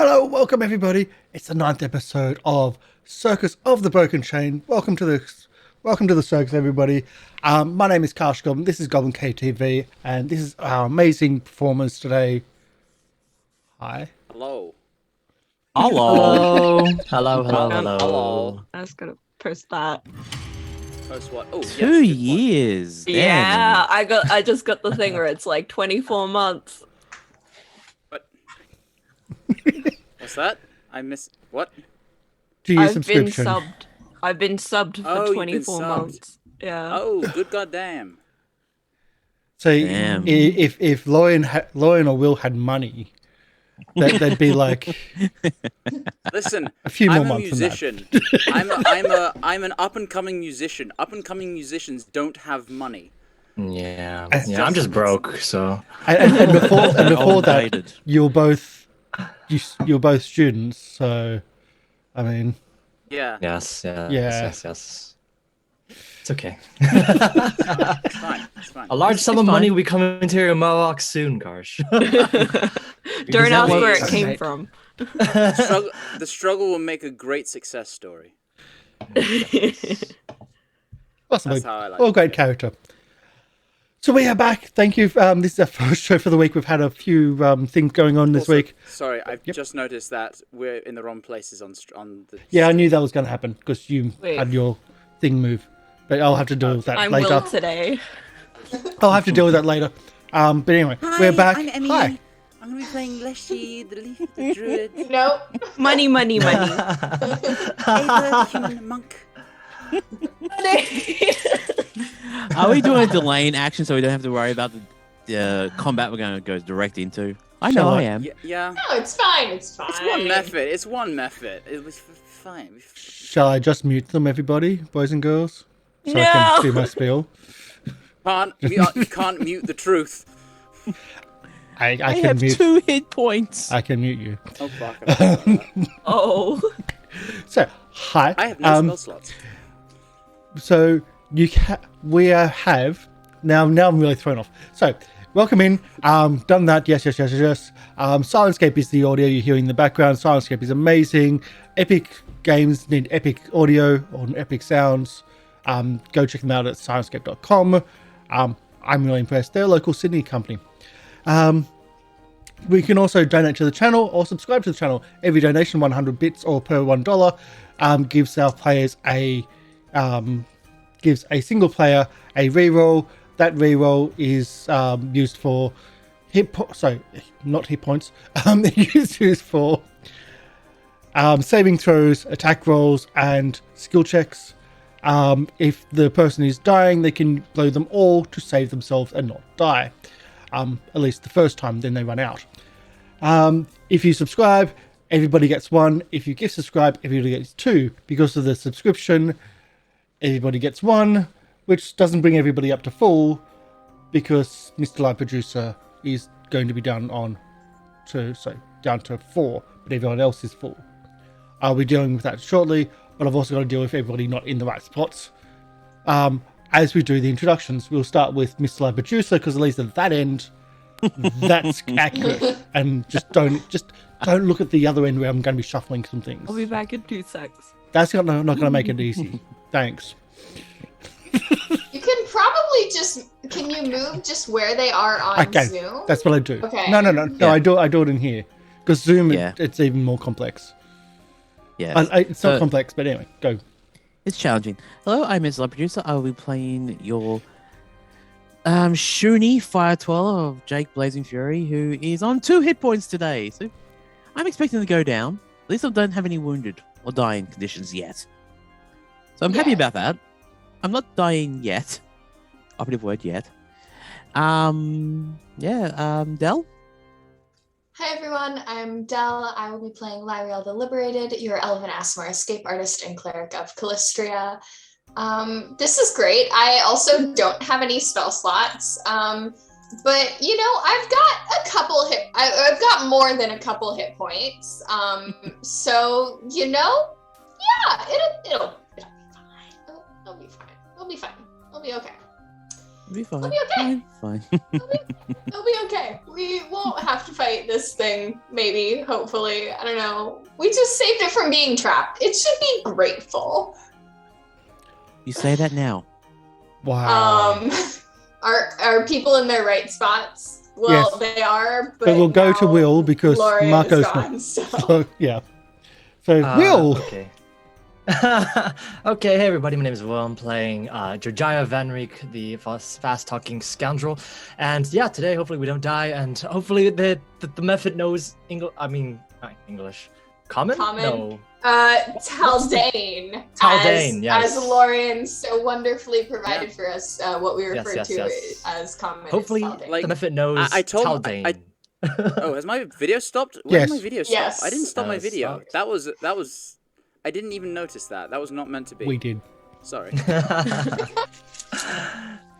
Hello, welcome everybody. It's the 9th episode of Circus of the Broken Chain. Welcome to the circus, everybody. My name is Karsh Goblin. This is GoblinCaveTV, and this is our amazing performers today. Hi. Hello. Hello. Hello. I was gonna post that. Post what? Oh, 2 yes, years. Damn. Yeah, I just got the thing where it's like 24 months. What? What's that? I missed what? 2 year I've been subscription. subbed. I've been subbed for Oh, you've been 24 subbed. months. Yeah. Oh, good goddamn. So Damn. if Lorian or Will had money, they'd be like Listen, a few more I'm a months than musician. I'm an up and coming musician. Up and coming musicians don't have money. Yeah. I'm just broke, so. And before that, Outdated. you're both students. So, I mean, Yeah. Yes. It's okay. It's fine. It's fine. A large sum of fine. money will be coming into your mailbox soon, Karsh. Don't that ask what- where it came Mate. from. The struggle will make a great success story. possibly, That's how I like all it. great character. So we are back. Thank you. This is our first show for the week. We've had a few things going on this Also, week. Sorry, I've just noticed that we're in the wrong places on the. Yeah, I knew that was going to happen because you Wait. had your thing move. But I'll have to deal with that I'm later. Will today. I'll have to deal with that later. But anyway, we're back. I'm Emi. Hi. I'm gonna be playing Leshy, the Leafy, the Druid, Nope. Money. Ava, the human monk. Are we doing a delay in action so we don't have to worry about the combat we're going to go direct into? I know Shall I I? am. Yeah. No, it's fine. It's fine. It's one method. It's one method. It was fine. Shall I just mute them, everybody, boys and girls? So I No. can do my spiel. You can't mute the truth. I I can have mute. 2 hit points. I can mute you. Oh fuck. Oh. So, hi. I have no spell slots. So we have now. I'm really thrown off. So welcome in. Done that. Yes. Syrinscape is the audio you're hearing in the background. Syrinscape is amazing. Epic games need epic audio or epic sounds. Go check them out at syrinscape.com. I'm really impressed. They're a local Sydney company. We can also donate to the channel or subscribe to the channel. Every donation, 100 bits or per $1, gives our players gives a single player a reroll. That reroll is used for not hit points. It's used for saving throws, attack rolls, and skill checks. If the person is dying, they can blow them all to save themselves and not die. At least the first time, then they run out. If you subscribe, everybody gets 1. If you gift subscribe, everybody gets 2. Because of the subscription, everybody gets 1, which doesn't bring everybody up to full, because MrLiveProducer is going to be down to 4, but everyone else is full. I'll be dealing with that shortly, but I've also got to deal with everybody not in the right spots. As we do the introductions, we'll start with MrLiveProducer, because at least at that end, that's accurate. And just don't look at the other end where I'm going to be shuffling some things. I'll be back in 2 secs. That's not going to make it easy. Thanks. You can probably just. Can you move just where they are on I can. Zoom? That's what I do. Okay. No. Yeah. I do it in here because Zoom. Yeah. It's even more complex. Yes. It's not complex, but anyway, go. It's challenging. Hello, I'm MrLiveProducer. I will be playing your Shuni Fire Dweller of Jake Blazing Fury, who is on 2 hit points today. So I'm expecting to go down. At least I don't have any wounded or dying conditions yet. So I'm happy Yeah. about that. I'm not dying yet. Operative word yet. Del? Hi everyone, I'm Del. I will be playing Lieriel the Liberated, your Elven Asmar escape artist and cleric of Calistria. This is great. I also don't have any spell slots, but you know, I've got a couple I've got more than a couple hit points. So you know, yeah, it'll be fine. It'll be fine. It'll be okay. It'll be fine. It'll be okay. Fine. It'll be okay. We won't have to fight this thing, maybe, hopefully. I don't know. We just saved it from being trapped. It should be grateful. You say that now. Wow. Are people in their right spots? Well, Yes. they are, but So we'll go to now Will because Lorian is Marco's gone, not. so. So, yeah. So Will. Okay. Okay, hey everybody, my name is Will. I'm playing Jojyre Vanriek, the fast-talking scoundrel. And yeah, today hopefully we don't die, and hopefully the method knows English. I mean, not English. Common? No. Taldane. Taldane, yes. As Lorian so wonderfully provided for us, what we refer to as common. Hopefully Like, the method knows I told- Taldane. Oh, has my video stopped? When Yes. did my video stop? Yes. I didn't stop my It video. stopped. That was. I didn't even notice that. That was not meant to be. We did. Sorry.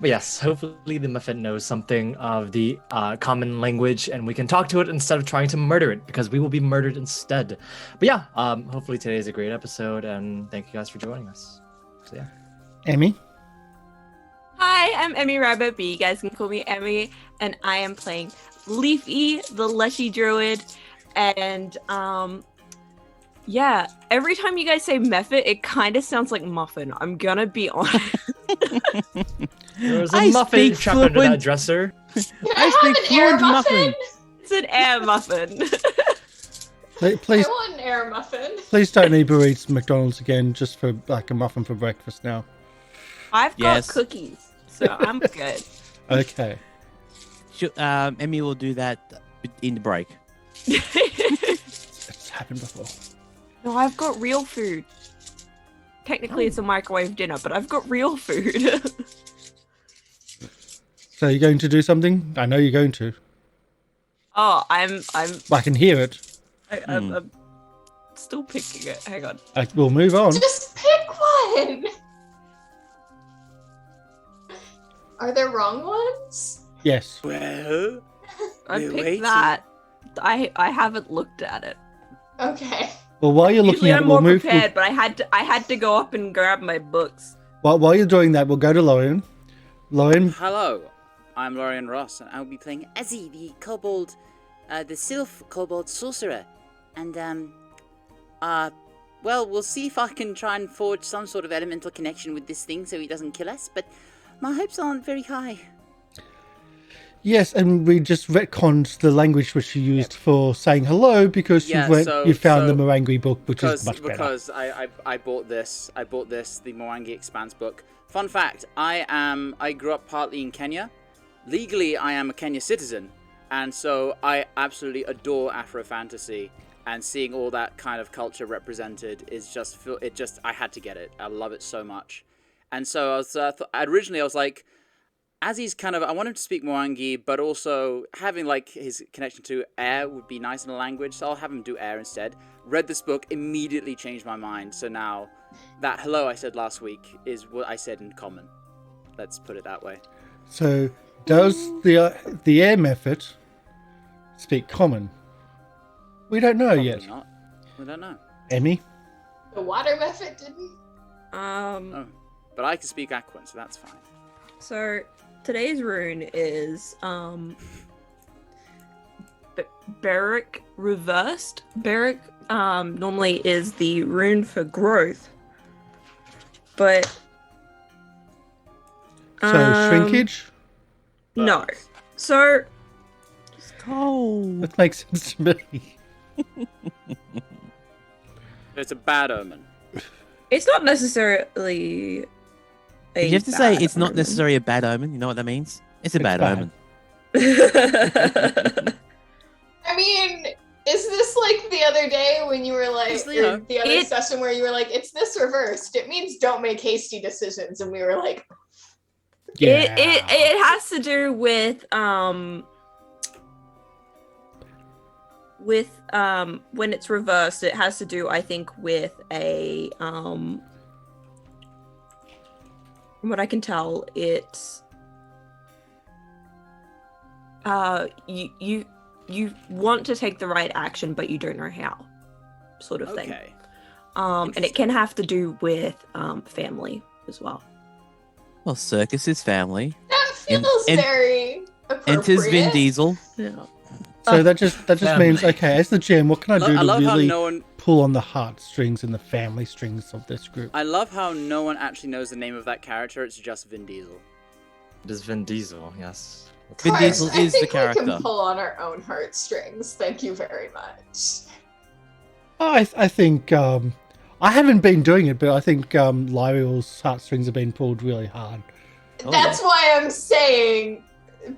But yes, hopefully the method knows something of the common language, and we can talk to it instead of trying to murder it, because we will be murdered instead. But yeah, hopefully today is a great episode, and thank you guys for joining us. So yeah. Emmy. Hi, I'm Emi Rabbit, but you guys can call me Emi, and I am playing Leafy, the Leshy Druid, and yeah, every time you guys say method, it kind of sounds like muffin. I'm gonna be honest. There was I a muffin speak trapped under that fluent- dresser. Can I I speak have an air fluent muffin? muffin. It's an air muffin. Please, I want an air muffin. please don't Uber Eats McDonald's again just for like a muffin for breakfast now. I've got Yes. cookies, so I'm good. Okay. Emmy will do that in the break. It's happened before. No, I've got real food. Technically, it's a microwave dinner, but I've got real food. So you're going to do something? I know you're going to. Oh, I'm I can hear it. I'm still picking it. Hang on. We'll move on. Just pick one. Are there wrong ones? Yes. Well, I We're picked waiting. that. I haven't looked at it. Okay. Well, while you're looking Usually at it, I'm we'll more move. prepared, but I had to go up and grab my books. While you're doing that, we'll go to Lorian. Lorian, hello. I'm Lorian Ross, and I'll be playing Azzy, the kobold, the sylph kobold sorcerer. And well, we'll see if I can try and forge some sort of elemental connection with this thing so he doesn't kill us. But my hopes aren't very high. yes, and we just retconned the language which you used for saying hello because Yeah, you found the so- Marangri book, which is much better. Because I bought this. I bought this, the Morangi Expanse book. Fun fact: I grew up partly in Kenya. Legally, I am a Kenya citizen, and so I absolutely adore Afro fantasy. And seeing all that kind of culture represented is just I had to get it. I love it so much. And so I was originally I was like, as he's kind of, I want him to speak Morangi, but also having like his connection to air would be nice in a language, so I'll have him do air instead. Read this book, immediately changed my mind. So now that hello I said last week is what I said in common. Let's put it that way. So, does the air method speak common? We don't know Probably yet. not. We don't know. Emmy? The water method didn't. Oh, but I can speak Aquan, so that's fine. So today's rune is Beric reversed. Beric normally is the rune for growth, but So, shrinkage? no. So It's cold. That makes sense to me. It's a bad omen. it's not necessarily. You have to say bad it's not omen. necessarily a bad omen. You know what that means? It's a It's bad bad. omen. I mean, is this like the other day when you were like, Just, you know, or the other session where you were like, it's this reversed. It means don't make hasty decisions. And we were like, Yeah. It has to do with when it's reversed, it has to do, I think, with a from what I can tell, it's you want to take the right action, but you don't know how, sort of thing. Okay. And it can have to do with family as well. Well, Circus is family. that feels very appropriate. Enters Vin Diesel. So that just means, okay, as the GM, what can I do I to love how really no one. pull on the heartstrings and the family strings of this group? I love how no one actually knows the name of that character. It's just Vin Diesel. It is Vin Diesel, yes. Vin Karsh, Diesel I is the think we character. can pull on our own heartstrings. Thank you very much. I think I haven't been doing it, but I think Lieriel's heartstrings have been pulled really hard. That's why I'm saying,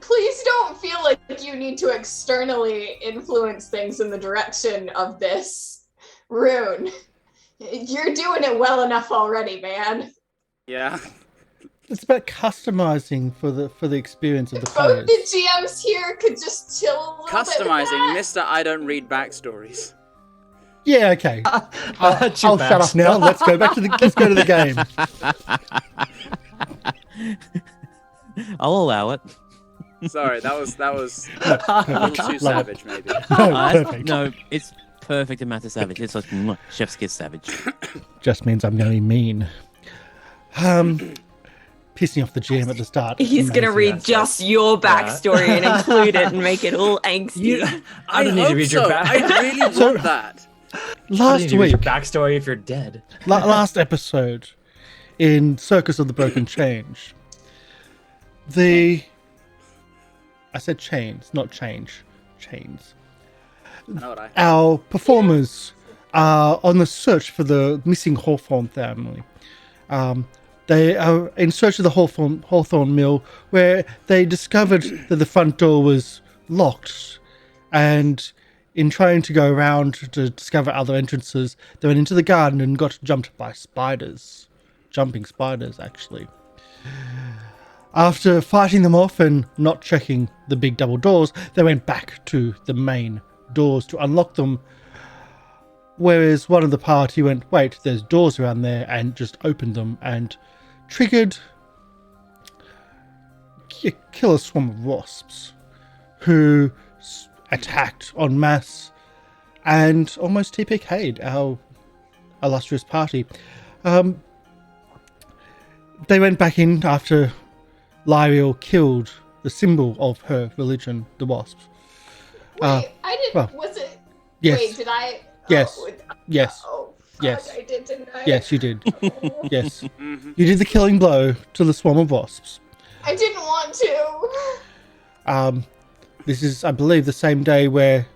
please don't feel like you need to externally influence things in the direction of this rune. You're doing it well enough already, man. Yeah. It's about customizing for the experience of the Both players. the GMs here could just chill a little bit with Customizing, that. Mr. I don't read backstories. Yeah, okay. I'll let you shut up now. Let's go back to the game. I'll allow it. Sorry, that was a little too Love savage, maybe. Perfect. No, it's perfect amount of savage. It's like chef's kiss savage. Just means I'm going to be mean. Pissing off the GM at the start. He's gonna Amazing. read just your backstory and include it and make it all angsty. I don't need to read your back. I really want that. I don't need Last to read your week, backstory if you're dead. last episode, in Circus of the Broken Change, I said chains, not change. Chains. I know what I. Our performers are on the search for the missing Hawthorne family. They are in search of the Hawthorne mill, where they discovered that the front door was locked, and in trying to go around to discover other entrances, they went into the garden and got jumped by spiders. Jumping spiders, actually. After fighting them off and not checking the big double doors, they went back to the main doors to unlock them. Whereas one of the party went, wait, there's doors around there, and just opened them and triggered a killer swarm of wasps who attacked en masse and almost TPK'd our illustrious party. They went back in after Lieriel killed the symbol of her religion, the wasps. Wait, I didn't. well, was it? Yes. Wait, did I? Yes. Oh, Yes. Oh, fuck, Yes. I did, didn't I? Yes, you did. Oh, Yes. Mm-hmm. You did the killing blow to the swarm of wasps. I didn't want to. This is, I believe, the same day where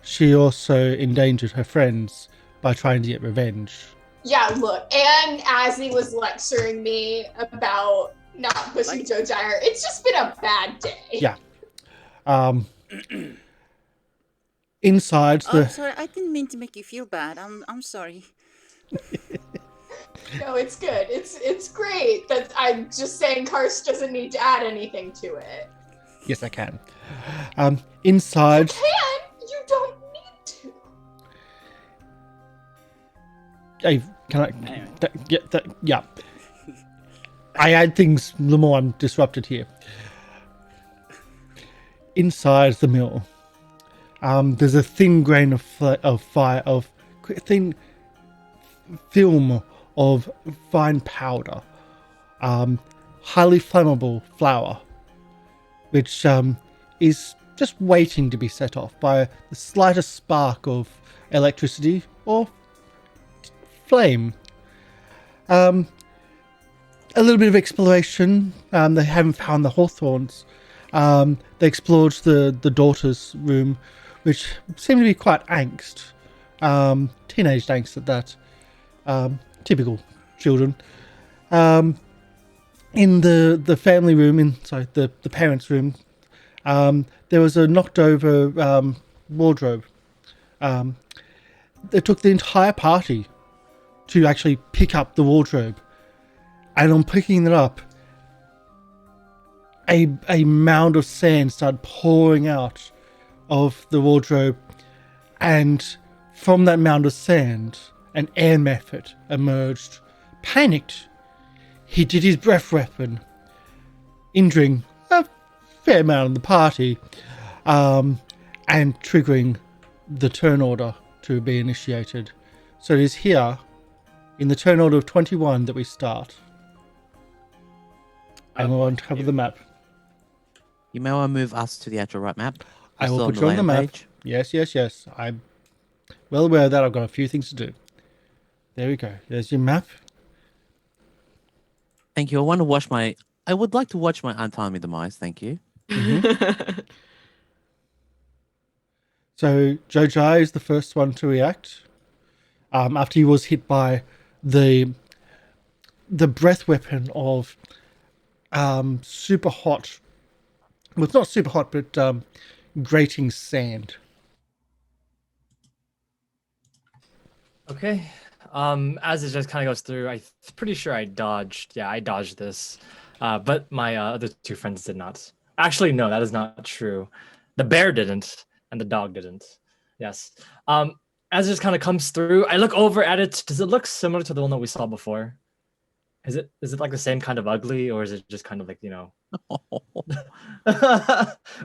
she also endangered her friends by trying to get revenge. Yeah, look, and Azzy was lecturing me about not pushing Jojyre. It's just been a bad day. Yeah. Inside the... sorry, I didn't mean to make you feel bad. I'm sorry. No, it's good. It's great. That I'm just saying Karsh doesn't need to add anything to it. Yes, I can. Inside... You don't need to. Hey, can I... Anyway. Yeah. I add things the more I'm disrupted here. Inside the mill, there's a thin grain of thin film of fine powder, highly flammable flour, which is just waiting to be set off by the slightest spark of electricity or flame. A little bit of exploration. They haven't found the Hawthorns. They explored the daughter's room, which seemed to be quite angst. Teenage angst at that. Typical children. In the family room, the parents' room, there was a knocked over wardrobe. It took the entire party to actually pick up the wardrobe. And on picking it up, a mound of sand started pouring out of the wardrobe, and from that mound of sand, an air method emerged. Panicked, he did his breath weapon, injuring a fair amount of the party, and triggering the turn order to be initiated. So it is here, in the turn order of 21, that we start. And we're on top of the map. You may want to move us to the actual right map. I We're will still put you on the landing map. page. Yes. I'm well aware of that. I've got a few things to do. There we go. There's your map. Thank you. I would like to watch my untimely demise. Thank you. So Jojyre is the first one to react. After he was hit by the breath weapon of super hot. Well, it's not super hot, but grating sand. Okay. As it just kind of goes through, I'm pretty sure I dodged. Yeah, I dodged this. But my other two friends did not. Actually, no, that is not true. The bear didn't, and the dog didn't. Yes. As it just kind of comes through, I look over at it. Does it look similar to the one that we saw before? Is it like the same kind of ugly, or is it just kind of like,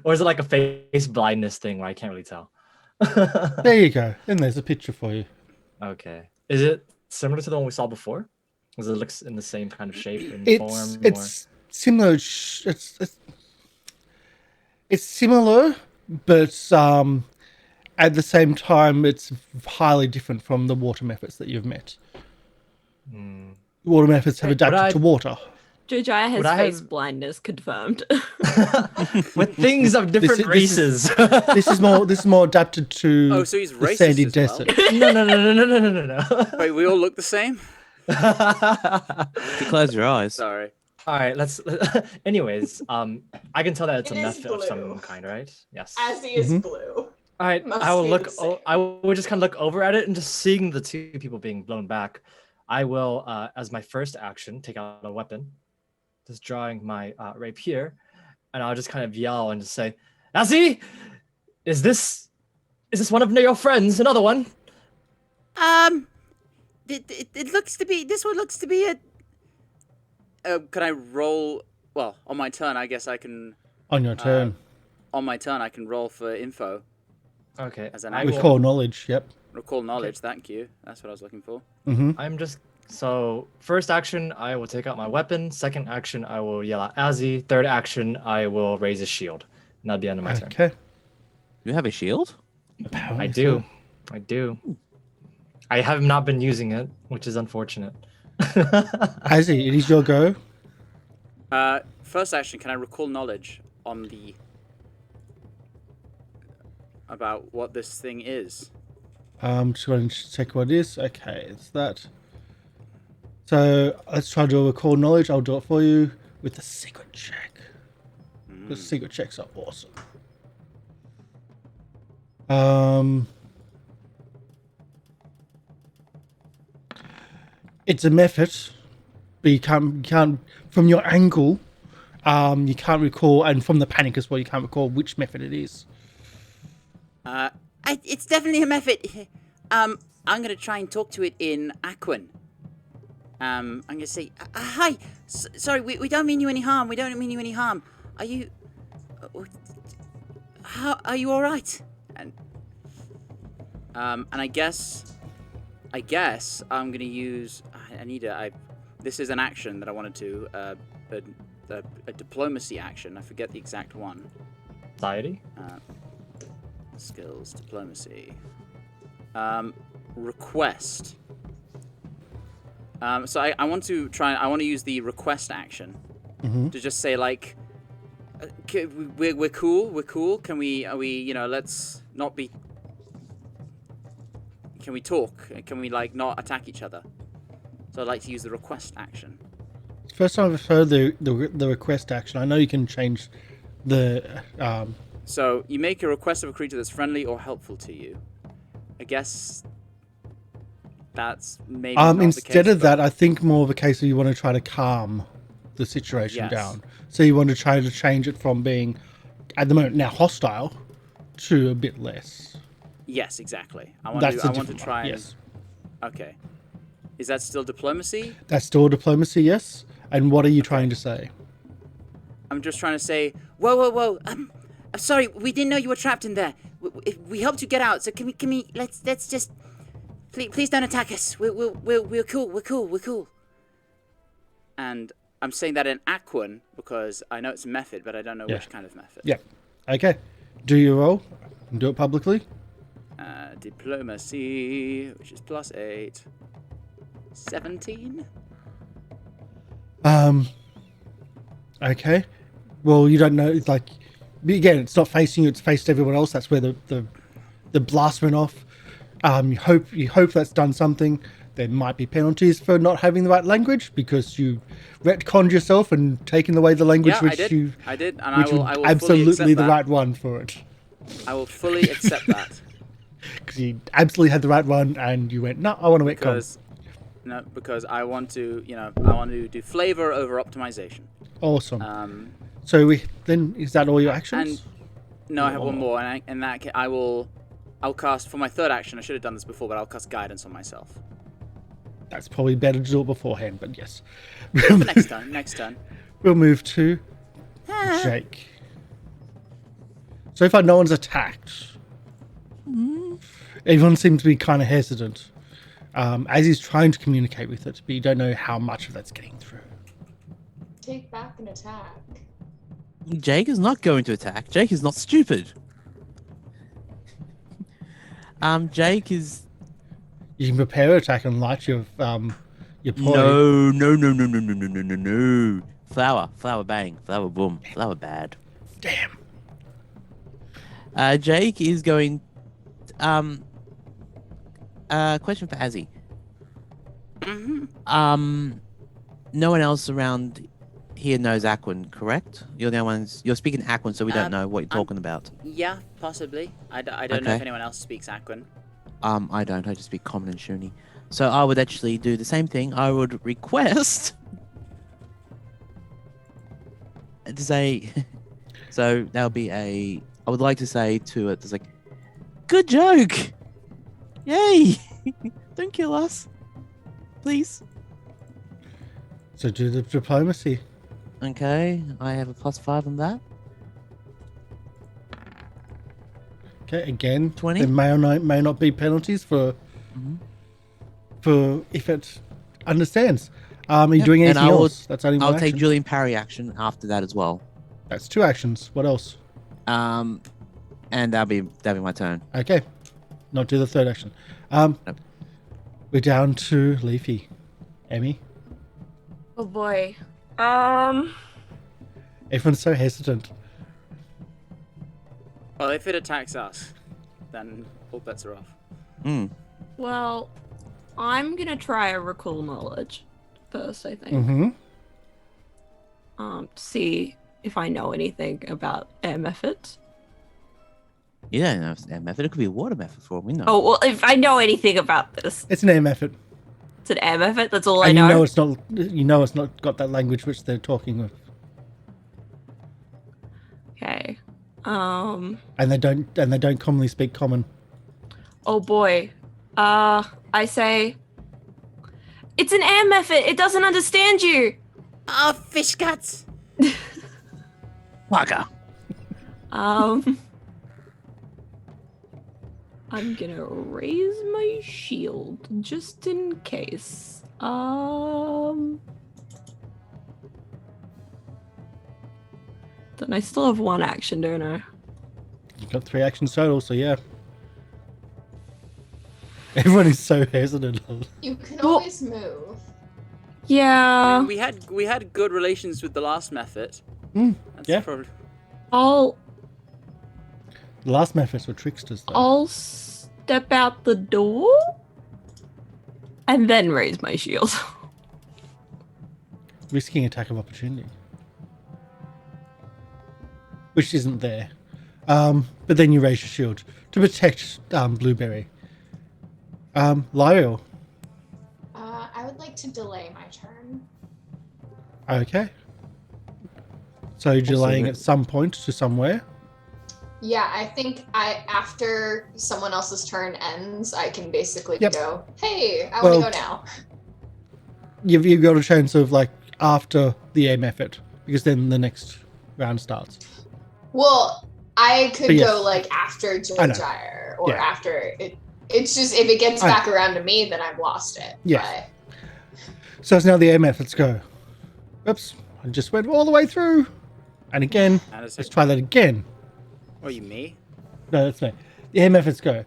or is it like a face blindness thing where I can't really tell? There you go. And there's a picture for you. Okay. Is it similar to the one we saw before? Does it look in the same kind of shape and form? It's similar. It's similar, but at the same time, it's highly different from the water methods that you've met. Water methods have adapted to water. Jojyre has face blindness confirmed. With things of different races. This is more adapted to Oh, so he's the racist sandy as well? desert. No. Wait, we all look the same? If you close your eyes. Sorry. All right, let's. Anyways, I can tell that it's a It is method of blue. some kind, right? Yes. Azzy is blue. All right, Must I will be look. the same. I will just kind of look over at it and just seeing the two people being blown back. I will, as my first action, take out a weapon, just drawing my rapier, and I'll just kind of yell and just say, "Azzy, is this one of your friends? Another one?" It looks to be. This one looks to be a. Can I roll? Well, on my turn, I guess I can. On your turn. On my turn, I can roll for info Okay. as an I action. will- Recall knowledge. Yep. Recall knowledge. Thank you. That's what I was looking for. I'm just so first action I will take out my weapon. Second action I will yell at Azzy. Third action I will raise a shield. And that'll be the end of my turn. Okay. You have a shield? I do. I have not been using it, which is unfortunate. Azzy, it is your go. First action. Can I recall knowledge on the about what this thing is? Just going to check what it is. Okay, it's that. So let's try to do a recall knowledge. I'll do it for you with the secret check. The secret checks are awesome. It's a method, but you can't from your angle, you can't recall, and from the panic as well, you can't recall which method it is. It's definitely a method. I'm gonna try and talk to it in Aquan. I'm gonna say, hi. Sorry, we don't mean you any harm. We don't mean you any harm. Are you? How are you? All right? And I guess I'm gonna use. I need a. This is an action that I wanted to. A diplomacy action. I forget the exact one. Society? Skills, diplomacy. Request. So I want to use the request action to just say like, we're cool. Can we let's not be. Can we talk? Can we like not attack each other? So I'd like to use the request action. First time I've heard the request action. I know you can change the. So you make a request of a creature that's friendly or helpful to you. I guess that's maybe not the Instead case, of that, I think more of a case of you want to try to calm the situation Yes. down. So you want to try to change it from being, at the moment now hostile, to a bit less. Yes, exactly. I want That's to a try different one. and. Yes, Okay. Is that still diplomacy? that's still diplomacy. Yes. And what are you trying to say? I'm just trying to say, whoa. I'm sorry. We didn't know you were trapped in there. We helped you get out. So can we? Let's just. Please don't attack us. We're cool. We're cool. And I'm saying that in Aquan because I know it's a method, but I don't know which kind of method. Yeah. Okay. Do your roll. Do it publicly. Diplomacy, which is +8. 17. Okay. Well, you don't know. It's like, again, it's not facing you. It's faced everyone else. That's where the blast went off. You hope that's done something. There might be penalties for not having the right language because you retconned yourself and taken away the language Yeah, which I did, and which I will was fully absolutely accept the that. right one for it. I will fully accept that. Because you absolutely had the right one, and you went, no, I want to retcon. Because I want to, I want to do flavor over optimization. Awesome. So is that all your actions? And no, I have one more, and in that case, I'll cast for my third action. I should have done this before, but I'll cast guidance on myself. That's probably better to do it beforehand, but yes. Next turn. We'll move to Jake. So far, no one's attacked. Everyone seems to be kind of hesitant. As he's trying to communicate with it, but you don't know how much of that's getting through. Take back an attack. Jake is not going to attack. Jake is not stupid. Jake is. You can prepare an attack and light your ploy. No. Flower bang, flower boom, flower bad. Damn. Jake is going. Question for Azzy. No one else around here knows Aquan, correct? You're the only ones. You're speaking Aquan, so we don't know what you're talking about. Yeah, possibly. I don't know if anyone else speaks Aquan. I don't. I just speak Common and Shuni. So I would actually do the same thing. I would request to say. So that would be I would like to say to it, it's like, good joke. Yay! Don't kill us, please. So do the diplomacy. Okay, I have a +5 on that. Okay, again, 20. there may not be penalties for if it understands. Are you doing anything else? That's only one I'll take action. Julian parry action after that as well. That's 2 actions. What else? And that'll be my turn. Okay, not do the third action. We're down to Leafy. Emi. Oh boy. Everyone's so hesitant. Well, if it attacks us, then all bets are off. Well, I'm gonna try a recall knowledge first, I think. Mm-hmm. To see if I know anything about air methods. You don't know if it's air method. It could be a water method for all we know. Oh, well, if I know anything about this. It's an air method. It's an air method? That's all I And know. you know it's not got that language which they're talking with. Okay. And they don't commonly speak common. Oh boy. I say it's an air method. It doesn't understand you. Oh, fish guts. Waka. I'm gonna raise my shield just in case. Then I still have 1 action, don't I? You've got 3 actions total, so yeah. Everyone is so hesitant. You can always move. Yeah. We had good relations with the last method. Yeah. Probably... The last methods were tricksters, though. I'll step out the door and then raise my shield. Risking attack of opportunity. Which isn't there. But then you raise your shield to protect Blueberry. Lieriel. I would like to delay my turn. Okay. So delaying at some point to somewhere. Yeah, I think after someone else's turn ends, I can basically go, hey, I want to go now. You've got a chance of like after the aim effort, because then the next round starts. Well, I could go like after Jojyre or Yeah. after it. It's just if it gets back around to me, then I've lost it. Yeah. But... So it's now the aim efforts go. Oops, I just went all the way through. And again, let's try that again. Or you me? No, that's me. The air methods go.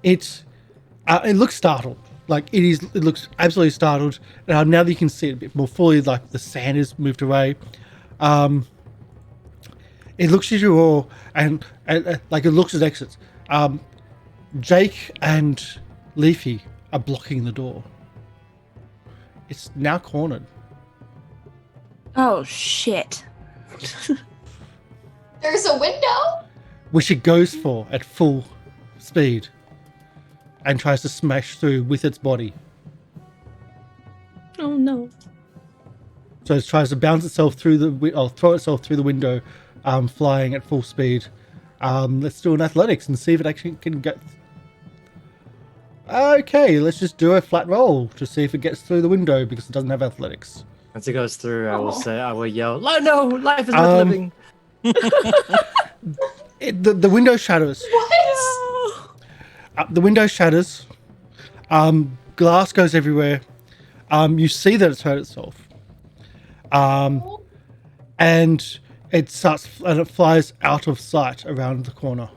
It looks startled. Like it looks absolutely startled. Now that you can see it a bit more fully, like the sand has moved away. It looks at you all, and like it looks at exits. Jake and Leafy are blocking the door. It's now cornered. Oh shit. There's a window? Which it goes for at full speed and tries to smash through with its body. Oh no. So it tries to bounce itself through throw itself through the window, flying at full speed. Let's do an athletics and see if it actually can get. Okay, let's just do a flat roll to see if it gets through the window because it doesn't have athletics. Once it goes through, I will yell, "No, life is worth living." The window shatters. What? The window shatters. Glass goes everywhere. You see that it's hurt itself. And it flies out of sight around the corner.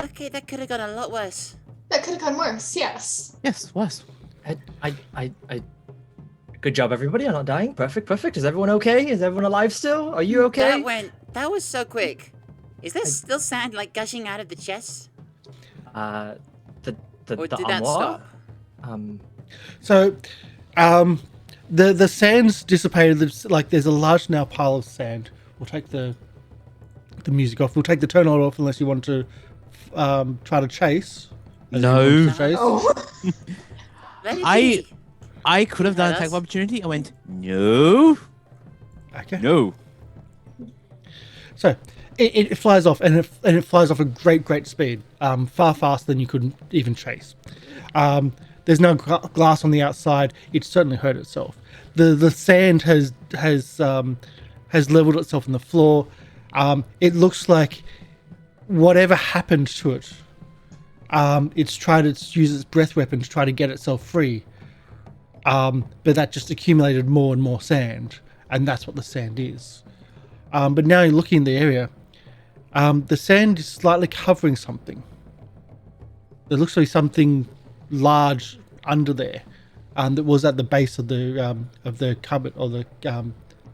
Okay, that could have gone a lot worse. That could have gone worse, yes. Yes, worse. I. Good job, everybody. I'm not dying. Perfect. Is everyone okay? Is everyone alive still? Are you okay? That was so quick. Is there still sand like gushing out of the chest? Or did that stop? So, the sand's dissipated. There's a large now pile of sand. We'll take the music off. We'll take the turn off unless you want to try to chase. No. Oh. Let it be. I could have done attack of opportunity. I went, no. Okay. No. So it flies off, and it flies off at great speed, far faster than you could even chase. There's no glass on the outside. It certainly hurt itself. The sand has leveled itself on the floor. It looks like whatever happened to it, it's tried to use its breath weapon to try to get itself free. But that just accumulated more and more sand, and that's what the sand is. But now you're looking in the area, the sand is slightly covering something. There looks like something large under there, that was at the base of the cupboard or the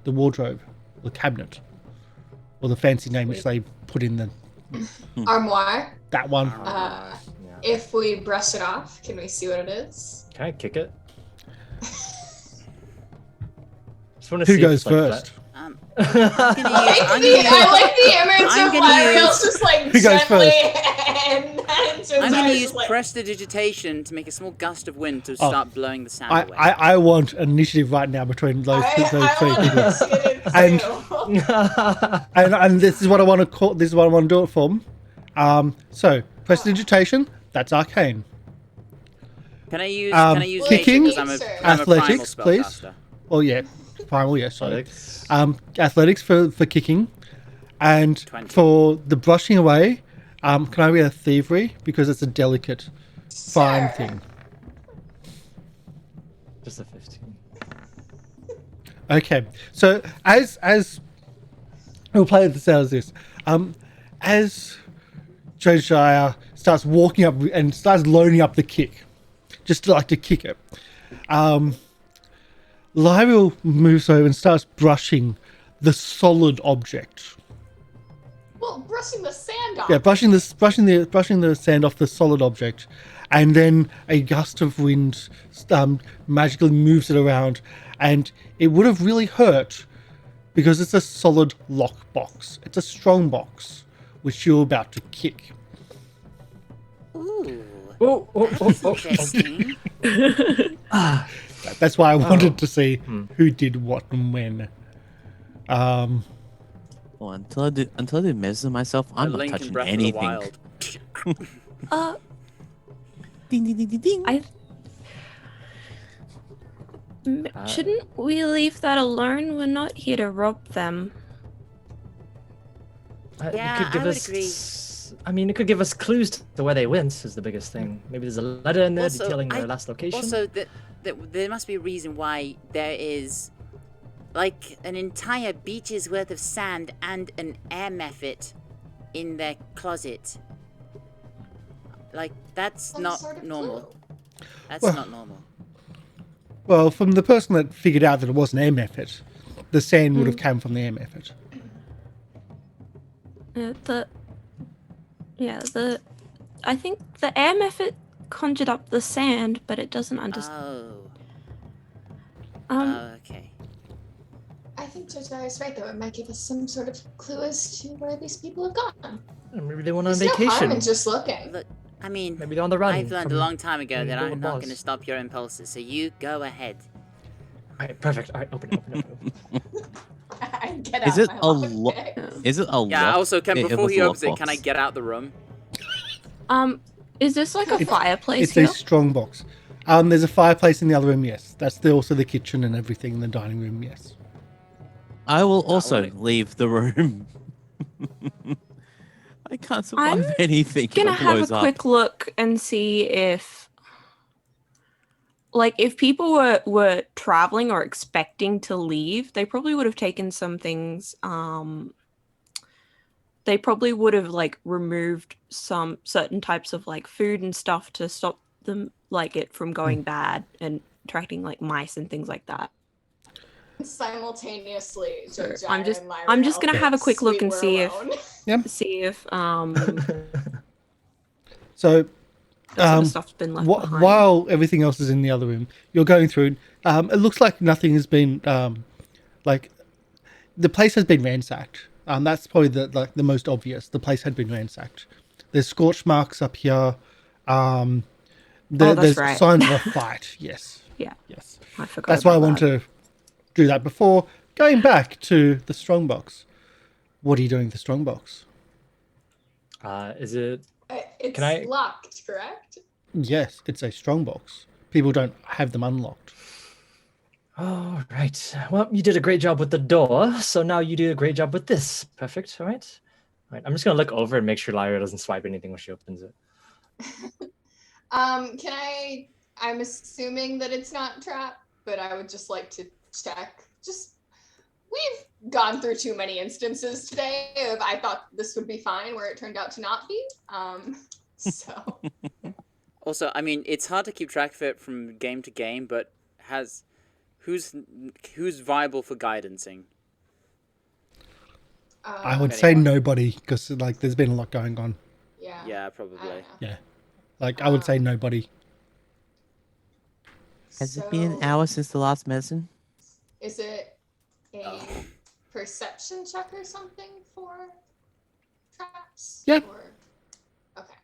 wardrobe, or the cabinet, or the fancy name which they put in the Armoire. that one. If we brush it off, can we see what it is? Can I kick it? Who goes first? I'm I like the image of Lieriel's just like Who goes gently first? I'm going to use prestidigitation to make a small gust of wind to start blowing the sand away. I want initiative right now between those three people. And this is what I want to call. This is what I want to do it for. So prestidigitation. That's arcane. Can I use kicking, nature 'cause I'm a athletics, primal please. spellcaster? Oh yeah, primal. Yeah, sorry. Athletics. Athletics for kicking, and 20. for the brushing away. Can I get a thievery because it's a delicate, fine thing. Just a 15. Okay, so as we'll play this out as this, as Jojyre starts walking up and starts loading up the kick, just to kick it, Lieriel moves over and starts brushing the solid object. Well, brushing the sand off. Yeah, brushing the sand off the solid object, and then a gust of wind magically moves it around, and it would have really hurt because it's a solid lock box. It's a strong box, which you're about to kick. Ooh, Oh. interesting. That's why I wanted to see who did what and when. Well, until I do measure myself, I'm not Lincoln touching Breath of the anything. Wild. Ding ding ding ding ding. Shouldn't we leave that alone? We're not here to rob them. Yeah, You could give I would us agree. I mean, it could give us clues to where they went. Is the biggest thing. Maybe there's a letter in there Also, detailing their last location. Also, there must be a reason why there is like an entire beach's worth of sand and an air method in their closet. Like, that's Some not sort of normal. clue. That's Well- not normal. Well, from the person that figured out that it was an air method, the sand would have come from the air method. I think the air method conjured up the sand, but it doesn't understand. Okay. I think Jojyre is right, though. It might give us some sort of clue as to where these people have gone. Maybe they went on There's no harm vacation. in just looking. Look, I mean, Maybe they're on the run. I've learned a from- long time ago from that Golden I'm not Boss. going to stop your impulses, so you go ahead. All right, perfect. All right, open it. I get Is out it my a lot? lockpick. Is it a lot? Yeah, also, It before was he a opens it, can I lockbox. get out the room? Is this like a fireplace It's here? a strong box. There's a fireplace in the other room, yes. That's also the kitchen and everything in the dining room, yes. I will also wait. leave the room. I can't survive I'm anything Gonna that have blows a up. quick look and see if, like, if people were traveling or expecting to leave, they probably would have taken some things. They probably would have like removed some certain types of like food and stuff to stop them like it from going bad and attracting like mice and things like that. Simultaneously, Jojyre I'm just- and Lieriel I'm just gonna think have a quick look we and were see if- alone. See if So that sort of stuff's been left behind. while everything else is in the other room, you're going through. It looks like nothing has been like the place has been ransacked. That's probably the most obvious. The place had been ransacked. There's scorch marks up here. that's There's right. signs of a fight. Yes. Yeah. Yes. I forgot. That's why I about want that. to do that before going back to the strongbox. What are you doing with the strongbox? Is it? It's Can I- locked, correct? Yes, it's a strongbox. People don't have them unlocked. All right. Well, you did a great job with the door, so now you do a great job with this. Perfect. All right. All right. I'm just gonna look over and make sure Lyra doesn't swipe anything when she opens it. Can I? I'm assuming that it's not trapped, but I would just like to check. We've gone through too many instances today of I thought this would be fine, where it turned out to not be. So Also, I mean, it's hard to keep track of it from game to game, but who's viable for guidancing? I would say nobody because like there's been a lot going on. Yeah. Yeah, I probably. don't know. Yeah, like I would say nobody. Has it been an So, hour since the last medicine? Is it a perception check or something for traps? Yeah. Okay.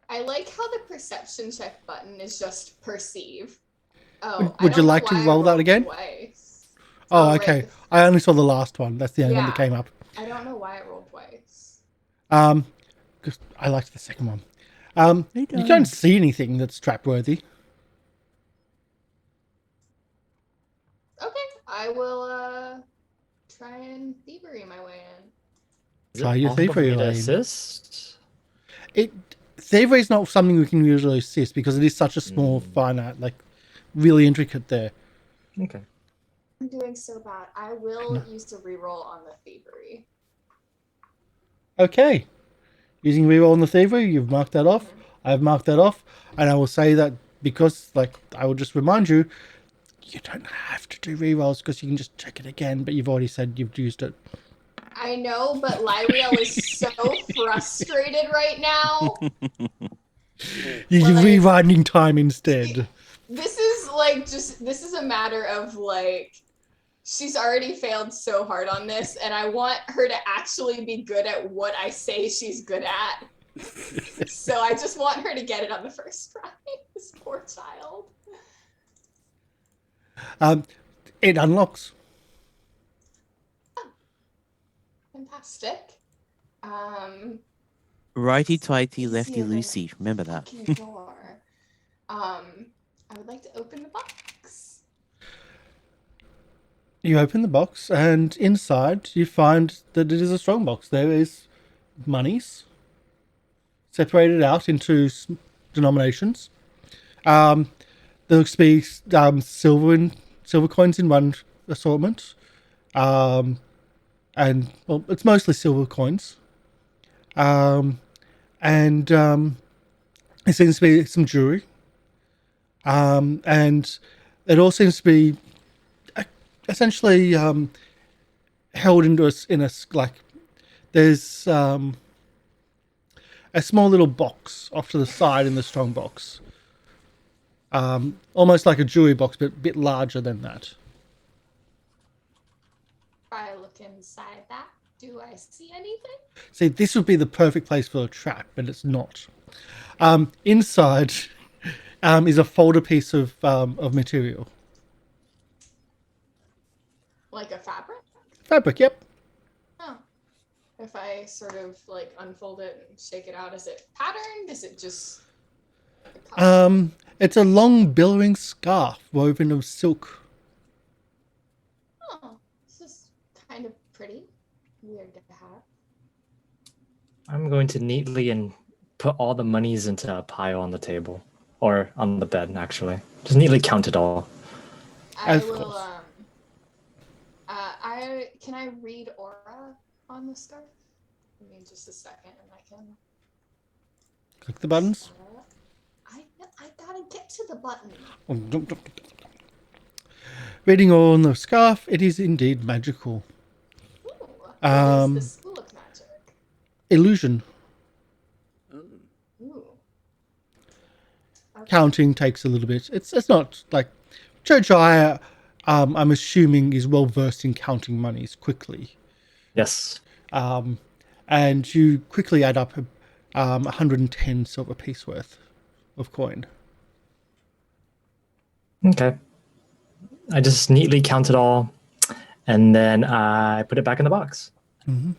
I like how the perception check button is just perceive. Oh, I Would you don't know like to why I roll that rolled again? Twice. Oh, right. okay. I only saw the last one. That's the only one that Yeah. came up. I don't know why I rolled twice. Because I liked the second one. You don't see anything that's trap worthy. Okay, I will try and thievery my way in. Is Try it your possible for me thievery, to Elaine. assist? Thievery is not something we can usually assist because it is such a small, finite, like really intricate there. Okay. I'm doing so bad. I will use a reroll on the thievery. Okay. Using reroll on the thievery, you've marked that off. I've marked that off. And I will say that because, like, I will just remind you, you don't have to do rerolls because you can just check it again, but you've already said you've used it. I know, but Lieriel is so frustrated right now. You're Well, rewinding time instead. This is a matter of like, she's already failed so hard on this, and I want her to actually be good at what I say she's good at. So I just want her to get it on the first try. This poor child. It unlocks. Fantastic. Righty tighty, lefty Easier than loosey. Remember that. fucking door. I would like to open the box. You open the box, and inside you find that it is a strong box. There is monies separated out into denominations. There looks to be silver coins in one assortment, and well, it's mostly silver coins. And there seems to be some jewelry, and it all seems to be essentially held into like there's a small little box off to the side in the strong box, almost like a jewelry box, but a bit larger than that. If I look inside that, do I see anything? See, this would be the perfect place for a trap, but it's not. Inside is a folder piece of material. Like a fabric? Fabric, yep. Oh. If I sort of like unfold it and shake it out, is it patterned? Is it just It's a long billowing scarf woven of silk. Oh, this is kind of pretty. Weird to have. I'm going to neatly and put all the monies into a pile on the table. Or on the bed, actually. Just neatly count it all. I will, can I read aura on the scarf? Give me just a second and I can... Click the buttons. I gotta get to the button. Reading on the scarf, it is indeed magical. Ooh, what is the school of magic? Illusion. Ooh. Okay. Counting takes a little bit. It's not like Jojyre, I'm assuming, is well versed in counting monies quickly. Yes. And you quickly add up 110 silver piece worth of coin. Okay. I just neatly count it all, and then I put it back in the box. Mm-hmm.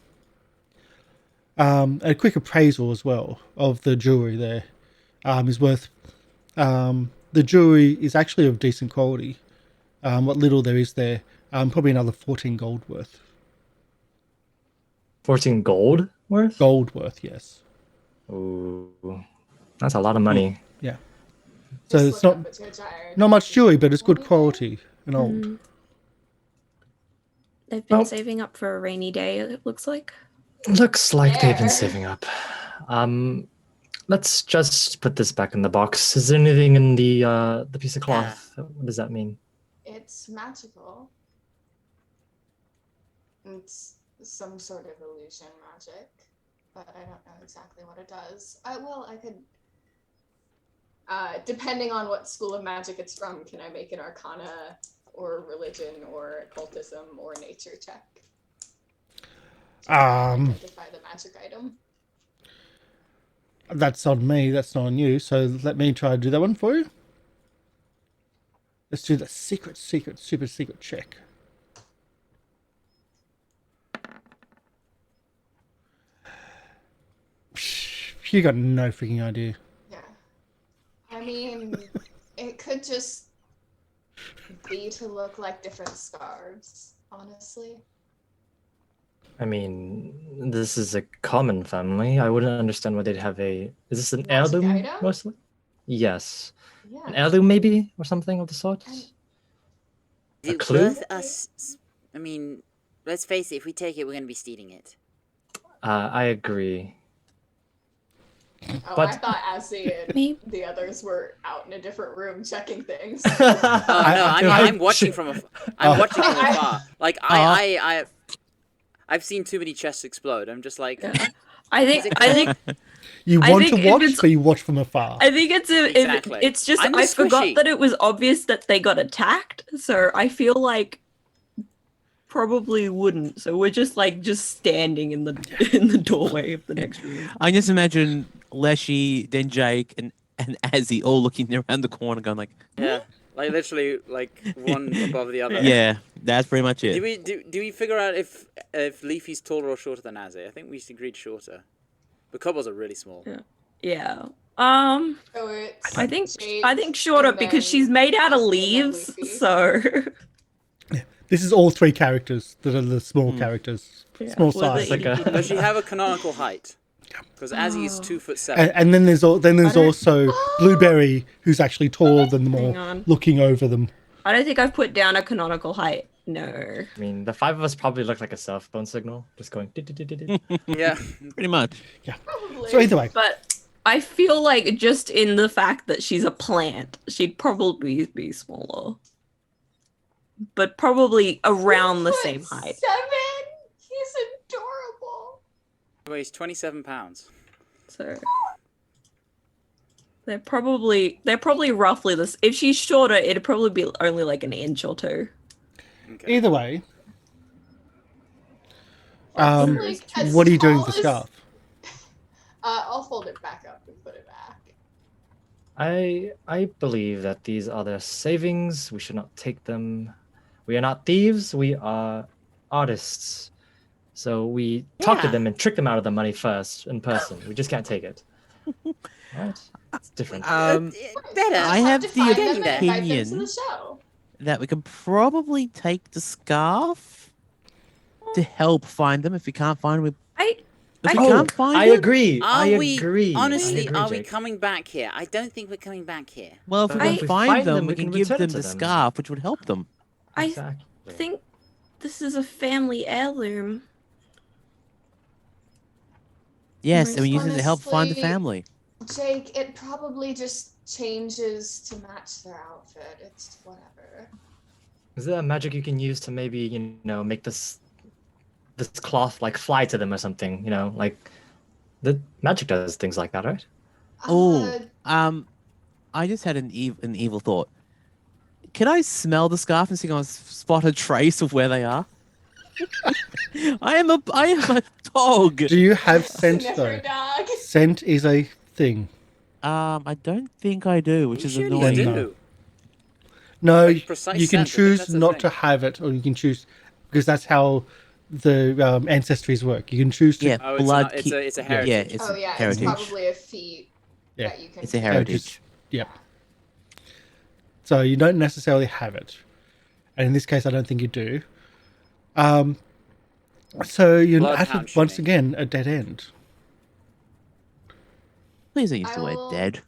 A quick appraisal as well of the jewelry there is worth... the jewelry is actually of decent quality. What little there is there, probably another 14 gold worth. 14 gold worth? Gold worth, yes. Ooh, that's a lot of money. Yeah. So Just it's look up at Jojyre. not much jewelry, but it's good quality and old. They've been Well- saving up for a rainy day, it looks like. Looks like they've been There. saving up. Let's just put this back in the box. Is there anything in the piece of cloth? What does that mean? It's magical. It's some sort of illusion magic, but I don't know exactly what it does. I could... depending on what school of magic it's from, can I make an arcana or religion or occultism or nature check? To identify the magic item. That's on me, that's not on you. So let me try to do that one for you. Let's do the super secret check. You got no freaking idea. Yeah. I mean, it could just be to look like different scarves, honestly. I mean, this is a common family. I wouldn't understand why they'd have a... Is this an Magic heirloom, item? mostly? Yes. An Yeah. heirloom, maybe? Or something of the sort? And- A Is it clue? worth us? I mean, let's face it. If we take it, we're going to be stealing it. I agree. Oh, But- I thought Azzy and Me? the others were out in a different room checking things. Oh no, I'm watching from afar. I'm watching from afar. Like I've seen too many chests explode. I'm just like, I think You I want think to if watch, it's- but you watch from afar. I think it's Exactly. it's just I'm the I forgot squishy. that it was obvious that they got attacked, so I feel like probably wouldn't. So we're just standing in the doorway of the next room. I just imagine Leshy, then Jake, and Azzy all looking around the corner, going like, yeah, like literally like one above the other. "Yeah, that's pretty much it." Do we figure out if Leafy's taller or shorter than Azzy? I think we agreed shorter. But Cobbles are really small. Yeah. So it's I think Jake shorter and because then she's made out of Azzy and then leaves, Leafy. so This is all 3 characters that are the small characters, small Well, size. Like a- Does she have a canonical height? Because Azzy is 2'7". And then there's also Blueberry, who's actually taller than them all, Hang on. looking over them. I don't think I've put down a canonical height. No. I mean, the 5 of us probably look like a cell phone signal, just going. Yeah. Pretty much. Probably. So either way, But I feel like just in the fact that she's a plant, she'd probably be smaller. But probably around the same height. 7? He's adorable. He weighs 27 pounds. So they're probably roughly this. If she's shorter, it'd probably be only like an inch or 2. Okay. either way, Like, as what are you doing tall with the as- scarf? I'll fold it back up and put it back. I believe that these are their savings. We should not take them. We are not thieves. We are artists. So we talk to Yeah. them and trick them out of the money first in person. We just can't take it. Right? It's different. Better. I have to the find them and invite them to opinion the show. that we can probably take the scarf to help find them. If we can't find them, if we Oh, can't find I them, agree. I we agree. honestly? I agree, Are we Jake. coming back here? I don't think we're coming back here. well, if we But can if we find find them, them, we we can can give return them to the them. scarf, which would help them. I Exactly. think this is a family heirloom. Yes, and we use it to help find the Honestly, family. Jake, it probably just changes to match their outfit. It's whatever. Is there a magic you can use to maybe, make this cloth like fly to them or something? Like the magic does things like that, right? Oh, I just had an evil thought. Can I smell the scarf and see if I can spot a trace of where they are? I am a dog. Do you have scent Sniffer though? dog. Scent is a thing. I don't think I do, which is Surely annoying. you No. do. No, Like precise you can scent, I think choose that's the not thing. to have it, or you can choose because that's how the ancestries work. You can choose to. Yeah, Oh, it's blood. not- it's a Yeah, heritage. it's Oh yeah, heritage. it's probably a feat Yeah. that you can. It's a do. heritage. Yep. So you don't necessarily have it, and in this case, I don't think you do. So you're Bloodhound at once shooting. again a dead end. Please don't use I the word will- dead.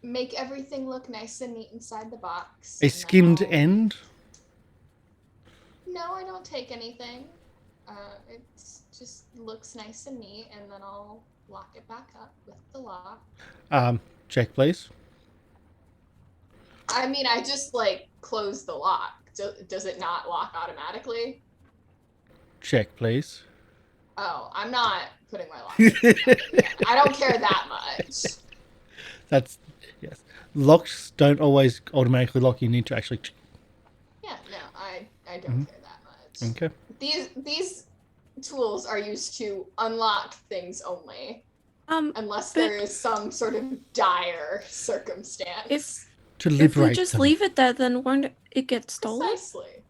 Make everything look nice and neat inside the box. A and then skinned I'll- end. No, I don't take anything. It just looks nice and neat, and then I'll lock it back up with the lock. Check, please. I mean, I just like close the lock. Does it not lock automatically? Check, please. Oh, I'm not putting my lock. in. I don't care that much. That's yes. Locks don't always automatically lock. You need to actually. Yeah, no, I don't care that much. Okay. These tools are used to unlock things only, unless but there is some sort of dire circumstance. if To if liberate we just them. leave it there, then won't it get stolen? Precisely.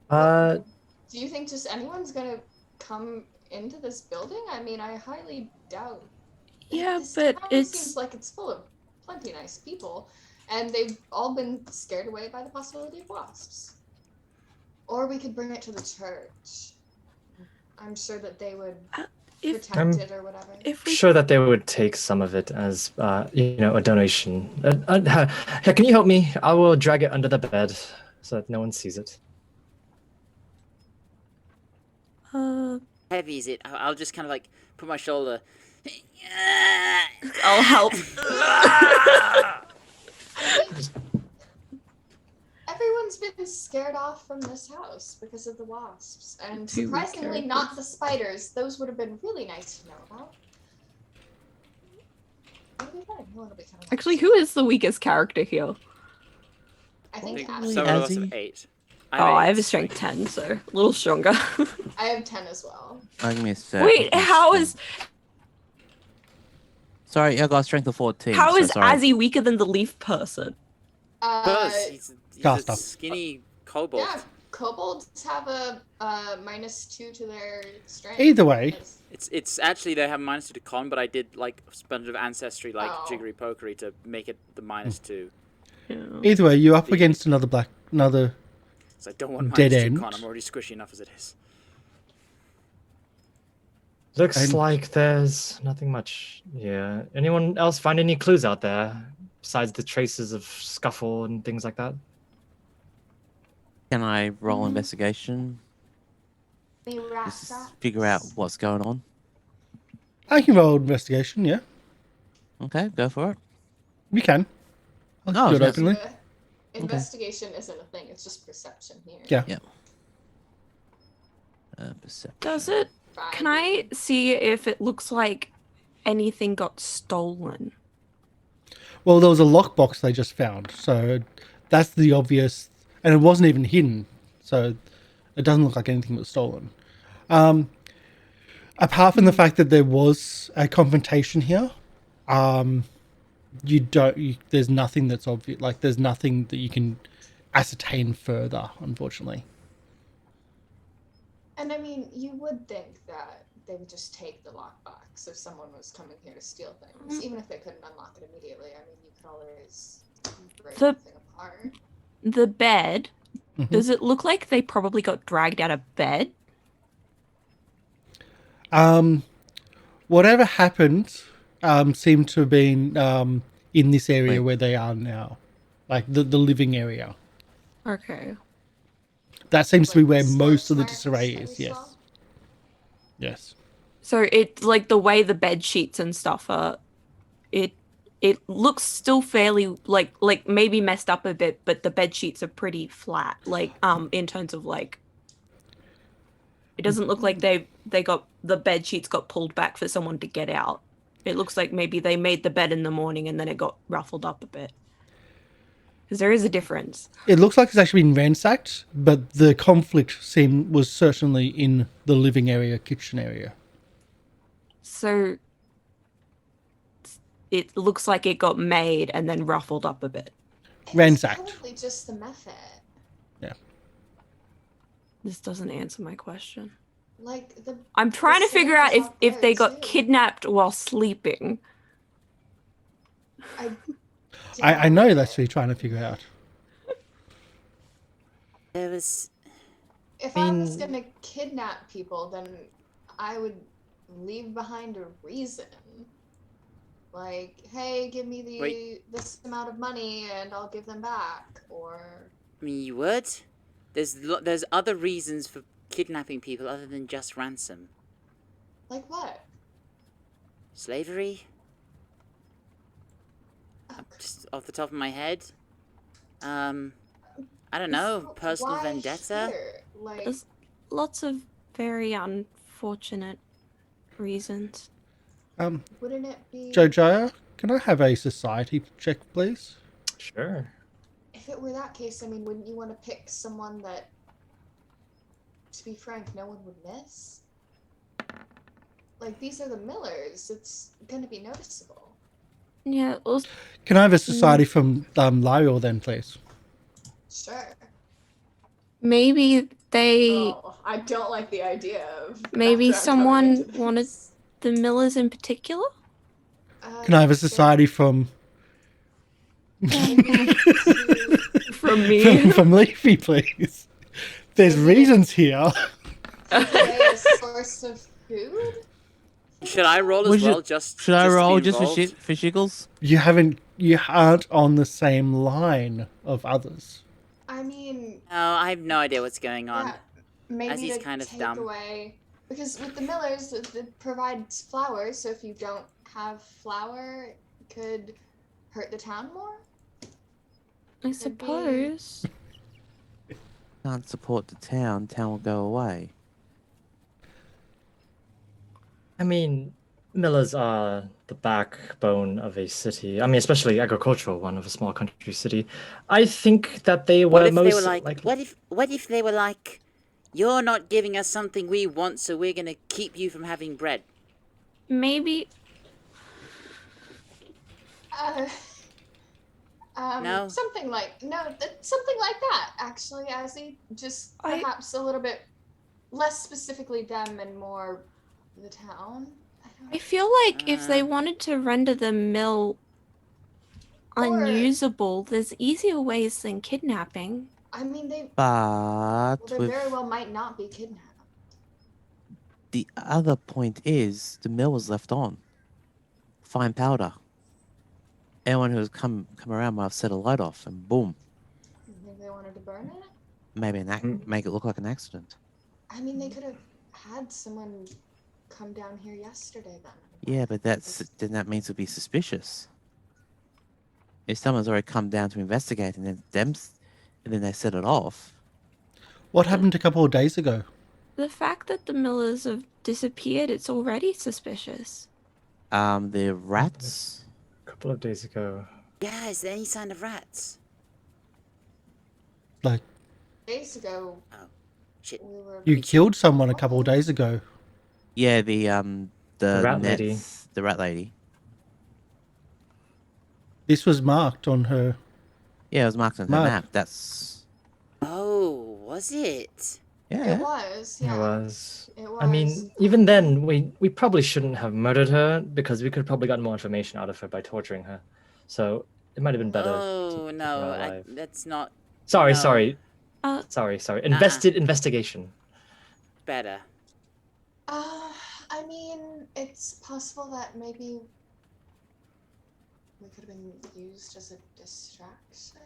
Uh, Do you think just anyone's gonna come into this building? I mean, I highly doubt. Yeah, This but town it's seems like it's full of plenty nice people, and they've all been scared away by the possibility of wasps. Or we could bring it to the church. I'm sure that they would if protect it or whatever. if we sure that they would take some of it as, a donation. Can you help me? I will drag it under the bed so that no one sees it. Heavy is it? I'll just kind of like put my shoulder. I'll help. Everyone's been scared off from this house because of the wasps, and Two surprisingly not the spiders. Those would have been really nice to know about. It'll be fine. No one will be coming out. Actually, who is the weakest character here? I I think think Azzy. several of us have Azzy. 8. Oh, I have a strength 10, so a little stronger. I have 10 as well. I give me a sec. Wait, how is Sorry, I got a strength of 14. how so is sorry. Azzy weaker than the leaf person? Because he's a Cast up. skinny kobold. Yeah, kobolds have a -2 to their strength. Either way. It's actually they have -2 to con, but I did like a bunch of ancestry like Oh. jiggery pokery to make it the -2. Either way, you're up against another Because I don't want Dead -2 end. con. I'm already squishy enough as it is. Looks And- like there's nothing much. Yeah. Anyone else find any clues out there besides the traces of scuffle and things like that? Can I roll investigation? Any rat Just traps? figure out what's going on. I can roll investigation. Yeah, Okay, go for it. you can. I'll Oh, do it yes. openly. Investigation isn't a thing. It's just perception here. Yeah. Perception. Does it? Can I see if it looks like anything got stolen? Well, there was a lockbox they just found, so that's the obvious, and it wasn't even hidden, so it doesn't look like anything was stolen. Apart from the fact that there was a confrontation here, there's nothing that's obvious. Like, there's nothing that you can ascertain further, unfortunately. And I mean, you would think that they would just take the lockbox if someone was coming here to steal things, even if they couldn't unlock it immediately. I mean, you could always break the thing apart. The bed. Mhm. Does it look like they probably got dragged out of bed? Whatever happened seemed to have been in this area Wait. where they are now, like the living area. Okay. That seems to be where Like most of the scorch disarray marks is. that we Yes. saw? Yes. So it like the way the bed sheets and stuff are, it looks still fairly like maybe messed up a bit, but the bed sheets are pretty flat. Like in terms of like, it doesn't look like the bed sheets got pulled back for someone to get out. It looks like maybe they made the bed in the morning and then it got ruffled up a bit. Because there is a difference. It looks like it's actually been ransacked, but the conflict was certainly in the living area, kitchen area. So it looks like it got made and then ruffled up a bit. Ransacked. It's probably just the method. Yeah. This doesn't answer my question. Like the. I'm trying to figure out if they got kidnapped. kidnapped while sleeping. I know that's what you're trying to figure out. There was. If I was gonna kidnap people, then I would leave behind a reason. Like, hey, give me this amount of money and I'll give them back, or. I mean, you would. There's other reasons for kidnapping people other than just ransom. Like what? Slavery. Just off the top of my head. I don't know. Personal Why vendetta. here? Like, There's lots of very unfortunate reasons. wouldn't it be? Jojyre, can I have a society check, please? Sure. If it were that case, I mean, wouldn't you want to pick someone that, to be frank, no one would miss? Like, these are the Millers. It's gonna be noticeable. Yeah, also, Can I have a society from Lieriel then, please? Sure. maybe they, Oh, I don't like the idea of. maybe background someone coming into wanted this. the Millers in particular? Can I have a society from From me? from Leafy, please? There's reasons here. A source of food? Should I roll as well? Should I roll to be just involved? for shiggles? You aren't on the same line of others. I mean, No, I have no idea what's going on. yeah, maybe Azzy's to kind of take dumb. away, because with the Millers, it provides flour. So if you don't have flour, it could hurt the town more. I suppose. Can't support the town. Town will go away. I mean, millers are the backbone of a city. I mean, especially agricultural one of a small country city. I think that they were What if most they were like? likely- What if they were like? You're not giving us something we want, so we're gonna keep you from having bread. Maybe. No? Something like something like that. Actually, Azzy, just perhaps a little bit less specifically them and more the town. I feel like if they wanted to render the mill unusable, there's easier ways than kidnapping. I mean, But they very well might not be kidnapped. the other point is the mill was left on. Fine powder. Anyone who's come around might have set a light off, and boom. You think they wanted to burn it? Maybe make it look like an accident. I mean, they could have had someone come down here yesterday then. Yeah, but then that means it'll be suspicious. If someone's already come down to investigate and then they set it off. What happened a couple of days ago? The fact that the Millers have disappeared, it's already suspicious. The rats. A couple of days ago. Yeah, is there any sign of rats? Like, Days ago, Shit. we were. you killed someone a couple of days ago. Yeah, the rat lady. The rat lady. This was marked on her. Yeah, it was marked on her Mark. map. That's Oh, was it? yeah. It was, yeah. It was. It was. I mean, even then, we probably shouldn't have murdered her because we could probably gotten more information out of her by torturing her. So it might have been better. Oh to no, keep her alive. that's not Sorry, no. sorry. Uh, Sorry. Investigation. better. I mean, it's possible that maybe we could have been used as a distraction.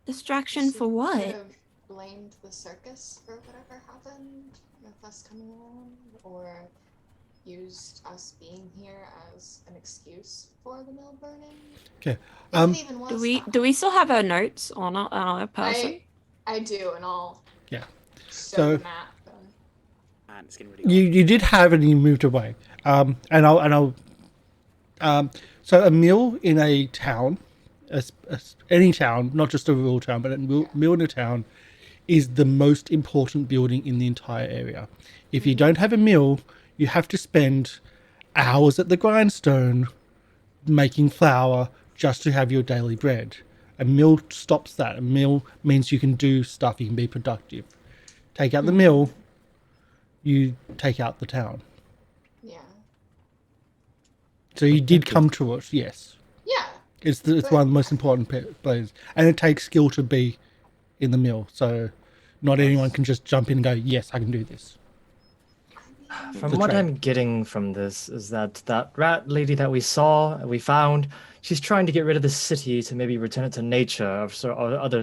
Distraction So for we what? could have blamed the circus for whatever happened with us coming along, or used us being here as an excuse for the mill burning. Okay. If it even was Do we still have our notes on our person? I do, and I'll Yeah. show So- the map. Man, it's getting really You did have it and you moved away. So a mill in a town, any town, not just a rural town, but a mill in a town, is the most important building in the entire area. If you don't have a mill, you have to spend hours at the grindstone making flour just to have your daily bread. A mill stops that. A mill means you can do stuff, you can be productive. Take out the mill, you take out the town. Yeah. So you did come to it, yes. Yeah. It's one of the most important places. And it takes skill to be in the mill. So not anyone can just jump in and go, yes, I can do this. From The what trade. I'm getting from this is that rat lady that we found, she's trying to get rid of the city to maybe return it to nature or other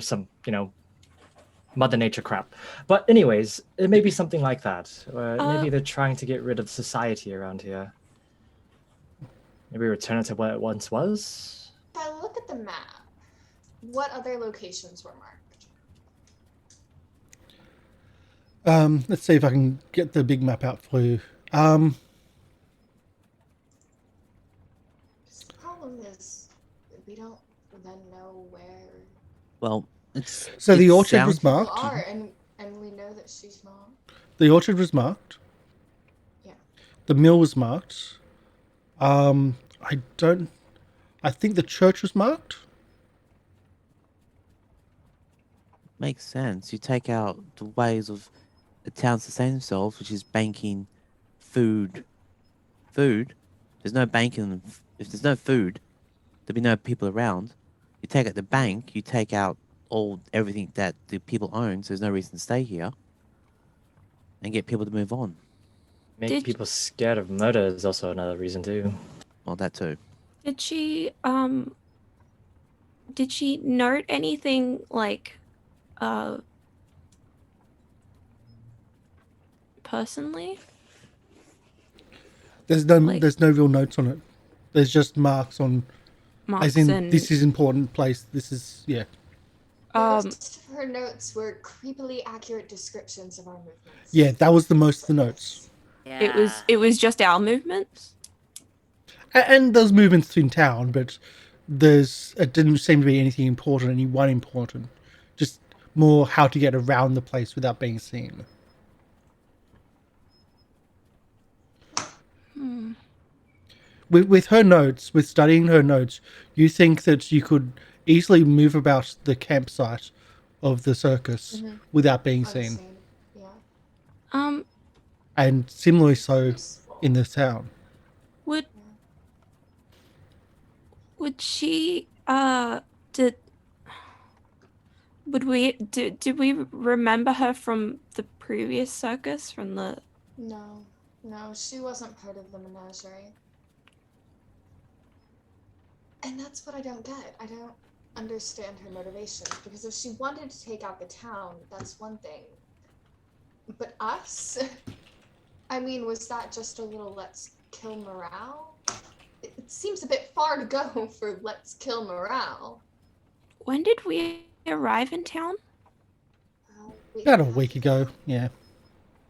Mother Nature crap. But anyways, it may be something like that. Maybe they're trying to get rid of society around here. Maybe return it to what it once was? If I look at the map, what other locations were marked? Let's see if I can get the big map out for you. The problem is we don't then know where Well, it's So the it orchard was sounds- marked. people are, and we know that she's not. The orchard was marked. Yeah. The mill was marked. I think the church was marked. Makes sense. You take out the ways of a town sustain themselves, which is banking food. There's no banking. If there's no food, there'll be no people around. You take out the bank, you take out everything that the people own, so there's no reason to stay here. And get people to move on. Make people scared of murder is also another reason too. Well, that too. Did she note anything like personally? There's no real notes on it. There's just marks on, Marks as in and this is important place. This is Most of her notes were creepily accurate descriptions of our movements. Yeah, that was the most of the notes. Yeah. it was just our movements. And there's movements in town, but it didn't seem to be anything important, anyone important. Just more how to get around the place without being seen. With her notes, with studying her notes, you think that you could easily move about the campsite of the circus without being seen. Unseen. Yeah. And similarly so in the town. Would she Would we did we remember her from the previous circus from the? No, she wasn't part of the menagerie. And that's what I don't get. I don't understand her motivations, because if she wanted to take out the town, that's one thing. But us? I mean, was that just a little let's kill morale? It seems a bit far to go for let's kill morale. When did we arrive in town? About a week ago, yeah.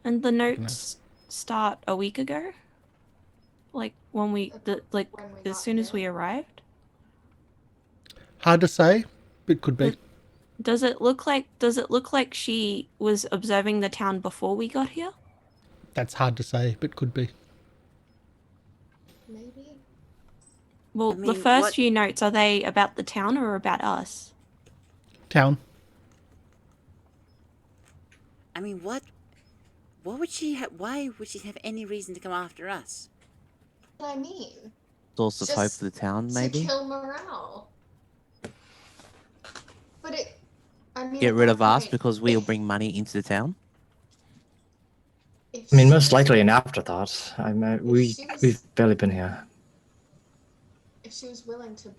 And the notes start a week ago? Like when we as soon as we arrived? Hard to say, but could be. Does it look like she was observing the town before we got here? That's hard to say, but could be. Maybe. Well, the first few notes, are they about the town or about us? Town. I mean, what would she why would she have any reason to come after us? What I mean. Source of hope for the town, maybe? To kill morale. But I mean, Get rid of us because we'll bring money into the town? I mean, most likely an afterthought. We've barely been here. If she was willing to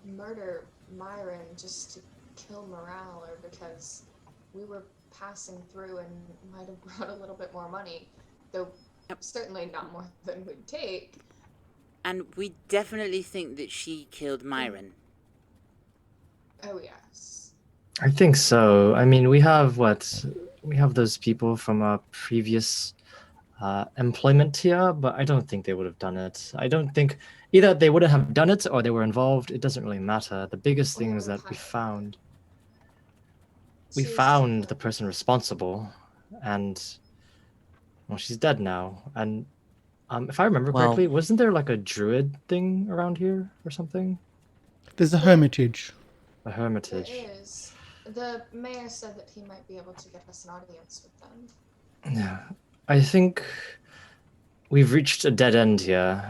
murder Myron just to kill morale, or because we were passing through and might have brought a little bit more money, though certainly not more than we'd take. And we definitely think that she killed Myron. Oh, yes. I think so. I mean, we have those people from our previous employment here, but I don't think they would have done it. I don't think either they wouldn't have done it or they were involved. It doesn't really matter. The biggest thing is that we found the person responsible, and well, she's dead now. And if I remember correctly, wasn't there like a druid thing around here or something? There's a hermitage. A hermitage. There is. The mayor said that he might be able to get us an audience with them. Yeah, I think we've reached a dead end here.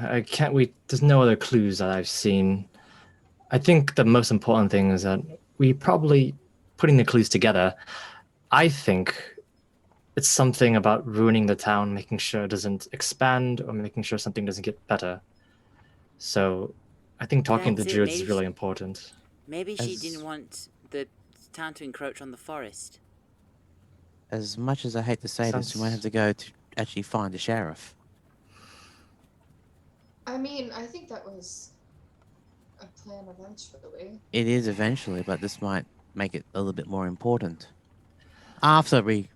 There's no other clues that I've seen. I think the most important thing is that we probably putting the clues together. I think it's something about ruining the town, making sure it doesn't expand or making sure something doesn't get better. So I think talking to the druids is really important. Maybe she didn't want the town to encroach on the forest. As much as I hate to say this, we might have to go to actually find a sheriff. I mean, I think that was a plan eventually. It is eventually, but this might make it a little bit more important. After we,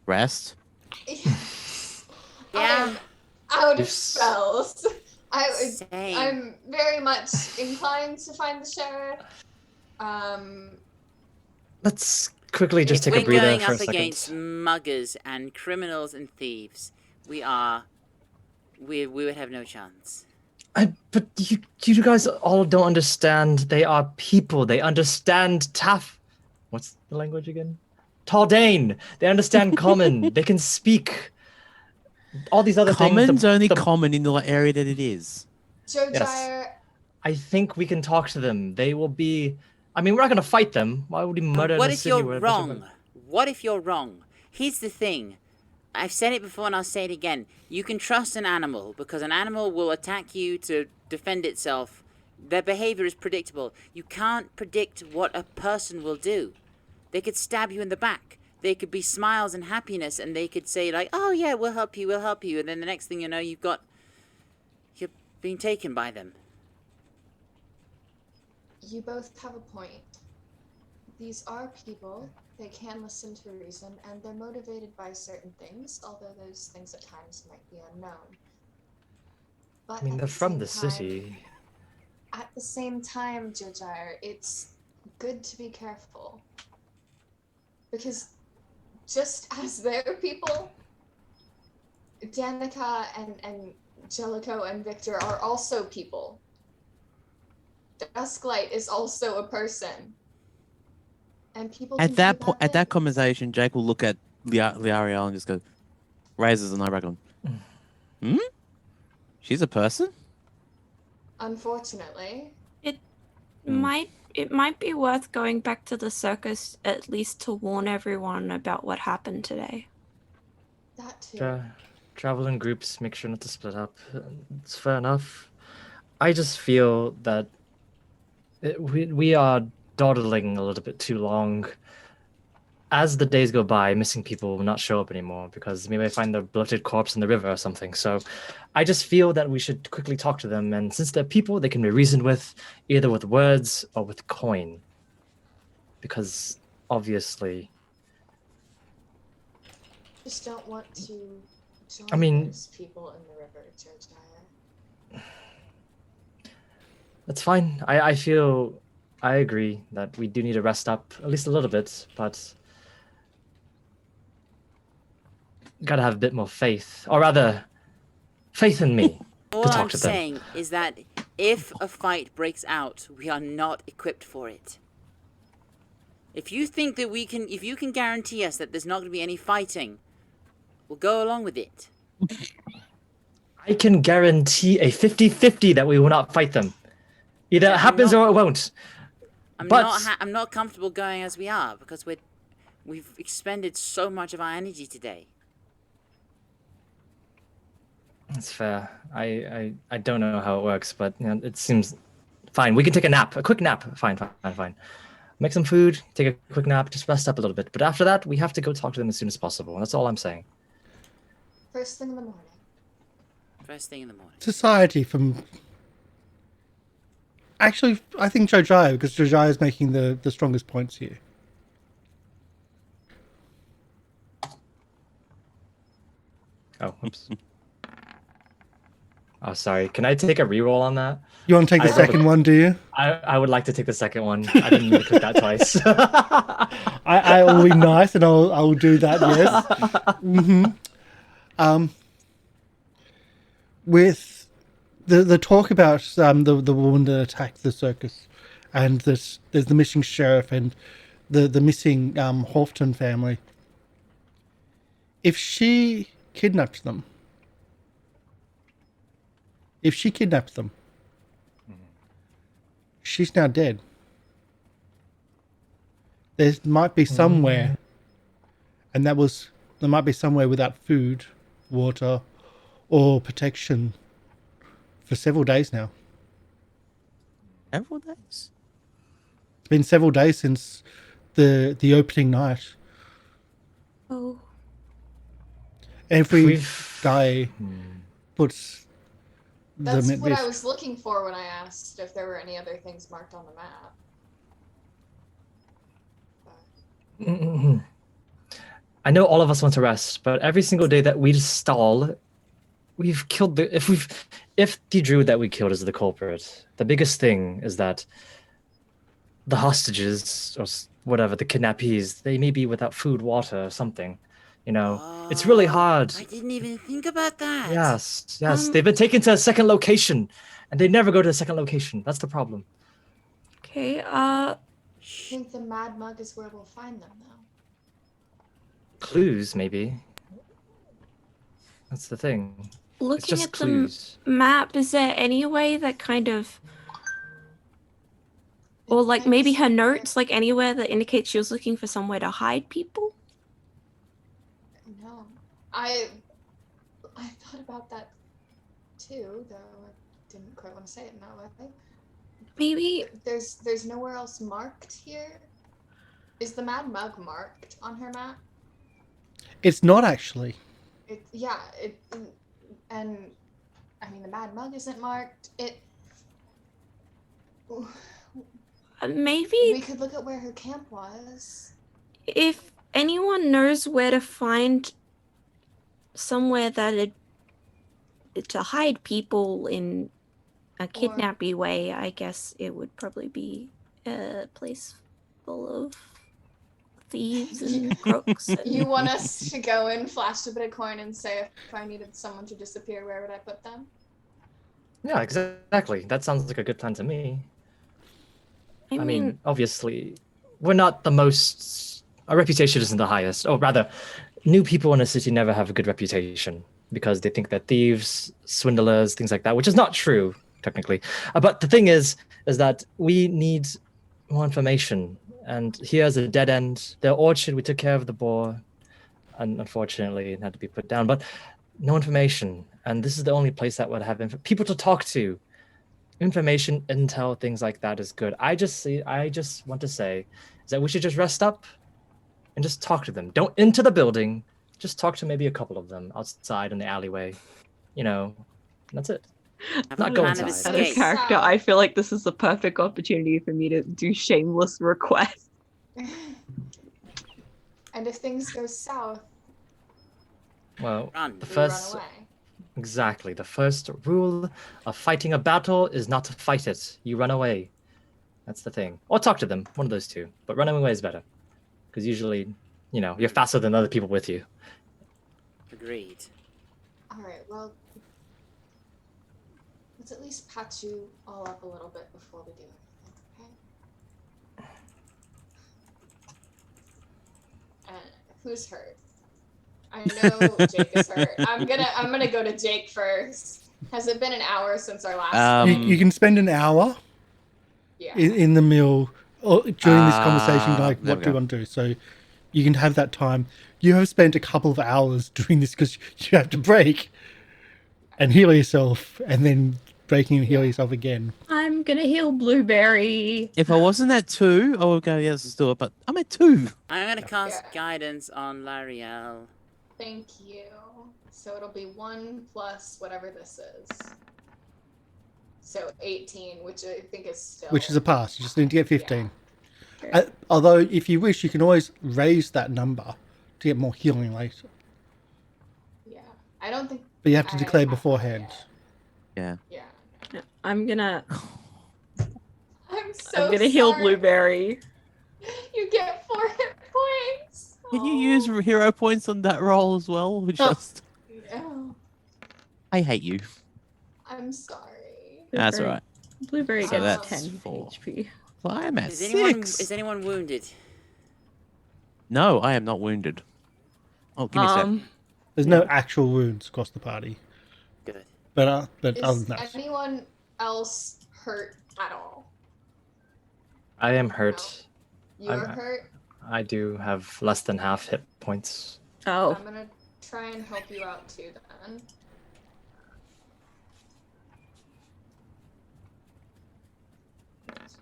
rest. Yeah. I'm out of spells. I'm very much inclined to find the sheriff. Let's quickly just take a breather for a second. We're going up against muggers and criminals and thieves. We would have no chance. But you guys all don't understand. They are people. They understand What's the language again? Taldane. They understand common. They can speak. All these other things. Common's only common in the area that it is. Jojyre. Yes. I think we can talk to them. They will be. I mean, we're not going to fight them. Why would we murder What the if city? you're wrong? What if you're wrong? Here's the thing. I've said it before and I'll say it again. You can trust an animal because an animal will attack you to defend itself. Their behavior is predictable. You can't predict what a person will do. They could stab you in the back. They could be smiles and happiness, and they could say like, "Oh yeah, we'll help you, and then the next thing you know, you're being taken by them. You both have a point. These are people. They can listen to reason, and they're motivated by certain things, although those things at times might be unknown. But I mean, they're from the city. At the same time, Jojyre, it's good to be careful. Because just as they're people, Danica and Jellicoe and Victor are also people. Dusklight is also a person. And people at that point, at that conversation, Jake will look at Lieriel and just go, raises an eyebrow, going, "She's a person." Unfortunately, It might be worth going back to the circus at least to warn everyone about what happened today. That too. Travel in groups, make sure not to split up. It's fair enough. I just feel that we are dawdling a little bit too long. As the days go by, missing people will not show up anymore because we may find their bloated corpse in the river or something. So I just feel that we should quickly talk to them. And since they're people, they can be reasoned with either with words or with coin. Because obviously... Just don't want to join those people in the river, Jojyre. That's fine. I agree that we do need to rest up at least a little bit, but gotta have a bit more faith, or rather, faith in me to All talk I'm to them. saying is that if a fight breaks out, we are not equipped for it. If you think that if you can guarantee us that there's not going to be any fighting, we'll go along with it. I can guarantee a 50-50 that we will not fight them. Either it happens or it won't. I'm But not comfortable going as we are because we've expended so much of our energy today. that's fair. I don't know how it works, but it seems fine. We can take a quick nap. Fine. Make some food, take a quick nap, just rest up a little bit. But after that, we have to go talk to them as soon as possible. That's all I'm saying. First thing in the morning. First thing in the morning. Society from... Actually, I think Jojyre, because Jojyre is making the strongest points here. Oh, oops. Oh, sorry. Can I take a reroll on that? You want to take the second one, do you? I would like to take the second one. I didn't mean to click that twice. I will be nice and I'll do that, yes. With the talk about the woman that attacked the circus, and there's the missing sheriff and the missing Horfton family. If she kidnapped them, she's now dead. There might be somewhere, and there might be somewhere without food, water, or protection for several days now. Several days? It's been several days since the opening night. Oh. Every guy puts That's the what I was looking for when I asked if there were any other things marked on the map. I know all of us want to rest, but every single day that we stall, we've killed if the druid that we killed is the culprit, the biggest thing is that the hostages or whatever, the kidnappees, they may be without food, water, or something. It's really hard. I didn't even think about that. Yes. They've been taken to a second location, and they never go to the second location. That's the problem. Okay, I think the Mad Mug is where we'll find them, though. Clues, maybe. That's the thing. It's looking just at clues. the map, is there any way that kind of... Or like maybe her notes, like anywhere that indicates she was looking for somewhere to hide people? No. I thought about that too, though I didn't quite want to say it in that way. Maybe... There's nowhere else marked here? Is the Mad Mug marked on her map? It's not actually. And I mean the Mad Mug isn't marked. Maybe we could look at where her camp was. if anyone knows where to find somewhere that to hide people in a kidnappy way, I guess it would probably be a place full of thieves and crooks. You want us to go in, flash a bit of coin, and say if I needed someone to disappear, where would I put them? Yeah, exactly. That sounds like a good plan to me. I mean, obviously, we're not the most... Our reputation isn't the highest. Or rather, new people in a city never have a good reputation because they think they're thieves, swindlers, things like that, which is not true. technically. But the thing is that we need more information. And here's a dead end. The orchard, we took care of the boar. And unfortunately, it had to be put down. But no information. And this is the only place that would have people to talk to. Information, intel, things like that is good. I just want to say is that we should just rest up and just talk to them. Don't into the building. Just talk to maybe a couple of them outside in the alleyway. That's it. Not go inside. Out of character, I feel like this is the perfect opportunity for me to do shameless requests. And if things go south, well, run. The we first run away. exactly the first rule of fighting a battle is not to fight it. You run away. That's the thing. Or talk to them. One of those two. But running away is better, because usually, you're faster than other people with you. Agreed. All right, well, let's at least patch you all up a little bit before we do anything, okay? And who's hurt? I know Jake is hurt. I'm gonna go to Jake first. Has it been an hour since our last? You can spend an hour Yeah. in the mill or during this conversation, like, there what we do you go. want to do? So you can have that time. You have spent a couple of hours doing this because you have to break and heal yourself, and then breaking and heal yourself again. I'm gonna heal Blueberry. If I wasn't at 2, I would go, yes, let's do it. But I'm at 2. I'm gonna cast Yeah. guidance on Lieriel. Thank you. So it'll be 1 plus whatever this is. So 18, which I think is still. Which is a pass. You just need to get 15. Yeah. Although, if you wish, you can always raise that number to get more healing later. Yeah. I don't think. But you have to I declare have that beforehand. yet. Yeah. Yeah. I'm gonna I'm heal sorry. Blueberry. You get 4 hit points. Can you use hero points on that roll as well? Or just... No, I hate you. I'm sorry. That's Blueberry- all right. Blueberry So gets that's 10 4. HP. Well, I'm at Is 6. anyone wounded? No, I am not wounded. Oh, give me a sec. There's no actual wounds across the party. Good. But other Is than that, anyone else hurt at all? I am hurt. You're I'm- hurt? I do have less than half hit points. Oh, I'm gonna try and help you out too then.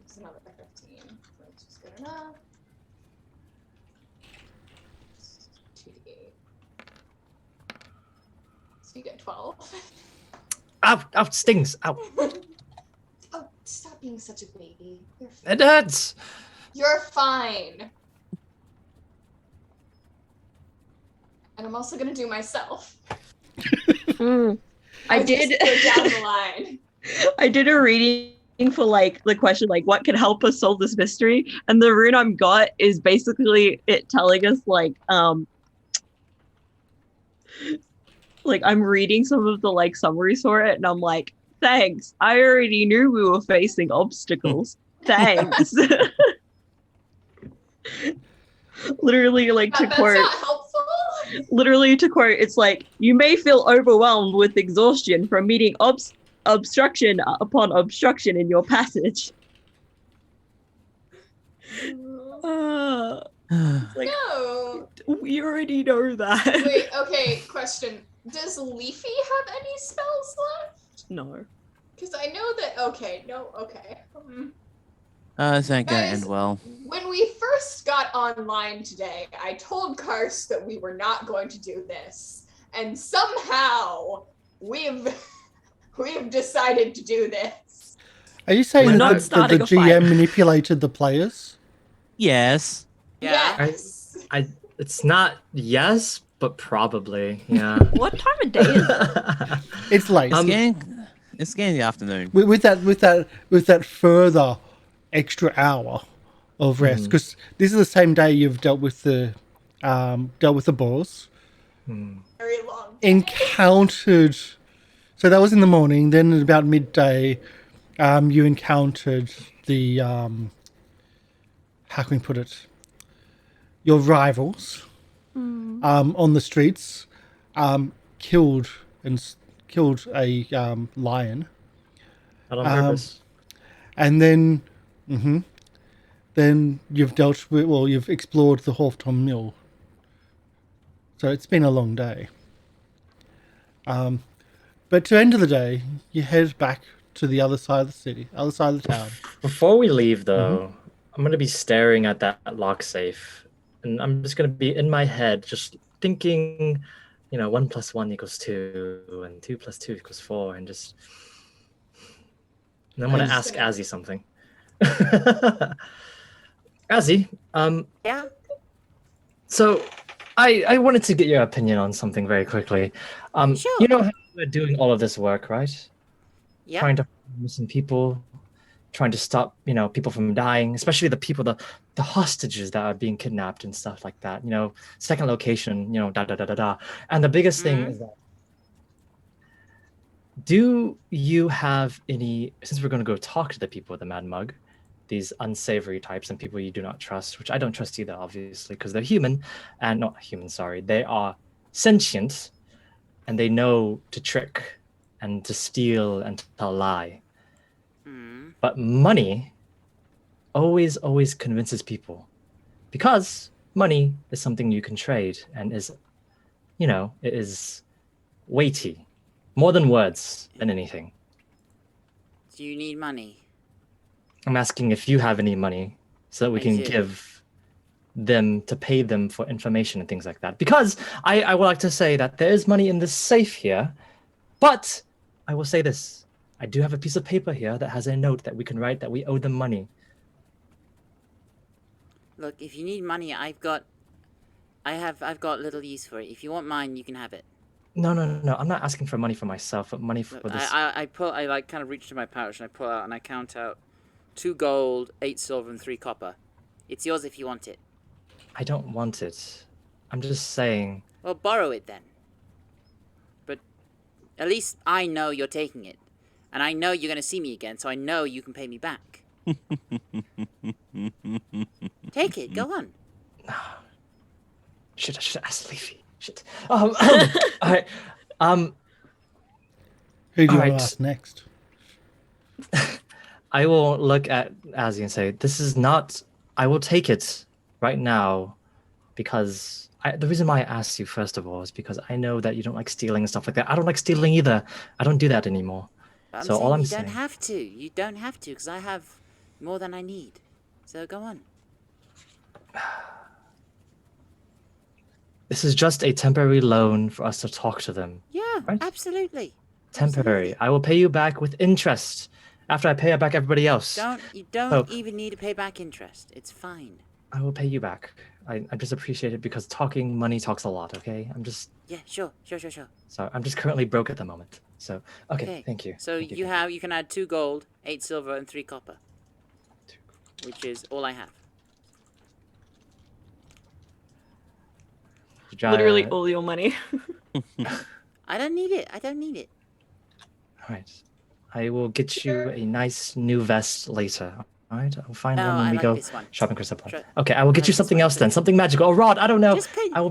It's another 15, which is good enough. 2d8. So you get 12. Ow! Ow! Stings! Ow! Oh, stop being such a baby. You're fine. It hurts! You're fine. And I'm also gonna do myself. I did. Just go down the line. I did a reading for like the question like what can help us solve this mystery, and the rune I'm got is basically it telling us like I'm reading some of the like summaries for it, and I'm like, thanks. I already knew we were facing obstacles. Thanks. Literally, like to That's quote. not helpful. Literally to quote, it's like, you may feel overwhelmed with exhaustion from meeting obstruction upon obstruction in your passage. Like, No. we already know that. Wait, okay, question. Does Leafy have any spells left? No. Because I know that, okay. This ain't gonna Guys, end well. When we first got online today, I told Karsh that we were not going to do this. And somehow we've decided to do this. are you saying We're not that the starting a fight. GM manipulated the players? Yes. Yeah. Yes. It's not yes, but probably. Yeah. What time of day is it? It's late. It's getting the afternoon. with that further extra hour of rest, because this is the same day you've dealt with the boars, Very long. encountered. So that was in the morning. Then at about midday, you encountered the how can we put it? Your rivals on the streets, killed a lion. Not on purpose. And then, then you've you've explored the Horfton Mill. So it's been a long day. But to end of the day, you head back to the other side of the city, other side of the town. Before we leave, though, I'm going to be staring at that lock safe. And I'm just going to be in my head just thinking, 1 + 1 = 2, and 2 + 2 = 4, and just... And I'm going to ask Azzy something. Azzy, Yeah? so I wanted to get your opinion on something very quickly. Sure. You know how we're doing all of this work, right? Yeah. Trying to find missing people, trying to stop, people from dying, especially the people, the hostages that are being kidnapped and stuff like that. Second location, da da da da da. And the biggest thing is that, do you have any, since we're going to go talk to the people with the Mad Mug, these unsavory types and people you do not trust, which I don't trust either, obviously, because they're human, and not human, sorry, they are sentient, and they know to trick and to steal and to lie. But money always convinces people, because money is something you can trade and is, it is weighty, more than words than anything. Do you need money? I'm asking if you have any money so that we can give them to pay them for information and things like that. Because I would like to say that there is money in this safe here, but I will say this. I do have a piece of paper here that has a note that we can write that we owe them money. Look, if you need money, I've got little use for it. If you want mine, you can have it. No. I'm not asking for money for myself, but money for this. I kind of reach to my pouch and I pull out and I count out 2 gold, 8 silver, and 3 copper. It's yours if you want it. I don't want it. I'm just saying. Well, borrow it then. But at least I know you're taking it. And I know you're going to see me again, so I know you can pay me back. Take it, go on. Shit, I should have asked Leafy. Shit. All right. Who do you want to ask next? I will look at Azzy and say, this is not... I will take it right now because... the reason why I asked you, first of all, is because I know that you don't like stealing and stuff like that. I don't like stealing either. I don't do that anymore. But so all I'm you saying... don't have to. You don't have to, because I have more than I need. So go on. This is just a temporary loan for us to talk to them. Yeah, right? Absolutely. Temporary. I will pay you back with interest after I pay back everybody else. You don't even need to pay back interest. It's fine. I will pay you back. I just appreciate it because talking money talks a lot, okay? I'm just... Yeah, sure. So I'm just currently broke at the moment. So, okay. Thank you. So you can add 2 gold, 8 silver, and 3 copper. Which is all I have. Literally all your money. I don't need it. All right. I will get you a nice new vest later. All right. I'll find one when we go shopping for supply. Okay. I will get you something else then. Something magical. A rod. I don't know.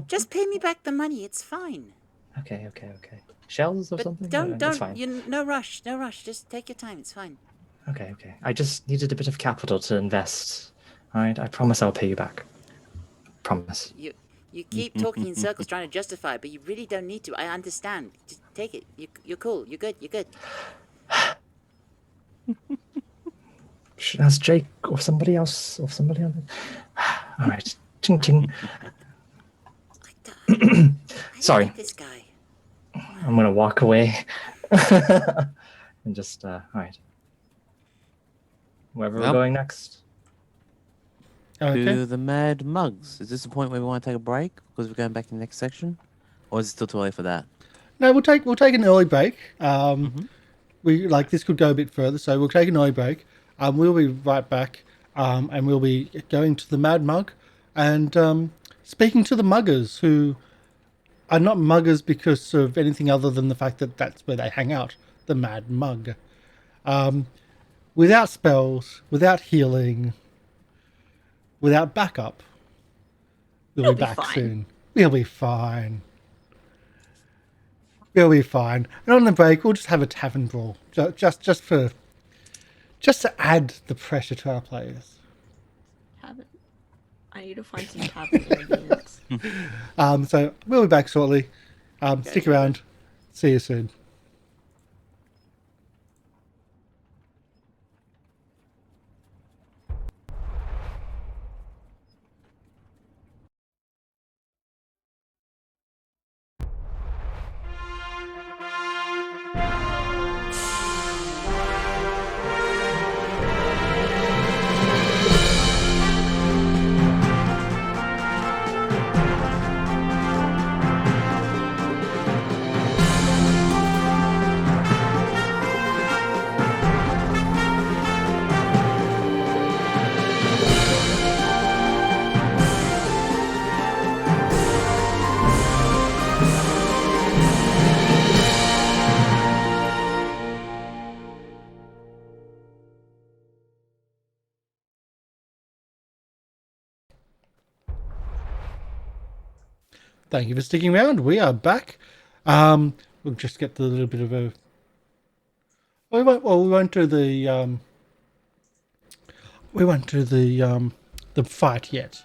Just pay me back the money. It's fine. Okay. Shells or something? Don't. No rush. Just take your time. It's fine. Okay. I just needed a bit of capital to invest. All right. I promise I'll pay you back. Promise. You keep talking in circles trying to justify it, but you really don't need to. I understand. Just take it. You're cool. You're good. Should ask Jake or somebody else or somebody else. All right. Ching ching. Sorry. Like this guy. I'm gonna walk away and just all right. Wherever we're going next. Okay. To the Mad Mugs. Is this the point where we want to take a break because we're going back to the next section, or is it still too early for that? No, we'll take an early break. We this could go a bit further, so we'll take an early break. We'll be right back, and we'll be going to the Mad Mug and speaking to the muggers, who are not muggers because of anything other than the fact that that's where they hang out. The Mad Mug, without spells, without healing, without backup. We'll be back soon. We'll be fine. And on the break, we'll just have a tavern brawl, just for just to add the pressure to our players. Tavern. I need to find some tavern ingredients. So we'll be back shortly. Stick around. See you soon. Thank you for sticking around. We are back. We'll just get the little bit of a. We won't do the. We won't do the fight yet.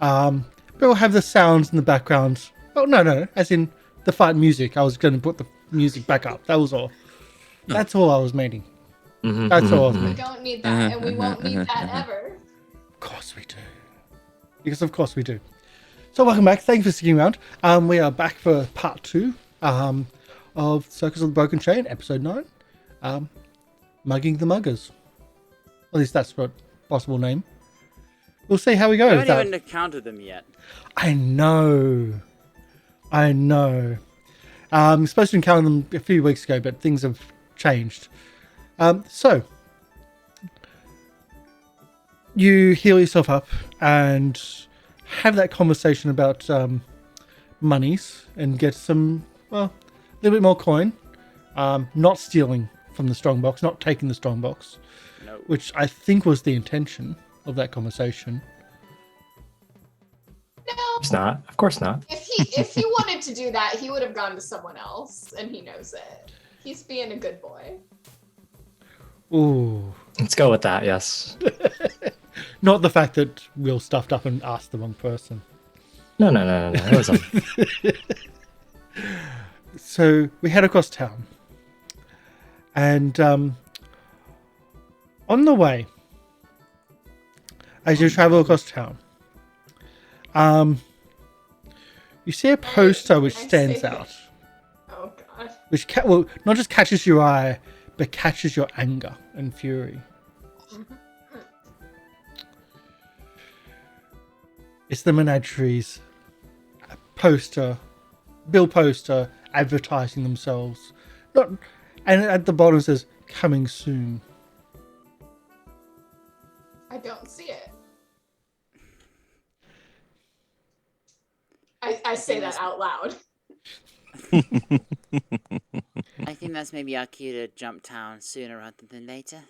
But we'll have the sounds in the background. Oh no, as in the fight music. I was going to put the music back up. That was all. That's all I was meaning. That's all I was We meaning. don't need that, and we won't need that ever. Of course we do. Because of course we do. So welcome back. Thank you for sticking around. We are back for part 2 of Circus of the Broken Chain, episode 9. Mugging the Muggers. At least that's what possible name. We'll see how we go. I with haven't that. even encountered them yet. I know. Supposed to encounter them a few weeks ago, but things have changed. So you heal yourself up and have that conversation about monies and get some, well, a little bit more coin. Not stealing from the strongbox, not taking the strongbox, No. which I think was the intention of that conversation. No, It's not. Of course not. if he wanted to do that, he would have gone to someone else, and he knows it. He's being a good boy. Ooh. Let's go with that. Yes. Not the fact that Will stuffed up and asked the wrong person. No. It was So we head across town. And on the way, as you travel across town, you see a poster which stands out. Oh god. Which not just catches your eye, but catches your anger and fury. It's the Menageries bill poster advertising themselves. And at the bottom it says, coming soon. I don't see it. I say that out loud. I think that's maybe our cue to jump town sooner rather than later.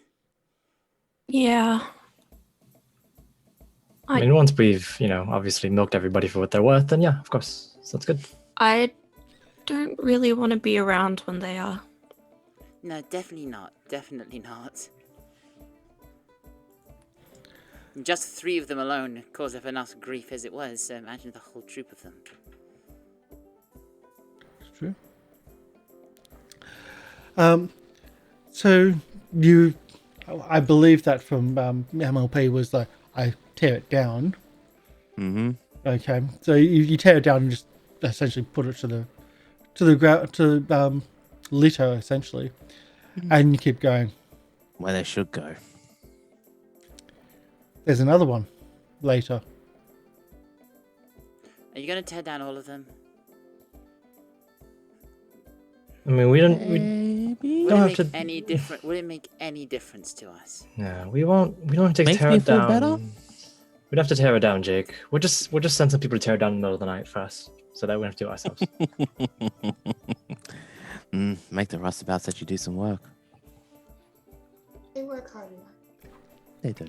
Yeah. I mean, once we've, obviously milked everybody for what they're worth, then yeah, of course. Sounds good. I don't really want to be around when they are. No, definitely not. Definitely not. Just 3 of them alone caused us enough grief as it was, so imagine the whole troop of them. It's true. So I believe that from MLP was like, I tear it down. Mm-hmm. Okay, so you tear it down and just essentially put it to the ground, to litter essentially, and you keep going. Where they should go. There's another one later. Are you going to tear down all of them? I mean, we don't Would have it to. make any different? Would it make any difference to us? No, we won't. We don't have to Makes tear me it feel down. better. We'd have to tear it down, Jake. We'll just send some people to tear it down in the middle of the night first, so that we don't have to do it ourselves. Make the rustabouts let you do some work. They work hard enough. They do.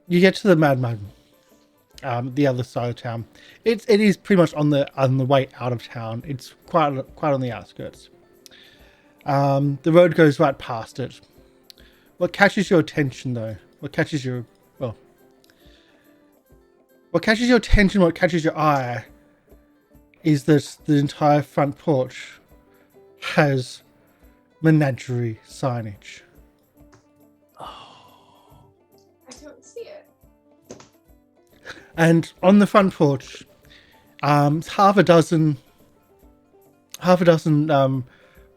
You get to the Mad Mug, the other side of town. It is pretty much on the way out of town. It's quite on the outskirts. The road goes right past it. What catches your attention, though? What catches your attention, what catches your eye, is that the entire front porch has menagerie signage. I don't see it. And on the front porch, half a dozen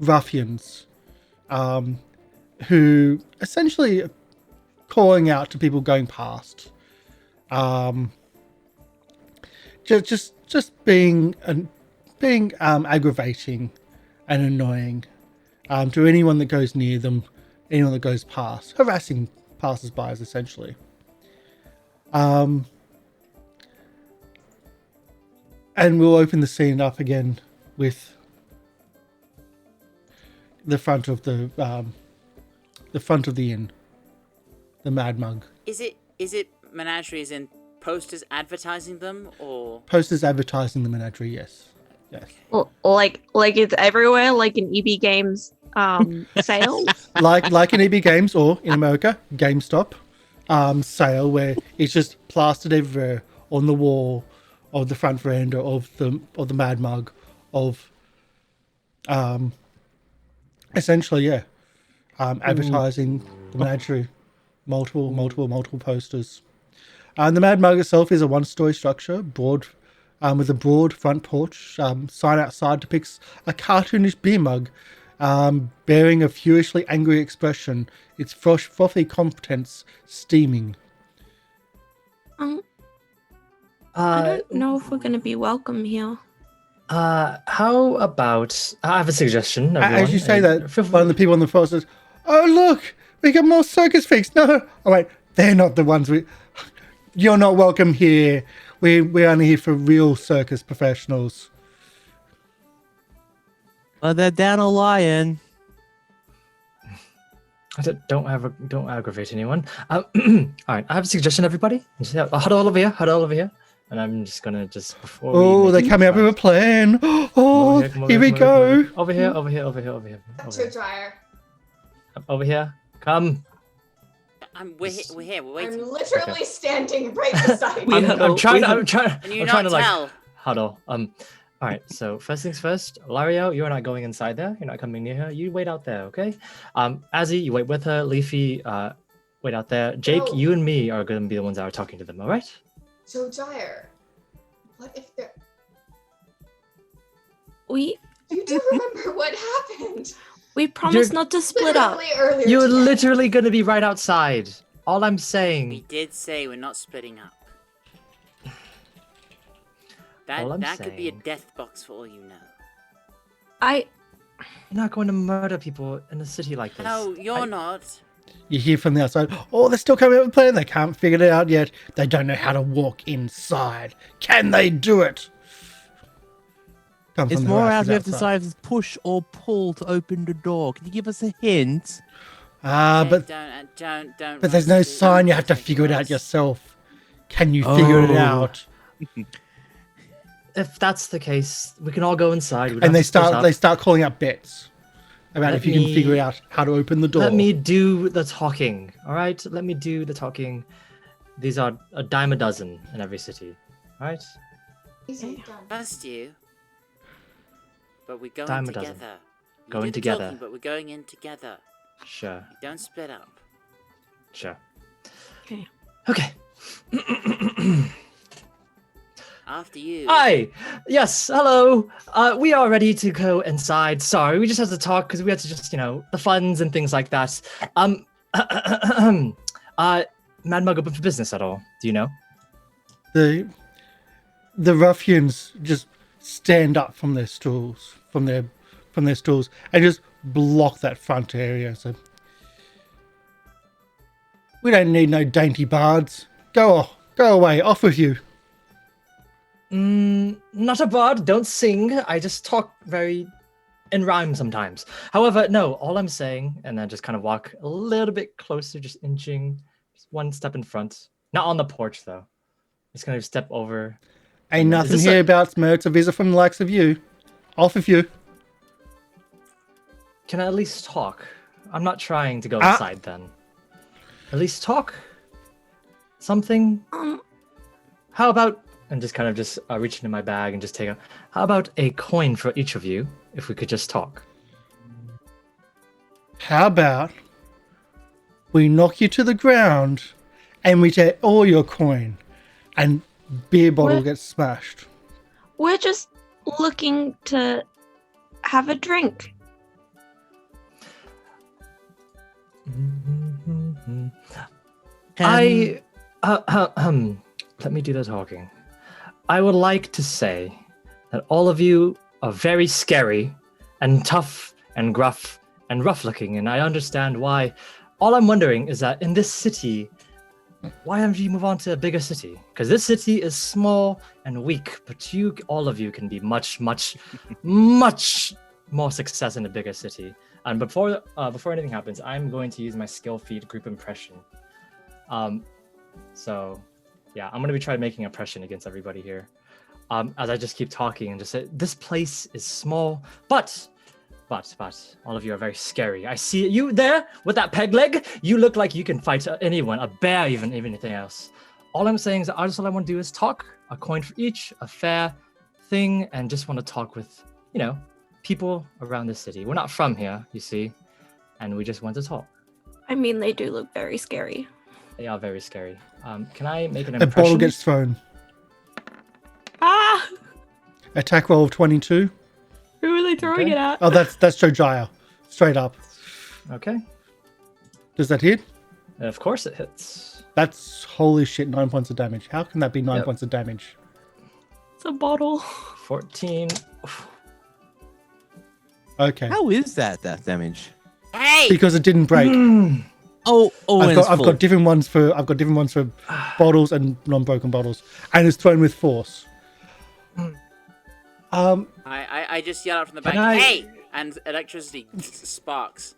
ruffians, who essentially are calling out to people going past, just being aggravating and annoying to anyone that goes near them, anyone that goes past, harassing passers-by essentially. And we'll open the scene up again with the front of the inn, the Mad Mug. Is it menagerie as in posters advertising them, or Posters advertising the menagerie? Yes. Well, like it's everywhere, like in EB Games sale. like in EB Games, or in America, GameStop sale, where it's just plastered everywhere on the wall of the front veranda of the Mad Mug, of essentially advertising the menagerie, multiple posters. And the Mad Mug itself is a one-story structure, broad, with a broad front porch. Sign outside depicts a cartoonish beer mug, bearing a furiously angry expression, its frothy contents steaming. I don't know if we're gonna be welcome here. How about... I have a suggestion, everyone. As you say that, one of the people on the floor says, "Oh, look, we got more circus freaks." No, oh wait, they're not the ones you're not welcome here. We're only here for real circus professionals. Well, they're down a lion. Don't aggravate anyone. All right, I have a suggestion, everybody. Huddle over here. And I'm just gonna before. Oh, they're coming up with a plan. Oh, here we go. Over here. Jojyre. Over here. Come. we're here. We're waiting. I'm literally standing right beside you. I'm trying And you to not like tell. huddle. All right. So first things first, Lieriel, you're not going inside there. You're not coming near her. You wait out there, okay? Azzy, you wait with her. Leafy, wait out there. Jake, No. you and me are gonna be the ones that are talking to them. All right? Jojyre, what if they're... We You do remember what happened? promised not to split up. Literally earlier You're today. literally gonna be right outside. All I'm We saying. did say we're not splitting up. All I'm That could be a saying- death box for all you know. You're not going to murder people in a city like this. No, you're not. You hear from the outside, "Oh, they're still coming up with a plan. They can't figure it out yet. They don't know how to walk inside. Can they do it?" Come It's from the more harassers as we have to outside. decide if it's push or pull to open the door. Can you give us a hint? But Don't. but there's no sign. You have to figure it out yourself. Can you figure it Oh. out? If that's the case, we can all go inside. We don't And they have to split up. start calling out bets about Let if you can me- figure out how to open the door. Let me do the talking. All right, let me do the talking. These are a dime a dozen in every city. All right. Easy done. Trust you. But we're going Dime a dozen. together. You Going do the together. talking, but we're going in together. Sure. Don't split up. Sure. Okay. Okay. After you. Hi. Yes. Hello. We are ready to go inside. Sorry, we just had to talk because we had to just, the funds and things like that. Mad Mug open for business at all? Do you know? The ruffians just stand up from their stools, and just block that front area. So we don't need no dainty bards. Go away. Off with you. Not a bard. Don't sing. I just talk very in rhyme sometimes. However, no. All I'm saying, and then just kind of walk a little bit closer, just inching, just one step in front. Not on the porch though. Just gonna step over. Ain't Is nothing this here a- about It's a visit from the likes of you. Off with you. Can I at least talk? I'm not trying to go inside then. At least talk? Something? How about, and just kind of just reach into my bag and just take a, how about a coin for each of you, if we could just talk? How about we knock you to the ground and we take all your coin and beer bottle gets smashed. We're just looking to have a drink. Let me do the talking. I would like to say that all of you are very scary and tough and gruff and rough looking, and I understand why. All I'm wondering is that in this city, why don't you move on to a bigger city? Because this city is small and weak, but you, all of you, can be much, much, much more success in a bigger city. And before anything happens, I'm going to use my skill feed group impression. So yeah, I'm going to be trying making impression against everybody here. As I just keep talking and just say, this place is small, but all of you are very scary. I see you there with that peg leg. You look like you can fight anyone, a bear, even anything else. All I'm saying is that all I want to do is talk, a coin for each, a fair thing, and just want to talk with, people around the city. We're not from here, you see, and we just want to talk. I mean, they do look very scary. They are very scary. Can I make an A impression? bottle gets thrown. Ah! Attack roll of 22. Who are they throwing it at? Oh, that's Jojyre. Straight up. Okay. Does that hit? Of course it hits. That's holy shit, 9 points of damage. How can that be 9 points of damage? It's a bottle. 14. Okay. How is that damage? Hey! Because it didn't break. I've got different ones for bottles and non-broken bottles, and it's thrown with force. I just yell out from the back, hey! And electricity sparks.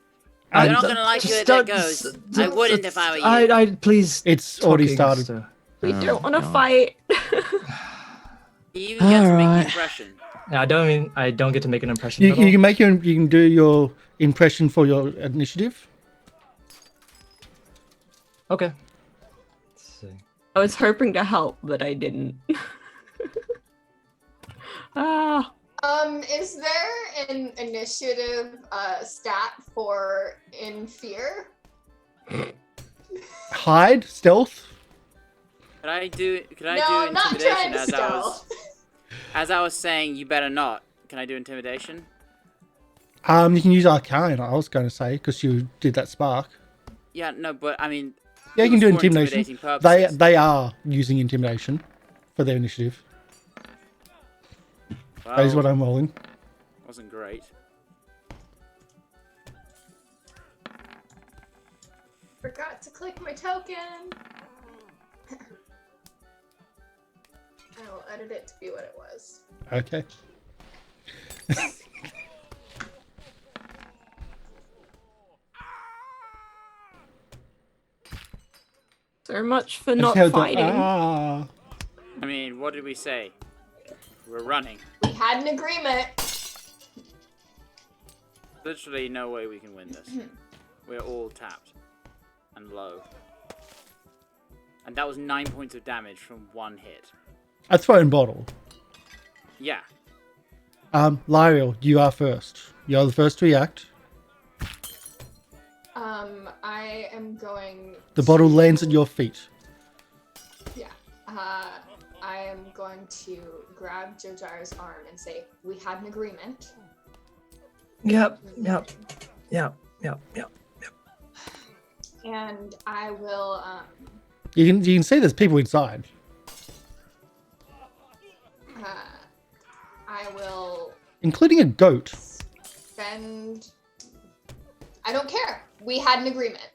And You're not going to like it that goes. I wouldn't if I were you. I please. It's already started. We don't want to fight. You get to make an impression. I don't get to make an impression. You can do your impression for your initiative. Okay. Let's see. I was hoping to help, but I didn't. Is there an initiative stat for in fear? Hide, stealth. Could I do No, not intimidation trying stealth. as I was saying? You better not. Can I do intimidation? You can use arcane. I was going to say because you did that spark. Yeah, no, but I mean. Yeah, you can do for intimidation. intimidating purposes. They are using intimidation for their initiative. Well, That is what I'm rolling. wasn't great. Forgot to click my token. I will edit it to be what it was. Okay. So much for not Okay, fighting. I mean, what did we say? We're running. We had an agreement. Literally no way we can win this. We're all tapped and low. And that was 9 points of damage from one hit. A thrown bottle. Yeah. Lieriel, you are first. You're the first to react. I am going. The bottle lands at your feet. Yeah. I am going to grab Jojyre's arm and say, "We had an agreement." Yep. And I will. You can see there's people inside. I will Including a goat. spend. I don't care. We had an agreement.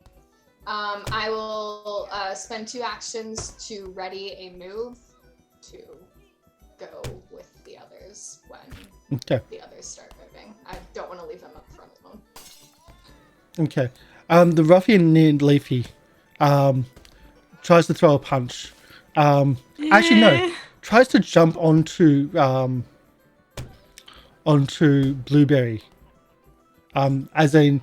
I will spend 2 actions to ready a move to go with the others when Okay. the others start moving. I don't want to leave them up front alone. Okay. The ruffian named Leafy tries to throw a punch. Actually, no. Tries to jump onto Blueberry. as a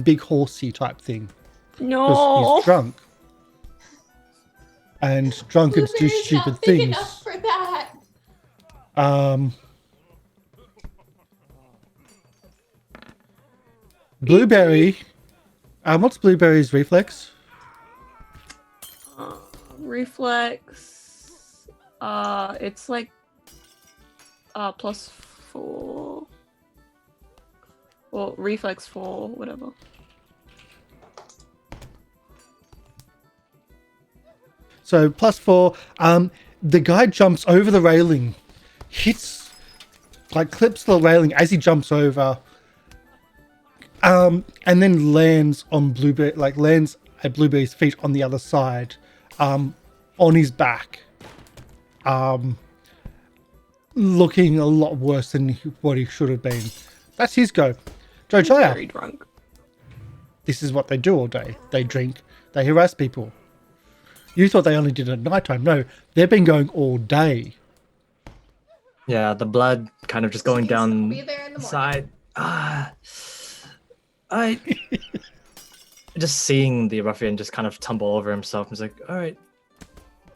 big horsey type thing. No. Because he's drunk. And drunkards do Blueberry's stupid not big things. enough for that. Blueberry. What's Blueberry's reflex? Reflex. It's like +4. Or reflex 4, whatever. So +4. The guy jumps over the railing, hits, clips the railing as he jumps over, and then lands on Blueberry, lands at Blueberry's feet on the other side, on his back, looking a lot worse than what he should have been. That's his go. Jojyre. Very drunk. This is what they do all day. They drink. They harass people. You thought they only did it at nighttime. No, they've been going all day. Yeah, the blood kind of just going I'll down be there in the the morning. side. I just seeing the ruffian just kind of tumble over himself. I was like, all right,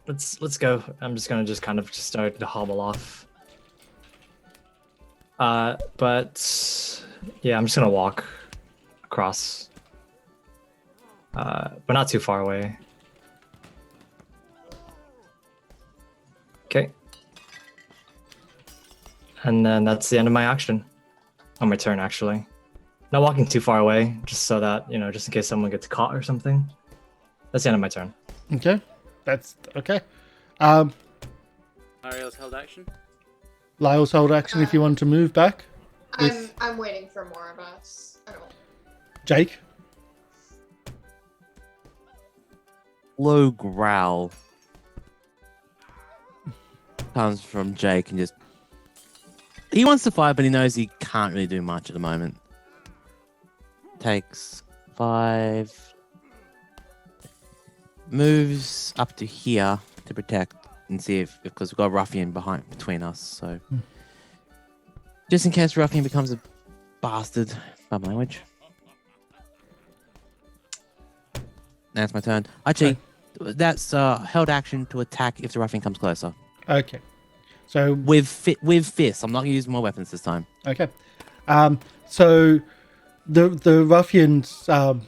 let's go. I'm just gonna just start to hobble off. But yeah, I'm just gonna walk across, but not too far away. Okay. And then that's the end of my action. On my turn, actually. Not walking too far away, just so that, just in case someone gets caught or something. That's the end of my turn. Okay. That's okay. Lieriel's held action. Lyle's hold action if you want to move back. I'm waiting for more of us. I don't. Jake. Low growl comes from Jake and just... He wants to fight, but he knows he can't really do much at the moment. Takes 5... Moves up to here to protect and see if... Because we've got a ruffian between us, so... Just in case ruffian becomes a bastard. Bad language. That's my turn. Actually, that's held action to attack if the ruffian comes closer. Okay. So With fists. I'm not going to use my weapons this time. okay. So the ruffians, the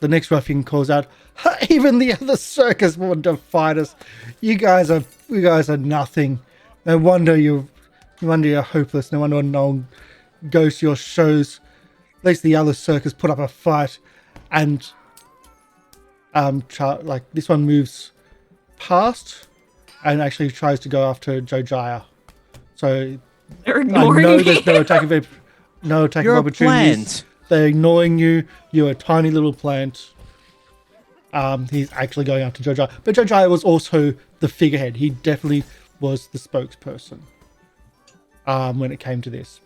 next ruffian calls out, even the other circus wanted to fight us. You guys are nothing. No wonder you're hopeless. No wonder no one goes to your shows. At least the other circus put up a fight, and this one moves past and actually tries to go after Jojyre. So They're I ignoring know me. there's no attacking You're a opportunities. plant. They're ignoring you. You're a tiny little plant. He's actually going after Jojyre. But Jojyre was also the figurehead. He definitely was the spokesperson when it came to this.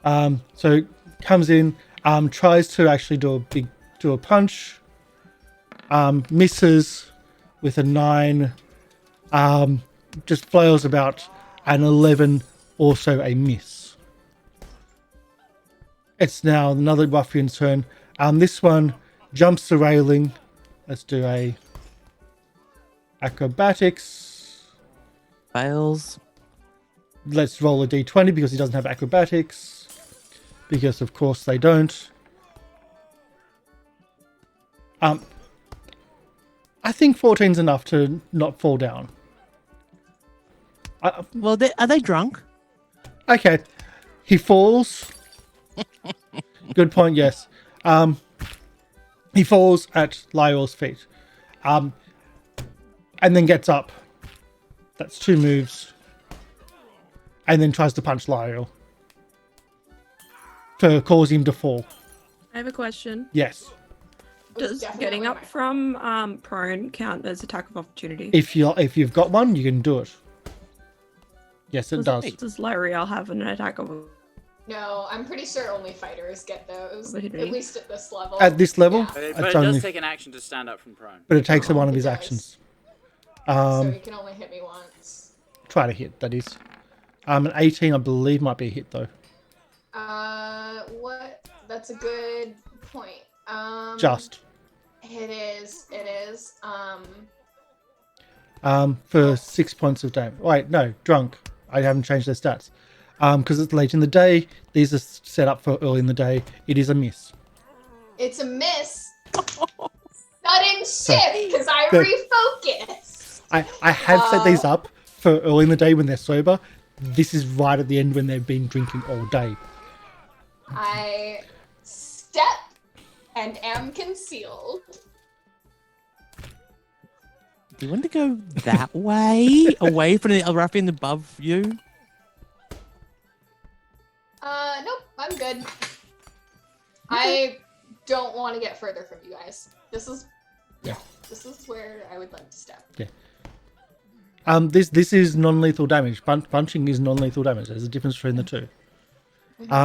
So comes in, tries to actually do a punch, misses with a 9, just flails about, an 11, also a miss. It's now another ruffian's turn. This one jumps the railing. Let's do a acrobatics. Fails. Let's roll a d20 because he doesn't have acrobatics. Because of course they don't. I think 14's enough to not fall down. Well, are they drunk? Okay. He falls. Good point, yes. He falls at Lieriel's feet. And then gets up. That's 2 moves. And then tries to punch Lieriel. To cause him to fall. I have a question. Yes. Does Definitely getting my up from prone count as attack of opportunity? If you've got one, you can do it. Yes, it does. Does Lieriel have an attack of No, I'm pretty sure only fighters get those. At Really? least at this level. At this level, Yeah. But it it's does only, take an action to stand up from prone. but it takes one of It his does. actions. So he can only hit me once. Try to hit, that is. An 18, I believe, might be a hit though. That's a good point. Just. It is. For 6 points of damage. Wait, no, drunk. I haven't changed their stats. Because it's late in the day. These are set up for early in the day. It is a miss. It's a miss. Sudden shift, because I refocused. I have set these up for early in the day when they're sober. This is right at the end when they've been drinking all day. I step and am concealed. Do you want to go that way? Away from the ruffian above you? Nope, I'm good. I don't want to get further from you guys. This is where I would like to step. Yeah. This is non-lethal damage. Punching is non-lethal damage. There's a difference between the two.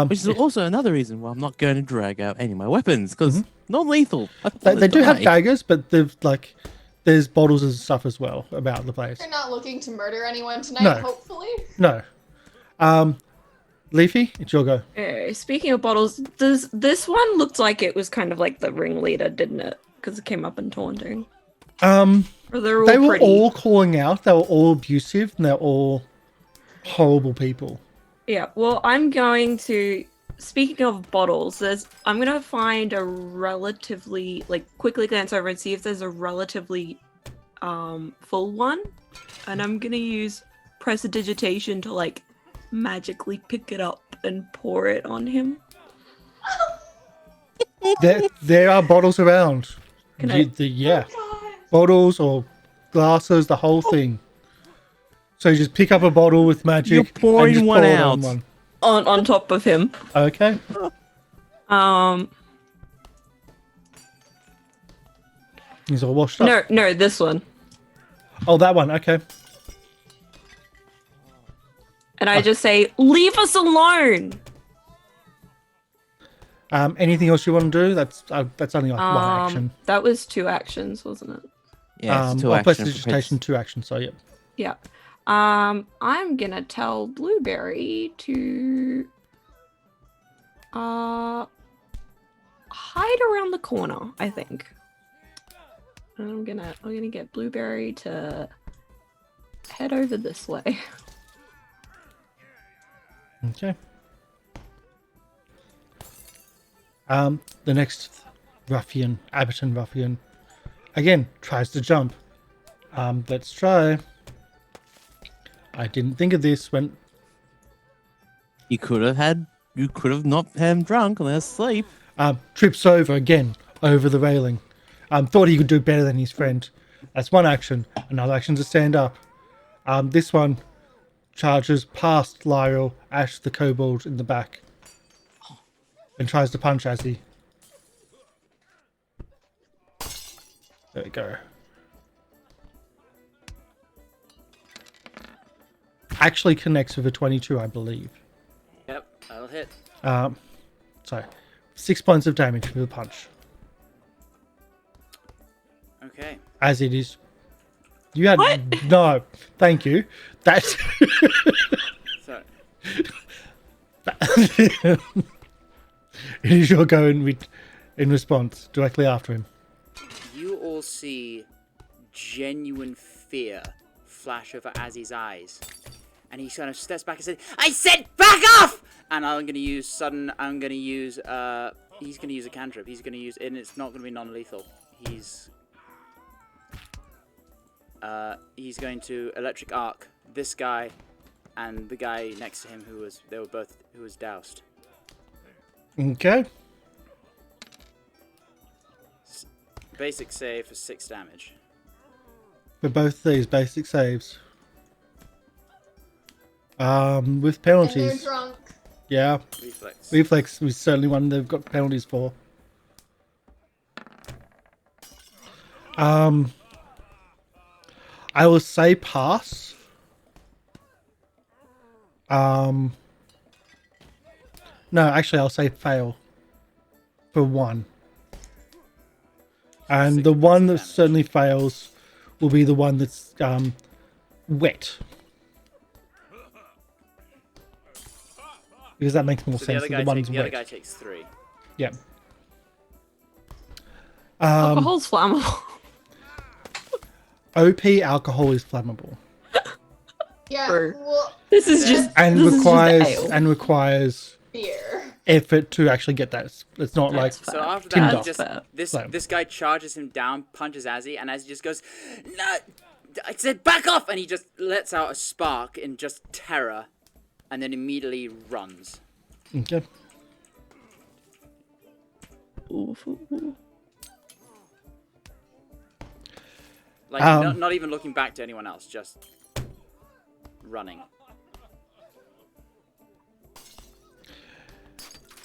Which is also another reason why I'm not going to drag out any of my weapons, because non-lethal. They do have daggers, but there's bottles and stuff as well about the place. You're not looking to murder anyone tonight, No. hopefully? No. Leafy, it's your go. Speaking of bottles, this one looked like it was kind of like the ringleader, didn't it? Because it came up in taunting. Or They were all calling out. They were all abusive, and they're all horrible people. Yeah, well, I'm going to... Speaking of bottles, I'm going to find a relatively... quickly glance over and see if there's a relatively full one. And I'm going to use prestidigitation to, magically pick it up and pour it on him. There are bottles around. Can I? Yeah. Bottles or glasses, the whole thing. So you just pick up a bottle with magic. You're pouring and just one pour it out. on one. On top of him. Okay. He's all washed up. No, this one. Oh, that one. Okay. And I just say, leave us alone! Anything else you want to do? That's only one action. That was 2 actions, wasn't it? Yeah, it's 2 or actions. prestidigitation, 2 actions. So yep. Yeah. I'm gonna tell Blueberry to hide around the corner, I think. I'm gonna get Blueberry to head over this way. Okay. The next ruffian, Abberton ruffian, again tries to jump. Let's try. I didn't think of this when You could have not had him drunk and asleep. trips over the railing. Thought he could do better than his friend. That's one action. Another action to stand up. This one charges past Lieriel, Ash the kobold in the back, and tries to punch Azzy. There we go. Actually connects with a 22, I believe. Yep, I'll hit. Sorry. 6 points of damage with a punch. Okay. As it is. You had... What? No, thank you. That's... So, It is your go in response, directly after him. you all see genuine fear flash over Azzy's eyes. And he kind of steps back and says, I said back off! And I'm going to use sudden, he's going to use a cantrip. He's going to use, and it's not going to be non-lethal. He's going to electric arc this guy and the guy next to him who was doused. Okay. Basic save for 6 damage. For both these basic saves. With And they're penalties. drunk. Yeah. Reflex. Reflex was certainly one they've got penalties for. I will say pass. No, actually I'll say fail. For 1. And 6 the one points that of damage. certainly fails will be the one that's wet. Because that makes more So sense. the The one's other wet. guy takes 3. Yeah. Alcohol's flammable. OP alcohol is flammable Yeah. True. Well, This is And just and this is just ale. requires beer. effort to actually get that. It's not like That's So after Tinder. that, That's just fair. this guy charges him down, punches Azzy, and Azzy just goes, "No, I said back off!" And he just lets out a spark in just terror, and then immediately runs. okay. Oof, oof, oof. Like not even looking back to anyone else, just running.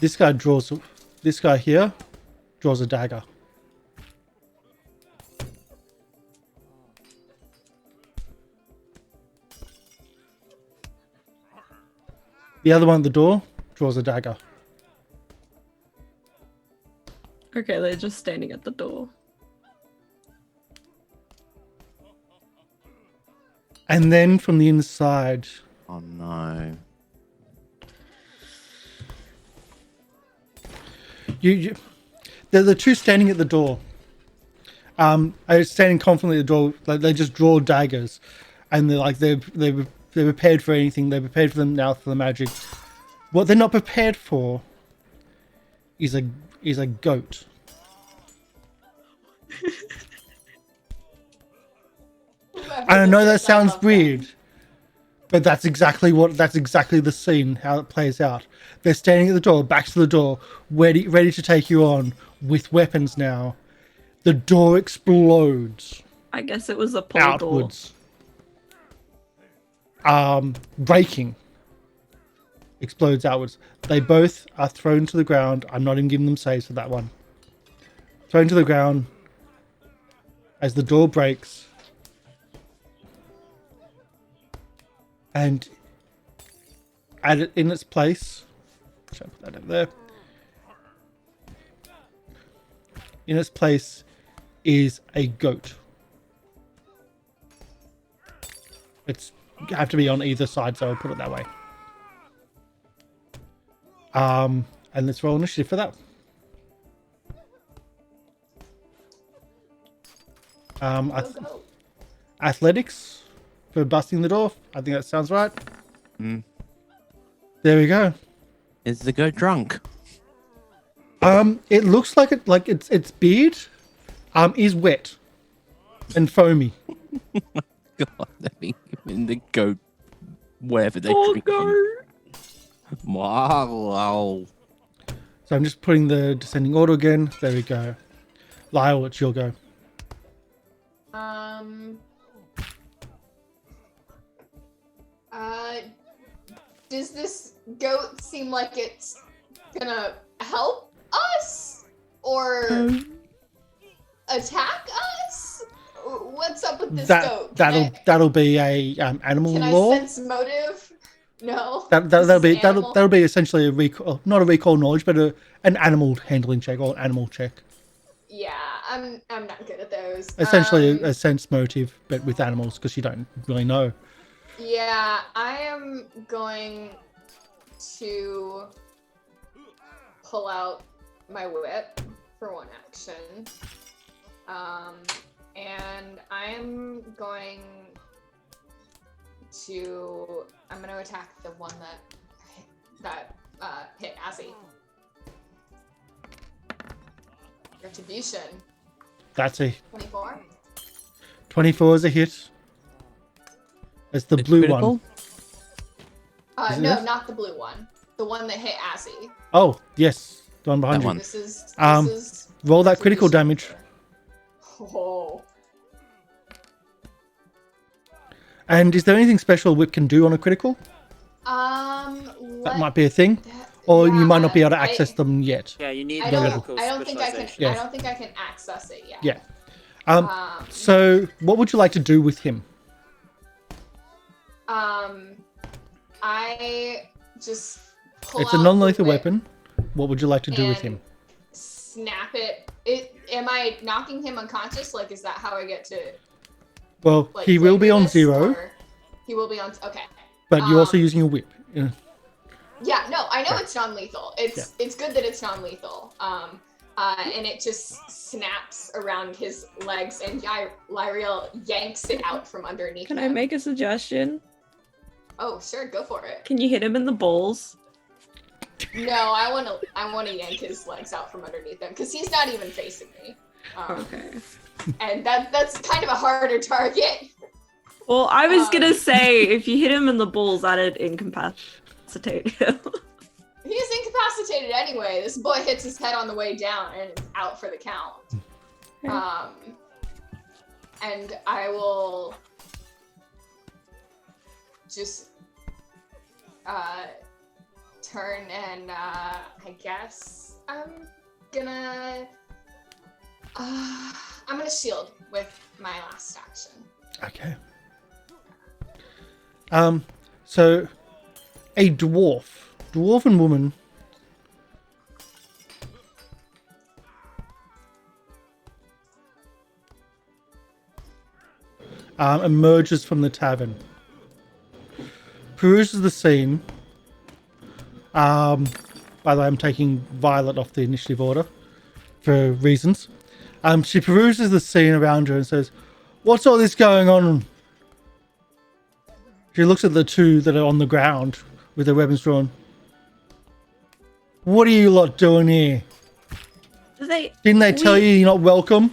This guy here draws a dagger. The other one at the door draws a dagger. Okay, they're just standing at the door. And then from the inside, Oh no. they're the two standing at the door. Are standing confidently at the door. Like they just draw daggers, and they're prepared for anything. They're prepared for them now for the magic. What they're not prepared for is a goat. And I know that sounds weird, but that's exactly the scene, how it plays out. They're standing at the door, back to the door, ready to take you on with weapons now. The door explodes I guess it was a pull outwards. Breaking. Explodes outwards. They both are thrown to the ground. I'm not even giving them saves for that one. Thrown to the ground as the door breaks. And in its place, should I put that in there? In its place is a goat. It's have to be on either side, so I'll put it that way. And let's roll initiative for that. Athletics for busting the door. I think that sounds right. Mm. There we go. Is the goat drunk? It looks like its beard is wet and foamy. God, I mean, the goat, wherever they Oh, drink. go! Wow. So I'm just putting the descending order again. There we go. Lyle, it's your go. Does this goat seem like it's gonna help us or attack us? What's up with this goat? That'll be a animal Can law. I sense motive? No. That'll be essentially a recall, not a recall knowledge, but an animal handling check or an animal check. Yeah, I'm not good at those. Essentially a sense motive, but with animals because you don't really know. Yeah, I am going to pull out my whip for one action. And I'm going to attack the one that hit Azzy. Retribution. That's a 24. 24 is a hit. It's the blue critical? one. Is it No, this? not the blue one. The one that hit Azzy. Oh, yes. The one behind That you. one. This is Roll that critical damage. Oh. And is there anything special Whip can do on a critical? That might be a thing. Or you might not be able to access them yet. Yeah, you need I the don't critical think I can. specialization. Yeah. I don't think I can access it yet. Yeah. So what would you like to do with him? I just pull It's a out non-lethal the whip weapon. What would you like to do with and him? Snap it. Am I knocking him unconscious? Like, is that how I get to? Well, Like, he will be flavor on this, 0, or- He will be on. Okay. but you're also using a whip. Yeah. Yeah, no, I know it's non-lethal. It's good that it's non-lethal. And it just snaps around his legs, and Lieriel yanks it out from underneath Can him. I make a suggestion? Oh, sure, go for it. Can you hit him in the balls? No, I wanna yank his legs out from underneath him because he's not even facing me. Okay. And that's kind of a harder target. Well, I was gonna say if you hit him in the balls, that'd incapacitate him. He's incapacitated anyway. This boy hits his head on the way down and is out for the count. And I will just turn and I guess I'm gonna shield with my last action. Okay. So a dwarven woman emerges from the tavern, peruses the scene. By the way, I'm taking Violet off the initiative order for reasons. She peruses the scene around her and says, "What's all this going on?" She looks at the two that are on the ground with their weapons drawn. "What are you lot doing here? Didn't they tell you you're not welcome?"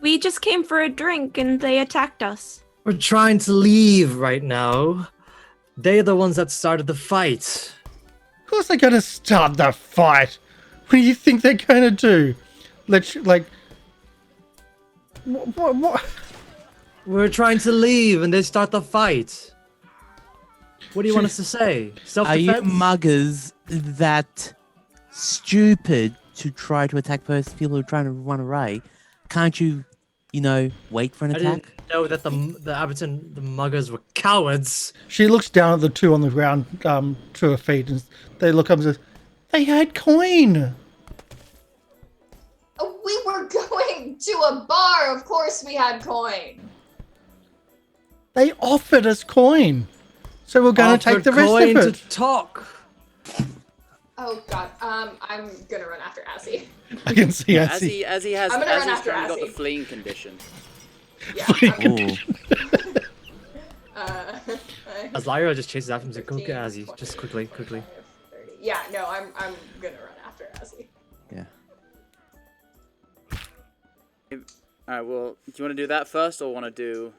We just came for a drink and they attacked us. We're trying to leave right now. They're the ones that started the fight. Of course they're going to start the fight. What do you think they're going to do? What? We're trying to leave and they start the fight. What do you want us to say? Are you Self-defense? muggers that stupid to try to attack people who are trying to run away? Can't you, wait for an I attack? didn't know that the Aberton, the muggers were cowards. She looks down at the two on the ground to her feet, and they look up and says, "They had coin." We were going to a bar. Of course we had coin. They offered us coin, so we're going to take the rest Coin of it. to talk. Oh god. I'm gonna run after Azzy. I can see Azzy. Azzy has I'm gonna run Azzy's after currently got the Azzy. fleeing condition. Yeah. Ooh. As Lyra just chases after him, he's like, go 15, get Azzy. 20, Just quickly. 25, 30. Yeah, no, I'm gonna run after Azzy. Yeah. Alright, well, do you want to do that first, or want to do...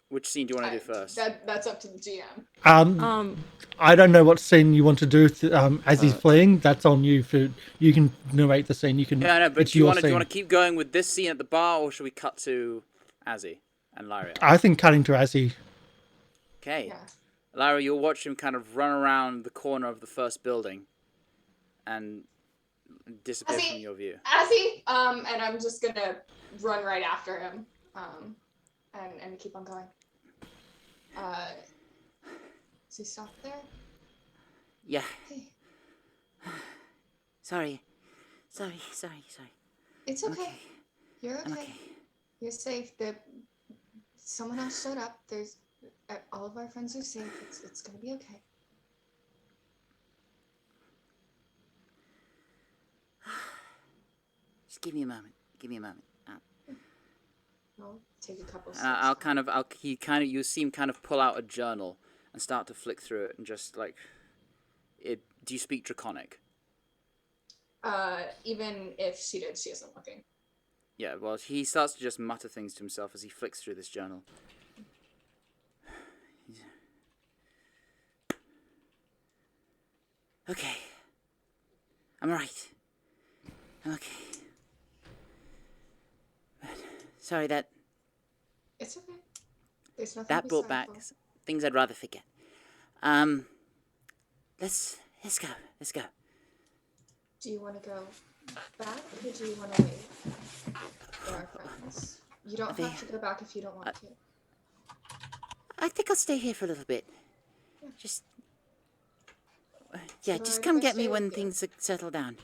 Which scene do you want to do first? That's up to the GM. I don't know what scene you want to do as he's playing. That's on you. You can narrate the scene. You can. Yeah, I know, but it's do you your want to scene. keep going with this scene at the bar, or should we cut to Azzy and Lieriel? I think cutting to Azzy. Okay. Yeah. Lyra, you'll watch him kind of run around the corner of the first building and disappear from your view. Azzy, and I'm just gonna run right after him, and keep on going. Is he stopped there? Yeah. Hey, Sorry. it's okay. You're okay. I'm okay. You're safe. Someone else showed up. There's all of our friends are safe. It's gonna be okay. Just give me a moment. I'll take a couple steps. You'll see him kind of pull out a journal and start to flick through it and just like, do you speak Draconic? Even if she did, she isn't looking. Yeah, well, he starts to just mutter things to himself as he flicks through this journal. Okay. I'm alright. I'm okay. Sorry that It's okay. There's nothing that to be brought sorry back for. things I'd rather forget. Let's go. Do you want to go back, or do you want to wait for our friends? You don't have to go back if you don't want to. I think I'll stay here for a little bit. Just Should just I come go get me stay when with you? things settle down.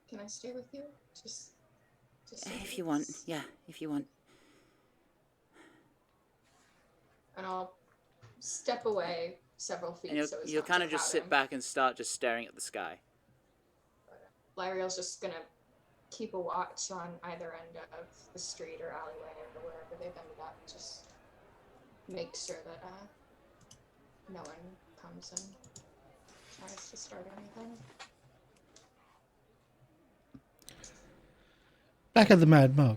Can I stay with you? Just so If you want, yeah, if you want. and I'll step away several feet. And so you'll kind of just sit back and start just staring at the sky. Lieriel's just gonna keep a watch on either end of the street or alleyway or wherever they've ended up. Just make sure that no one comes and tries to start anything. Back at the Mad Mug.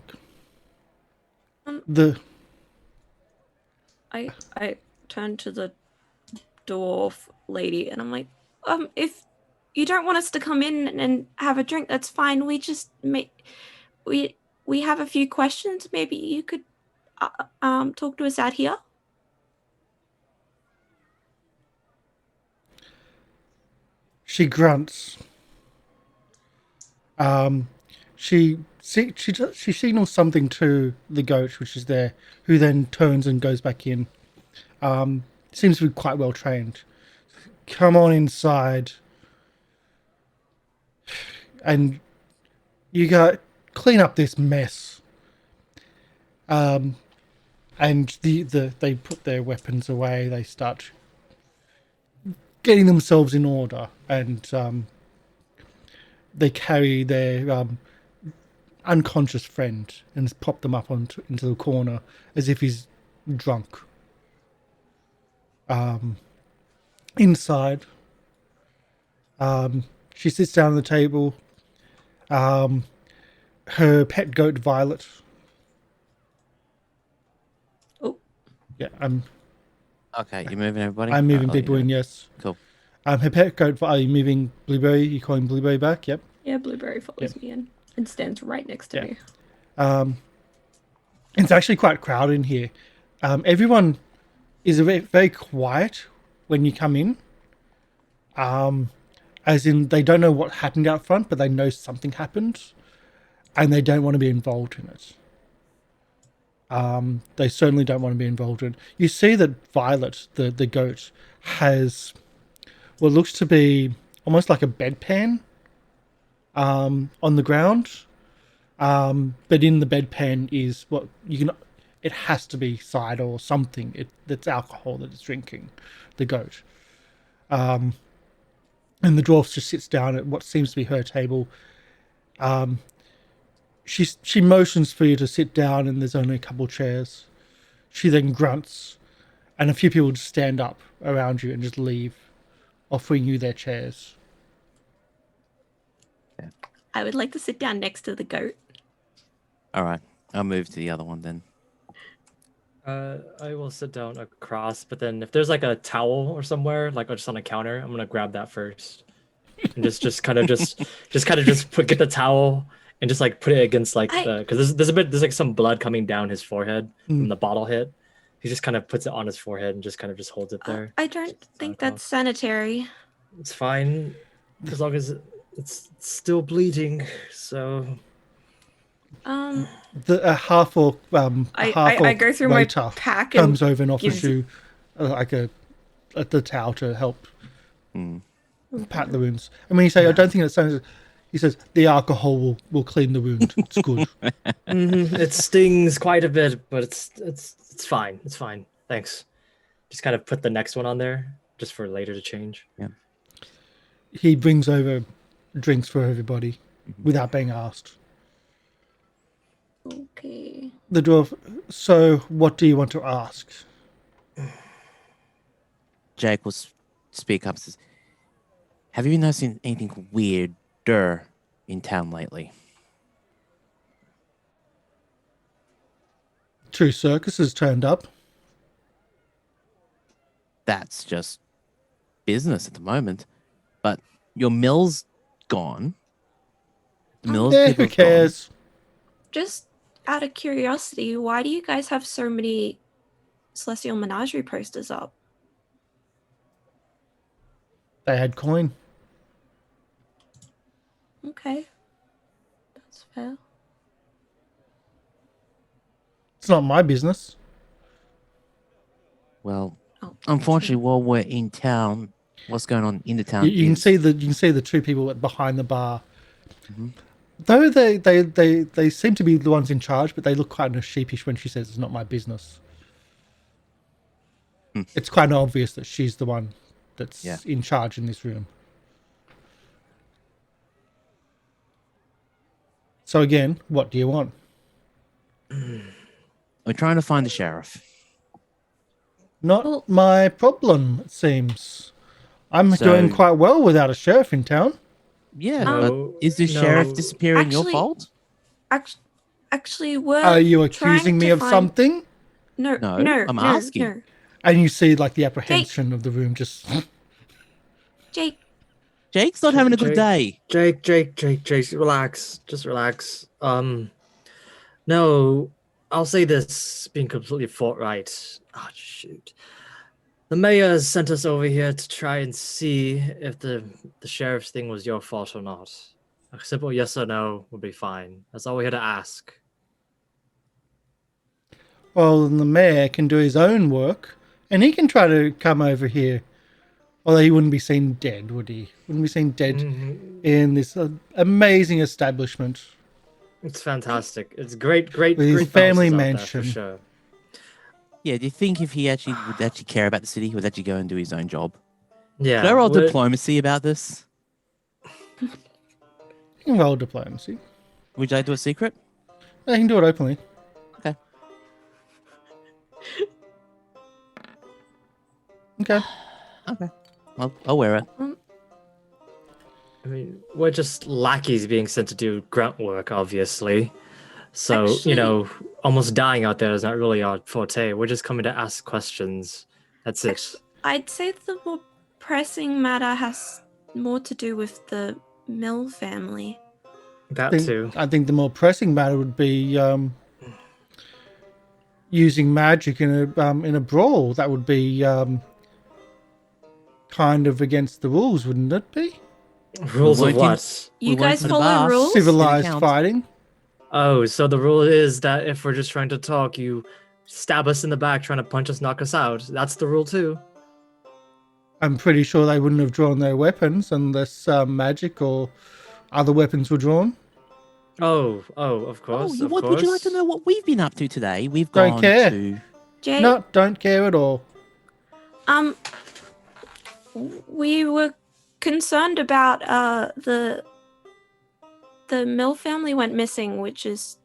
I turn to the dwarf lady and I'm like, if you don't want us to come in and have a drink, that's fine. We just we have a few questions. Maybe you could talk to us out here. She grunts. She signals something to the goat, which is there, who then turns and goes back in. Seems to be quite well trained. Come on inside. And you go clean up this mess. And they put their weapons away. They start getting themselves in order, and they carry their unconscious friend and pop them up into the corner as if he's drunk. Inside, she sits down at the table. Her pet goat Violet. Oh, yeah. Okay, you're moving everybody. I'm moving people in. Yes. Cool. Her pet goat. Are you moving Blueberry? You calling Blueberry back? Yep. Yeah, Blueberry follows me in and stands right next to me. It's actually quite crowded in here. Everyone is very, very quiet when you come in. As in, they don't know what happened out front, but they know something happened, and they don't want to be involved in it. They certainly don't want to be involved in it. You see that Violet, the goat, has what looks to be almost like a bedpan on the ground. But in the bedpan is what you can. It has to be cider or something. That's alcohol that it's drinking. The goat. And the dwarf just sits down at what seems to be her table. She motions for you to sit down, and there's only a couple chairs. She then grunts, and a few people just stand up around you and just leave, offering you their chairs. I would like to sit down next to the goat. All right, I'll move to the other one then. I will sit down across, but then if there's like a towel or somewhere, like just on a counter, I'm gonna grab that first, and get the towel and just like put it against like because there's like some blood coming down his forehead from the bottle hit. He just kind of puts it on his forehead and just kind of just holds it there. I don't think that's sanitary. It's fine as long as it's still bleeding. So. The half orc I go through my pack and comes over and offers you like the towel to help pat the wounds. And when you say, I don't think it sounds, he says the alcohol will clean the wound. It's good. It stings quite a bit, but it's fine. It's fine. Thanks. Just kind of put the next one on there just for later to change. Yeah. He brings over drinks for everybody without being asked. Okay. The dwarf. So, what do you want to ask? Jake will speak up. Says, "Have you noticed anything weirder in town lately?" True, Circus has turned up. That's just business at the moment. But your mill's gone. The mill's Yeah, who cares? Gone. Just out of curiosity, why do you guys have so many Celestial Menagerie posters up? They had coin. Okay. That's fair. It's not my business. Well, unfortunately, while we're in town, what's going on in the town? You can see the two people behind the bar. Mm-hmm. Though they seem to be the ones in charge, but they look kind of sheepish when she says it's not my business. it's quite obvious that she's the one that's Yeah. in charge in this room. So again, what do you want? We're trying to find the sheriff. Not Well- my problem, it seems. I'm So- doing quite well without a sheriff in town. Yeah, No, but is the no. sheriff disappearing your Actually- fault? Actually, we're. Are you trying accusing me to of find- something? No, No, no, I'm no, asking. No. And you see like the apprehension of the room just Jake, Jake's not having a good day. Jake, relax. Just relax. No, I'll say this, being completely forthright. Oh, shoot. The mayor has sent us over here to try and see if the sheriff's thing was your fault or not. A simple yes or no would be fine. That's all we had to ask. well, then the mayor can do his own work and he can try to come over here. Although he wouldn't be seen dead, would he? Wouldn't be seen dead in this amazing establishment. It's fantastic. It's great, great, With his great family bounces out there, mansion. for sure. Yeah, do you think if he actually would actually care about the city, he would actually go and do his own job? Yeah. Should I roll we're- diplomacy about this? You can roll diplomacy. Would you like to do a secret? I can do it openly. Okay. Okay. Okay. I'll wear it. I mean, we're just lackeys being sent to do grunt work, obviously. So, Actually- you know, almost dying out there is not really our forte. We're just coming to ask questions. That's it. I'd say the more pressing matter has more to do with the Mill family. That too. I think the more pressing matter would be using magic in a brawl. That would be kind of against the rules, wouldn't it be? Rules of working- what? You went guys to the follow bar. rules? Civilized count. fighting. Oh, so the rule is that if we're just trying to talk, you stab us in the back trying to punch us, knock us out. That's the rule too. I'm pretty sure they wouldn't have drawn their weapons unless magic or other weapons were drawn. Oh, of course. Oh, of what course. would you like to know what we've been up to today? We've Don't gone care. to... Jake, No, don't care at all. we were concerned about the Mill family went missing, which is,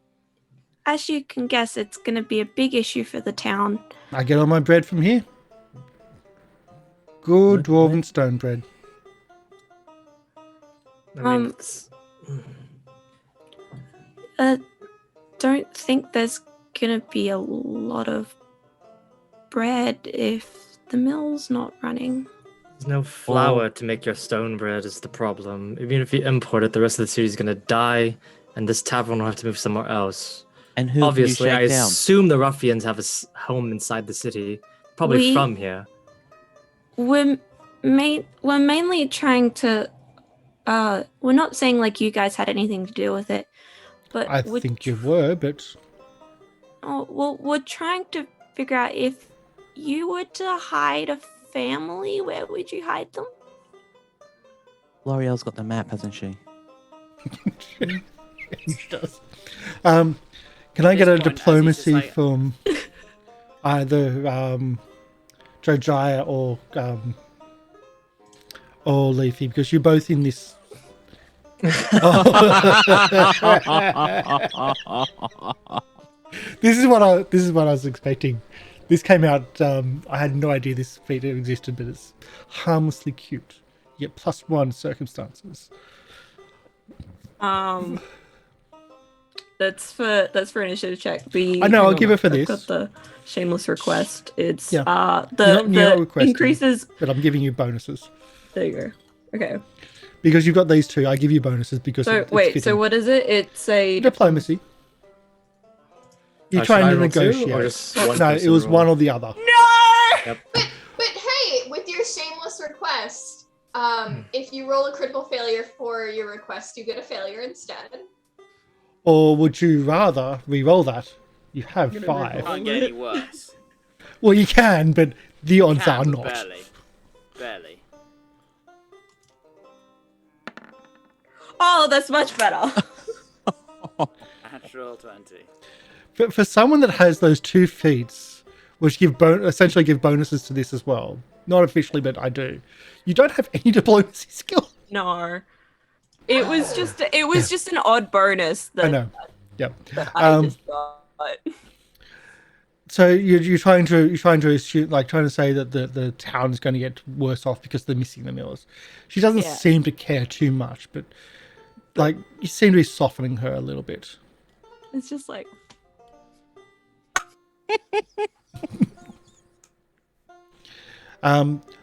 as you can guess, it's going to be a big issue for the town. I get all my bread from here. Good dwarven stone bread. I mean, it's- Don't think there's going to be a lot of bread if the mill's not running. there's no flour to make your stone bread is the problem. Even if you import it, the rest of the city's gonna die, and this tavern will have to move somewhere else. And who Obviously, can I you shake down? assume the ruffians have a home inside the city, probably We- from here. We're mainly trying to. We're not saying like you guys had anything to do with it, but I we're think you were, but Oh, well, we're trying to figure out if you were to hide a family, where would you hide them? L'Oreal's got the map, hasn't she? he does. Can I get a this point, Azzy's just diplomacy like- from either Jojyre or Leafy, because you're both in this. This is what I was expecting. This came out. I had no idea this feature existed, but it's harmlessly cute. You get +1 circumstances. That's for initiative check. I know, I'll give it for I've this. got the shameless request. It's Yeah. the You're not requesting. increases. But I'm giving you bonuses There you go. Okay. because you've got these two. I give you bonuses because So it's wait. fitting. So what is it? It's a Diplomacy. You're Should trying I to roll two, negotiate. or just one No, it person was roll? one or the other. But hey, with your shameless request, if you roll a critical failure for your request, you get a failure instead. Or would you rather re-roll that? You have 5. Can't get any worse. Well, you can, but the odds Can, are but not. Barely. Oh, that's much better. Natural 20. For someone that has those 2 feats, which essentially give bonuses to this as well. Not officially, but I do. You don't have any diplomacy skill. No. It was just an odd bonus that I know. Yep. that I just got. So you're trying to assume, like trying to say that the town is going to get worse off because they're missing the millers. She doesn't seem to care too much, but like you seem to be softening her a little bit. It's just like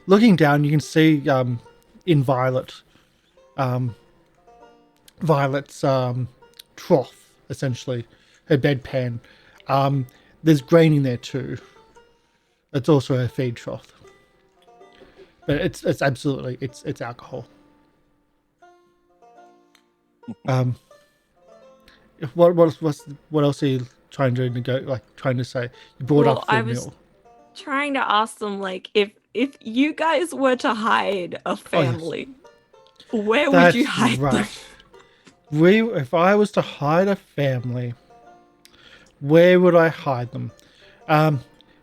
looking down, you can see in Violet's trough, essentially her bedpan. There's grain in there too. It's also a feed trough, but it's absolutely it's alcohol. What else are you trying to say? You brought up the meal. Trying to ask them, like, if you guys were to hide a family, where would you hide them? If I was to hide a family, where would I hide them?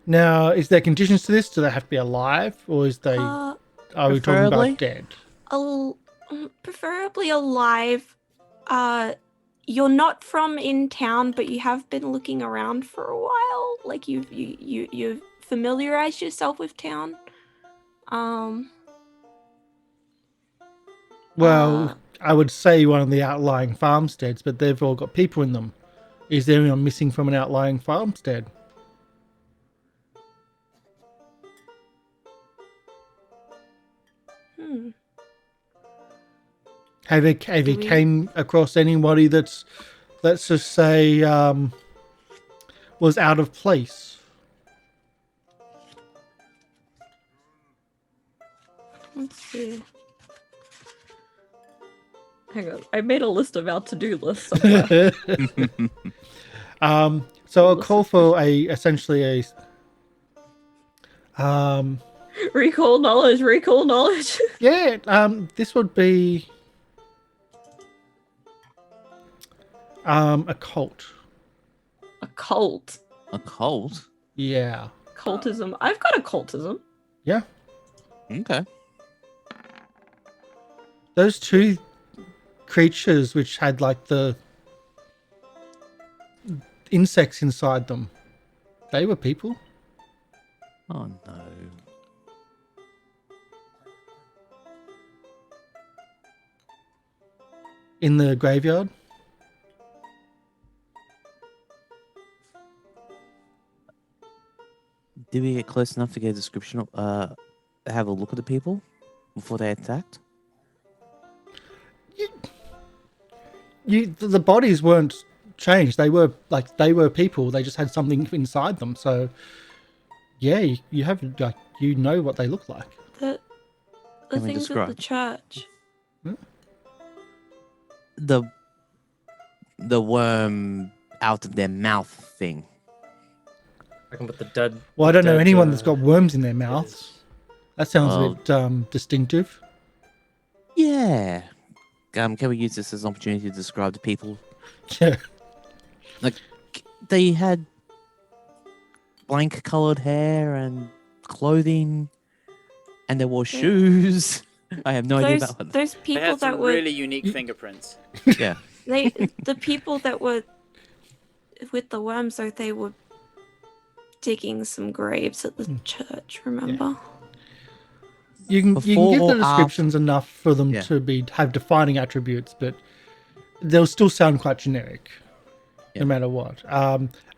Now, is there conditions to this? Do they have to be alive, or are we talking about dead? Preferably alive. You're not from in town, but you have been looking around for a while. Like you've familiarized yourself with town. Well, I would say one of the outlying farmsteads, but they've all got people in them. Is there anyone missing from an outlying farmstead? Have you came across anybody that's, let's just say, was out of place? Let's see. Hang on, I made a list of our to-do lists somewhere. So I'll call for essentially a recall knowledge. Yeah, this would be a cult. A cult. A cult? Yeah. Cultism. I've got a cultism. Yeah. Okay. Those two creatures which had like the insects inside them, they were people. Oh no. In the graveyard. Did we get close enough to get a description of, have a look at the people before they attacked? The bodies weren't changed. They were people. They just had something inside them. So, yeah, you have you know what they look like. The things at the church. Hmm? The worm out of their mouth thing. With the dead. Well, I don't know anyone that's got worms in their mouths. That sounds a bit distinctive. Yeah. Can we use this as an opportunity to describe the people? Yeah. Like, they had blank coloured hair and clothing, and they wore shoes. I have no idea about them. Those They people had that some were really unique fingerprints. Yeah. the people that were with the worms, though, they were digging some graves at the church. Remember? You can give the descriptions after... enough for them to have defining attributes, but they'll still sound quite generic, no matter what.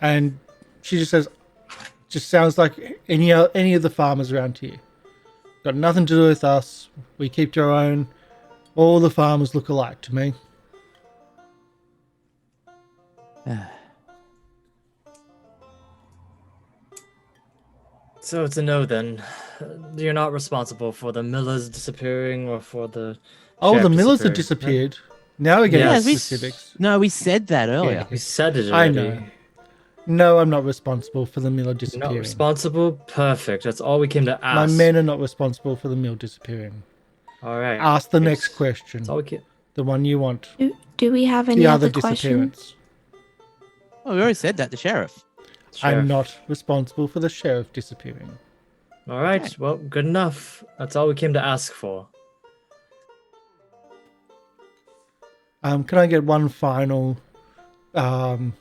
And she just says, just sounds like any of the farmers around here. Got nothing to do with us. We keep to our own. All the farmers look alike to me. So it's a no then. You're not responsible for the millers disappearing or for the. Oh, chef the millers have disappearing. disappeared. Now we're getting Yes. specifics. No, we said that earlier. We said it I already. know. No, I'm not responsible for the miller Not disappearing. responsible? Perfect. That's all we came to My ask. men are not responsible for the mill disappearing. Alright. Ask the next question. That's all we came. The one you want. Do we have any The other other questions? disappearance. Oh, we already said that, the sheriff. I'm Sheriff. not responsible for the sheriff disappearing. All right. Okay. Well, good enough. That's all we came to ask for. Can I get one final, one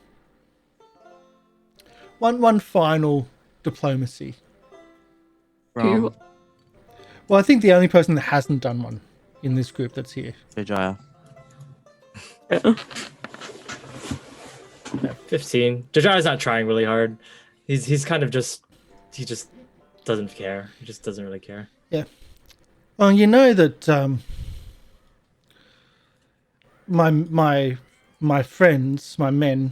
final diplomacy? From Well, I think the only person that hasn't done one in this group that's here. Jojyre. Yeah, 15. Jojyre's not trying really hard. He's kind of just he just doesn't care. He just doesn't really care. Yeah. Well, you know that my friends, my men,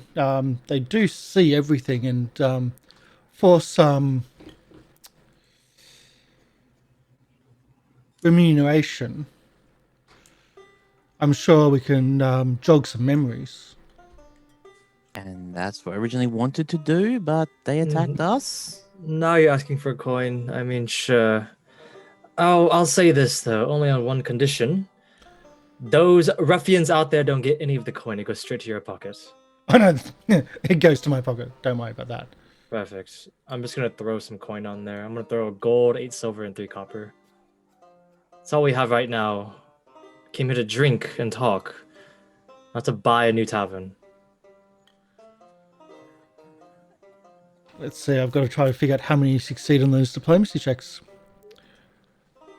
they do see everything, and for some remuneration, I'm sure we can jog some memories. And that's what I originally wanted to do, but they attacked us. Now you're asking for a coin. I mean, sure. I'll say this though, only on one condition. Those ruffians out there don't get any of the coin. It goes straight to your pocket. Oh no, it goes to my pocket. Don't worry about that. Perfect. I'm just gonna throw some coin on there. I'm gonna throw a gold, 8 silver, and 3 copper. That's all we have right now. Came here to drink and talk, not to buy a new tavern. Let's see. I've got to try to figure out how many succeed on those diplomacy checks.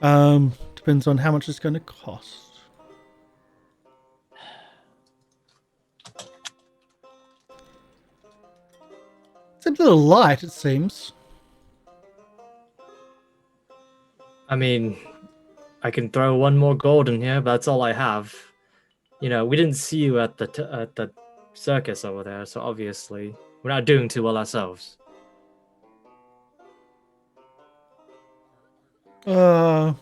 Depends on how much it's going to cost. It's a little light, it seems. I mean, I can throw one more gold in here, but that's all I have. You know, we didn't see you at the circus over there, so obviously we're not doing too well ourselves. I'll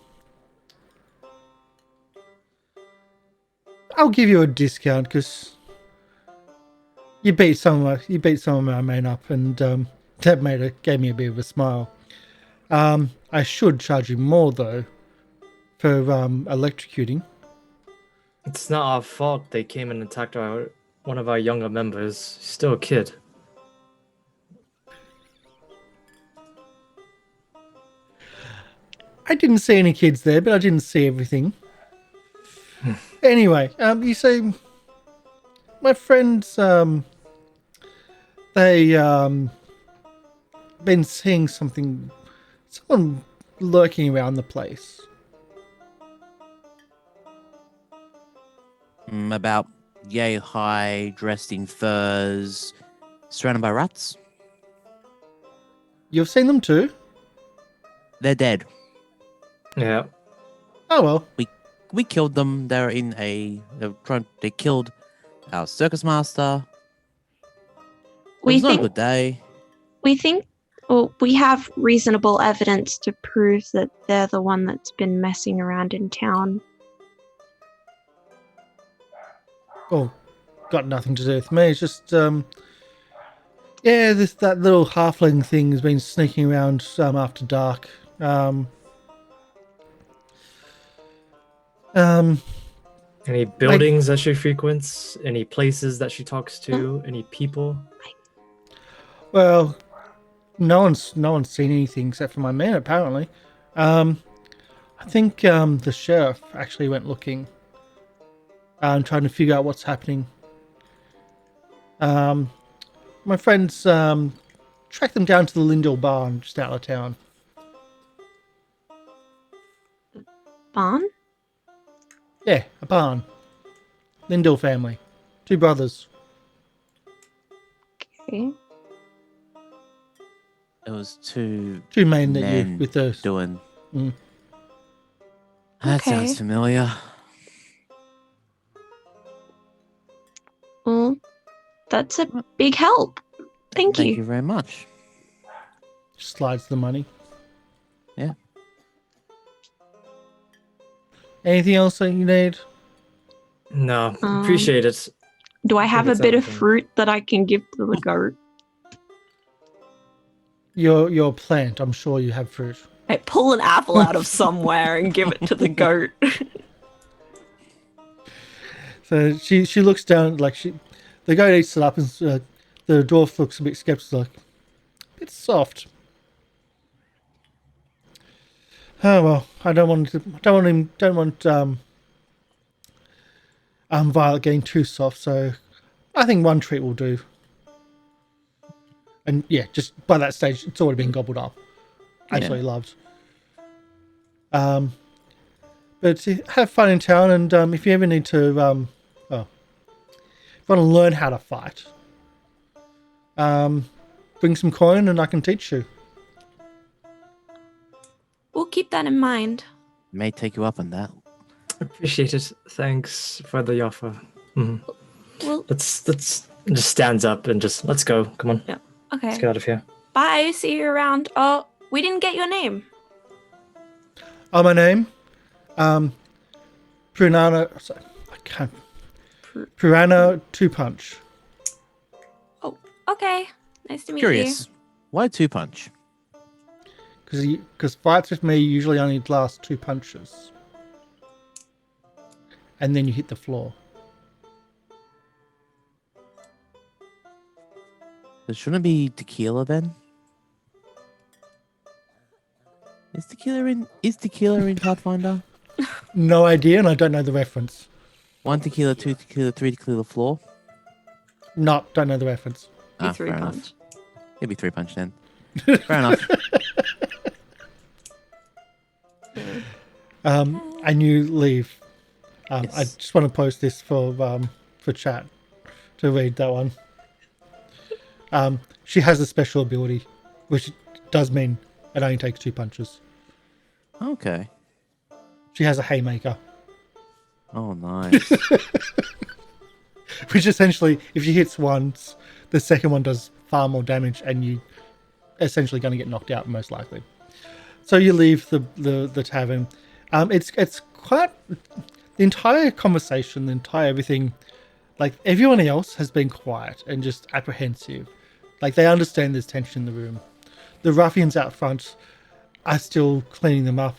give you a discount because you beat some of my men up, and that gave me a bit of a smile. I should charge you more though for electrocuting. It's not our fault they came and attacked one of our younger members. He's still a kid. I didn't see any kids there, but I didn't see everything. Anyway, you see, my friends, they been seeing someone lurking around the place. About yay high, dressed in furs, surrounded by rats. You've seen them too? They're dead. Yeah. Oh well. We killed them. They killed our circus master. It was not a good day. We have reasonable evidence to prove that they're the one that's been messing around in town. Oh, got nothing to do with me. It's just, that little halfling thing has been sneaking around after dark. Any buildings that she frequents? Any places that she talks to? Any people? Well, no one's seen anything except for my man, apparently. I think the sheriff actually went looking, trying to figure out what's happening. My friends tracked them down to the Lieriel barn just out of town. Barn? Yeah, a barn. Lieriel family. 2 brothers. Okay. It was two 2 men that you men with the doing. Mm. That Okay. sounds familiar. Well, that's a big help. Thank Thank you. you very much. slides the money. Yeah. Anything else that you need? No, appreciate it. Do I have a it's bit of everything. fruit that I can give to the goat? Your plant. I'm sure you have fruit. I pull an apple out of somewhere and give it to the goat. So she looks down like the goat eats it up, and the dwarf looks a bit skeptical. Like, bit soft. Oh well, I don't want Violet getting too soft, so I think one treat will do. And yeah, just by that stage, it's already been gobbled up. Absolutely loved. But have fun in town, and if you ever need to, if you want to learn how to fight, bring some coin and I can teach you. We'll keep that in mind. May take you up on that. Appreciate it. Thanks for the offer. Well, Let's just stands up and just let's go. Come on. yeah. Okay. Let's get out of here. Bye. See you around. Oh, we didn't get your name. Oh, my name? Prunana. Sorry, I can't. Purana Two Punch. Oh, okay. Nice to meet Curious. Why 2 punch? Because fights with me usually only last 2 punches. And then you hit the floor. It shouldn't be tequila then. Is tequila in Pathfinder? No idea, and I don't know the reference. 1 tequila, 2 tequila, 3 tequila floor. No, don't know the reference. you. Three fair punch. enough. It'd be 3 punch then. Fair enough. And you leave. I Yes. just want to post this for chat to read that one. She has a special ability, which does mean it only takes 2 punches. Okay. She has a haymaker, Oh, nice. which essentially, if she hits once, the second one does far more damage, and you essentially going to get knocked out most likely. So you leave the tavern. It's quite the entire conversation, the entire everything. Like everyone else has been quiet and just apprehensive. Like they understand there's tension in the room. The ruffians out front are still cleaning them up.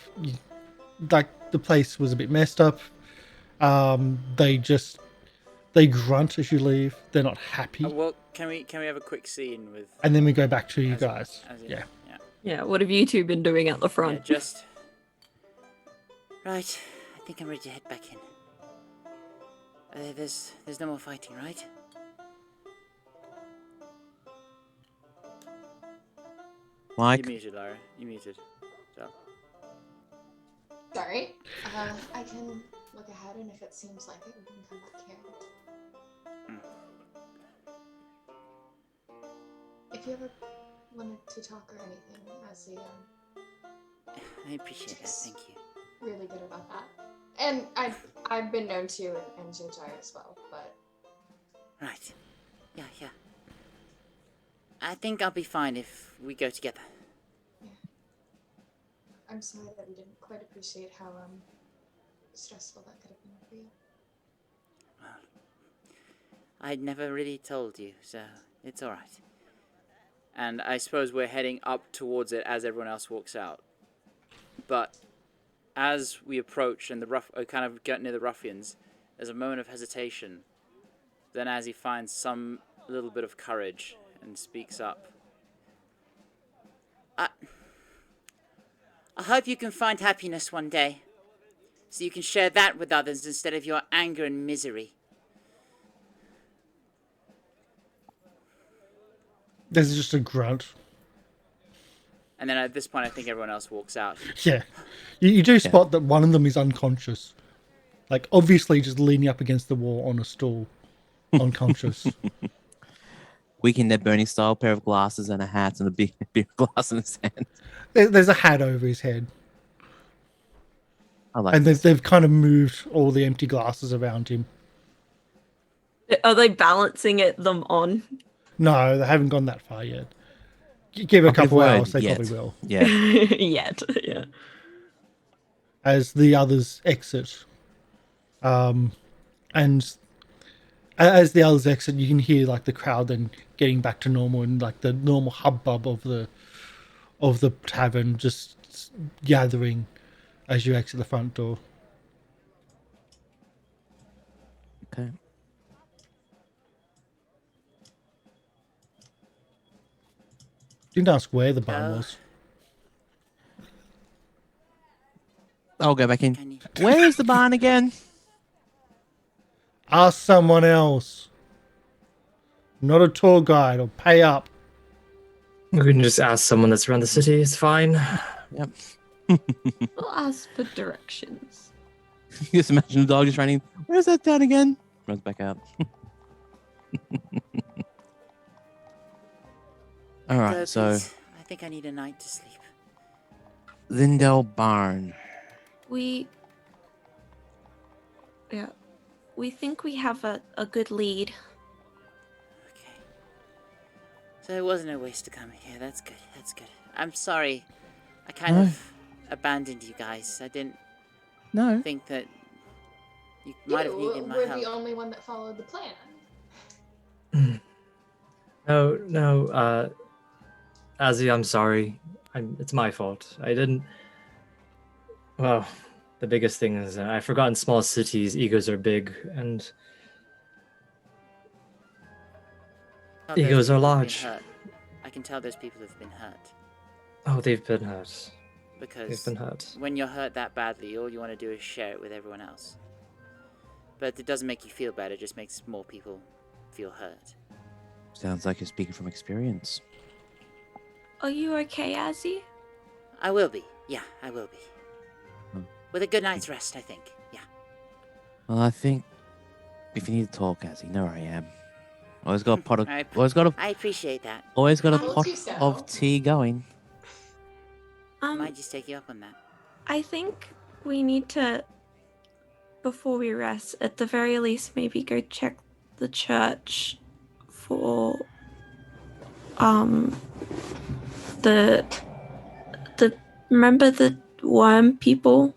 Like the place was a bit messed up. They grunt as you leave. They're not happy. Well, can we have a quick scene with? And then we go back to you Azzy- guys. Azzy? Yeah. Yeah, what have you two been doing at the Yeah, front? just. Right, I think I'm ready to head back in. There's no more fighting, right? Mike, You muted, Lara. You muted. So. Sorry. I can look ahead, and if it seems like it, we can come back here. If you ever wanted to talk or anything, Azzy, I appreciate that. Thank you. really good about that. And I've been known to in Jojyre as well, but Right. Yeah. I think I'll be fine if we go together. I'm sorry that we didn't quite appreciate how stressful that could have been for you. Well, I'd never really told you, so it's alright. And I suppose we're heading up towards it as everyone else walks out. But as we approach and kind of get near the ruffians, there's a moment of hesitation. Then as he finds some little bit of courage and speaks up. I hope you can find happiness one day, so you can share that with others instead of your anger and misery. There's just a grunt. And then at this point, I think everyone else walks out. Yeah. You do spot that one of them is unconscious. Like, obviously just leaning up against the wall on a stool. Unconscious. Weekend at Bernie style, pair of glasses and a hat and a big beer glass in his hand. There's a hat over his head. I like And this. they've kind of moved all the empty glasses around him. Are they balancing them on? No, they haven't gone that far yet. Give a I'll give couple word, hours, they yet. probably will. Yeah. Yet, yeah. As the others exit. And as the others exit, you can hear like the crowd then getting back to normal and like the normal hubbub of the tavern just gathering as you exit the front door. Okay. Didn't ask where the barn Oh. was. I'll go back in. Can you... Where is the barn again? Ask someone else. Not a tour guide, or pay up. We can just ask someone that's around the city. It's fine. Yep. We'll ask for directions. Just imagine the dog just running. Where's that town again? Runs back out. All right, so Please. I think I need a night to sleep. Lindell Barn. We think we have a good lead. Okay. So it wasn't a waste to come here. That's good. That's good. I'm sorry. I kind No. of abandoned you guys. I didn't No. think that you might have needed my We're help. the only one that followed the plan. No, Azzy, I'm sorry. It's my fault. I didn't. Well, the biggest thing is I've forgotten small cities, egos are big, and Oh, those egos are people have been large. hurt. I can tell those people have been hurt. Oh, they've been hurt. They've Because been hurt. when you're hurt that badly, all you want to do is share it with everyone else. But it doesn't make you feel bad, it just makes more people feel hurt. Sounds like you're speaking from experience. Are you okay, Azzy? I will be. Yeah, I will be. Hmm. With a good night's rest, I think. Yeah. Well, I think if you need to talk, Azzy, you know where I am. Always got a pot of. I appreciate that. Always got a Told pot you so. of tea going. I might just take you up on that. I think we need to, before we rest, at the very least, maybe go check the church for the remember the worm people?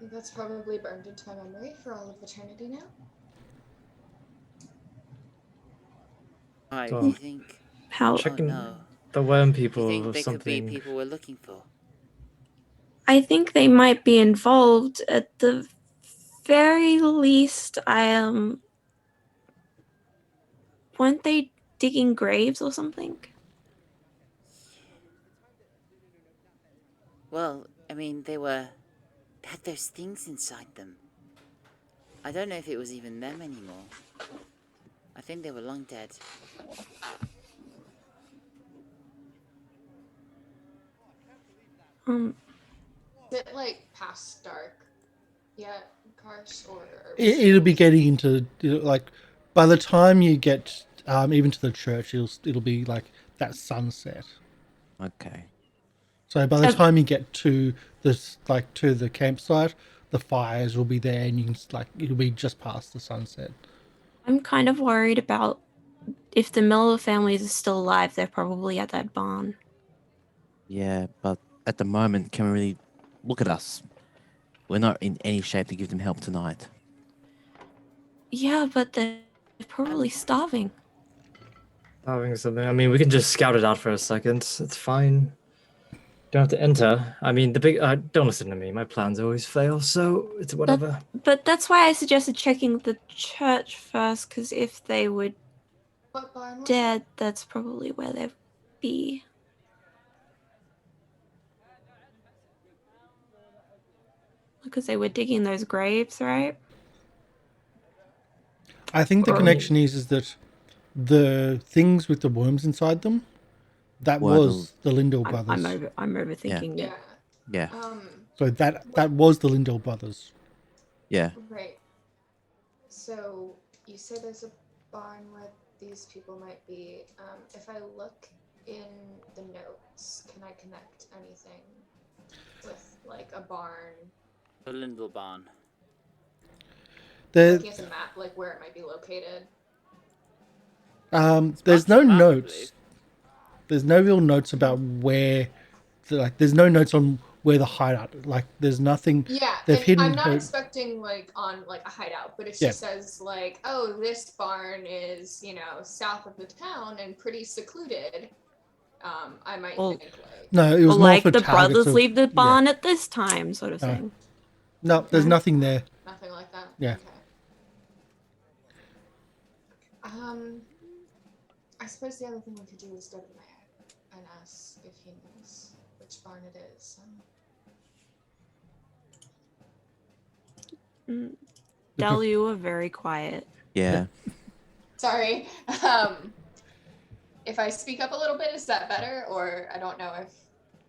That's probably burned into my memory for all of eternity now. Why, Oh. do you think? How Checking Oh no. the worm Do you people think or they could be something. people we're looking for? I think they might be involved at the very least. Weren't they digging graves or something? Well, I mean, they had those things inside them. I don't know if it was even them anymore. I think they were long dead. Is it like past dark yet, Karsh, or It'll be getting into like by the time you get even to the church, it'll be like that sunset. Okay. So by the So- time you get to this, like to the campsite, the fires will be there, and you can it'll be just past the sunset. I'm kind of worried about if the Miller families are still alive. They're probably at that barn. Yeah, but at the moment, can we really look at us? We're not in any shape to give them help tonight. Yeah, but they're probably starving. Having something. I mean, we can just scout it out for a second. It's fine. Don't have to enter. I mean, don't listen to me. My plans always fail, so it's whatever. But that's why I suggested checking the church first, because if they were what barn was dead, that's probably where they'd be. Because they were digging those graves, right? I think the Or- connection is that the things with the worms inside them, that Were was the Lindell brothers. I'm overthinking it? it. Yeah. Yeah, So that was the Lindell brothers. yeah. Right. So you say there's a barn where these people might be. If I look in the notes, can I connect anything with like a barn? The Lindell Barn. There, Looking at the map, like where it might be located. there's no Map, I notes. believe. There's no real notes about where, there's no notes on where the hideout. Like, there's nothing. Yeah, They've and hidden I'm not her- expecting like on like a hideout, but if Yeah. she says like, "Oh, this barn is south of the town and pretty secluded," I might Well- think like, No, it was Or more like for the targets brothers of- leave the yeah. barn at this time, sort of No. thing. No, there's No. nothing there. nothing like that. Yeah. Okay. I suppose the other thing we could do is go to the mayor and ask if he knows which barn it is. Del, you were very quiet. Yeah. Sorry. If I speak up a little bit, is that better? Or I don't know if...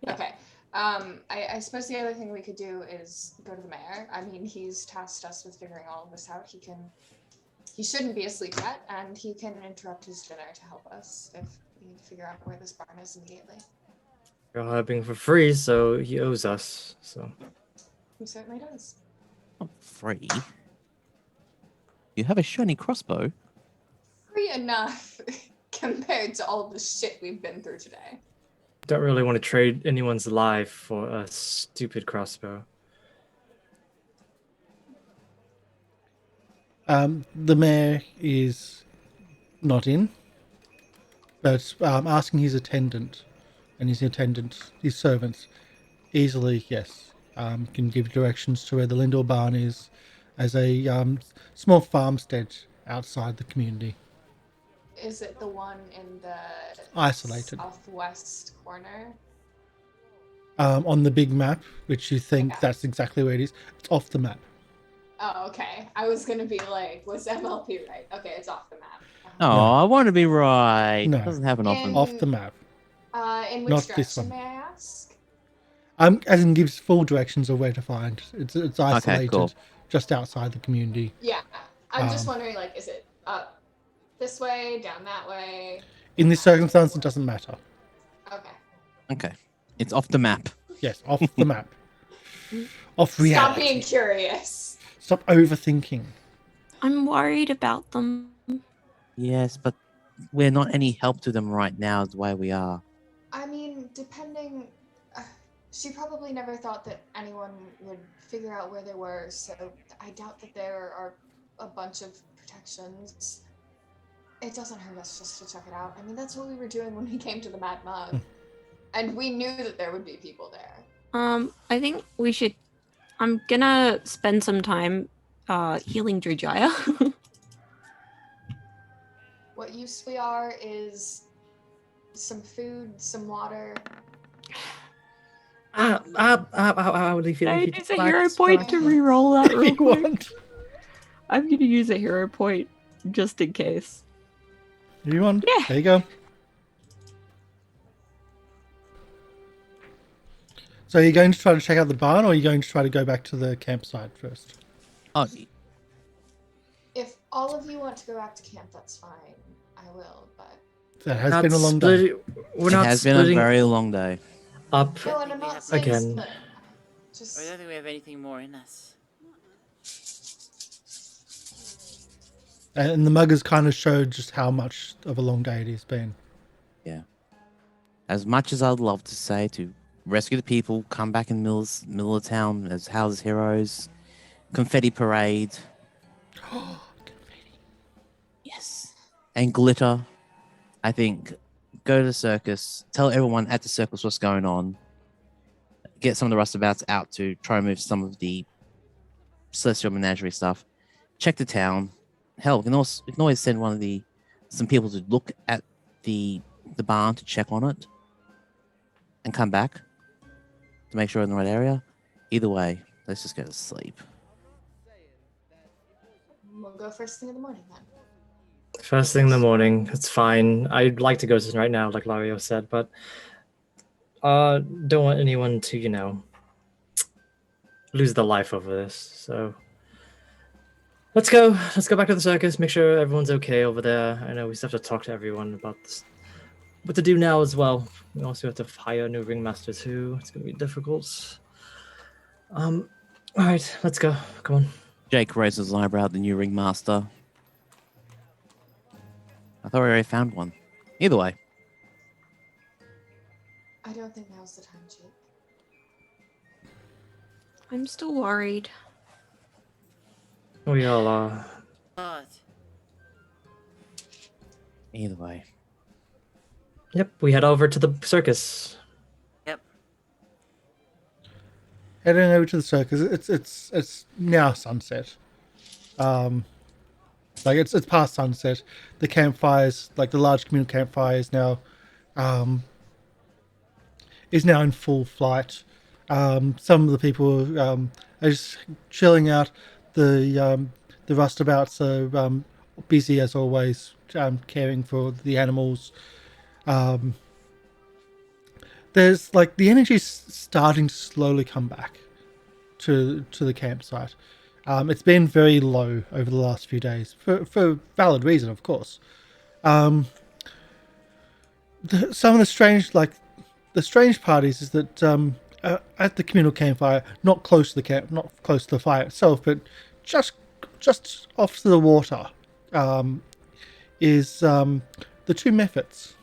Yeah. Okay. I suppose the other thing we could do is go to the mayor. I mean, he's tasked us with figuring all of this out. He shouldn't be asleep yet, and he can interrupt his dinner to help us if we need to figure out where this barn is immediately. You're helping for free, so he owes us. So He certainly does. Not free. You have a shiny crossbow. Free enough compared to all of the shit we've been through today. don't really want to trade anyone's life for a stupid crossbow. The mayor is not in, but asking his attendant and his servants, easily, yes, can give directions to where the Lindor barn is, as a small farmstead outside the community. Is it the one in the Isolated. southwest corner? On the big map, which you think Okay. that's exactly where it is, it's off the map. Oh, okay. I was gonna be like, was MLP right? Okay, it's off the map. Oh, No. I want to be right. No. Doesn't happen often. Off the map. In which Not this direction, one. may I ask? As in gives full directions of where to find. It's isolated, cool. just outside the community. Yeah, I'm just Um, wondering, like, is it up this way, down that way? In this circumstance, it doesn't matter. Okay. Okay. It's off the map. Yes, off the map. Off reality. Stop being curious. Stop overthinking. I'm worried about them. Yes, but we're not any help to them right now the way we are. I mean, depending... she probably never thought that anyone would figure out where they were, so I doubt that there are a bunch of protections. It doesn't hurt us just to check it out. I mean, that's what we were doing when we came to the Mad Mug. And we knew that there would be people there. I think we should. I'm gonna spend some time healing Jojyre. What use we are is some food, some water. Leafy, I Leafy, use a relax, hero point relax. to re-roll that real You quick. want? I'm gonna use a hero point just in case. You want? Yeah. There you go. So are you going to try to check out the barn, or are you going to try to go back to the campsite first? Oh, If all of you want to go back to camp, that's fine. I will, but... That has Not been a long day. We're it not has been a splitting very long day. up. No, and I'm not saying Again. split. Just... I don't think we have anything more in us. And the muggers kind of showed just how much of a long day it has been. Yeah. As much as I'd love to say to rescue the people, come back in the middle of town as houses heroes, confetti parade. Yes. And glitter. I think go to the circus, tell everyone at the circus what's going on, get some of the rustabouts out to try and move some of the celestial menagerie stuff, check the town. Hell, we can always send some people to look at the barn to check on it and come back to make sure we're in the right area. Either way, let's just go to sleep. We'll go first thing in the morning then. First thing in the morning, it's fine. I'd like to go to right now, like Lario said, but don't want anyone to, lose their life over this. So let's go back to the circus, make sure everyone's okay over there. I know we still have to talk to everyone about this. What to do now as well. We also have to hire a new ringmaster too. It's gonna be difficult. All right, let's go. Come on. Jake raises his eyebrow at the new ringmaster. I thought we already found one. Either way. I don't think now's the time, Jake. I'm still worried. We all are. But Either way. Yep, we head over to the circus. yep. Heading over to the circus. It's now sunset. Like it's past sunset. The campfires, like the large communal campfire, is now in full flight. Some of the people are just chilling out. The rustabouts are busy as always, caring for the animals. There's like the energy's starting to slowly come back to the campsite. It's been very low over the last few days for valid reason, of course. Some of the strange parties is that at the communal campfire, not close to the fire itself, but just off to the water, is the two Mephits.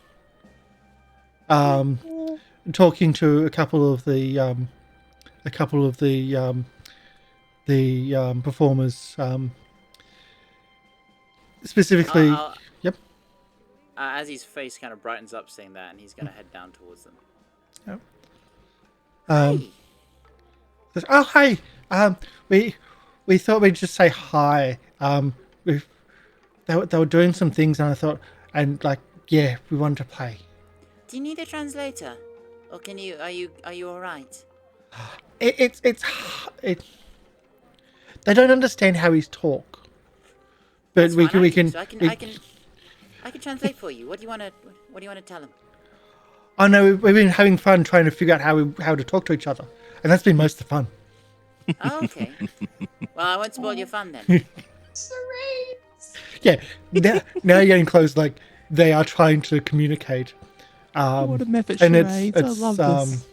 Talking to a couple of the performers, specifically. Yep. Azzy's face kind of brightens up seeing that, and he's going to head down towards them. Yep. Hey. Oh, hey. We thought we'd just say hi. They were doing some things, and I thought, we wanted to play. Do you need a translator, or are you all right? They don't understand how he's talk, but we can. I can translate for you. What do you want to tell him? Oh no, we've been having fun trying to figure out how to talk to each other, and that's been most of the fun. Oh, okay. Well, I won't spoil your fun then. Yeah, now you're getting close. Like they are trying to communicate. What a method and charades. it's I love this.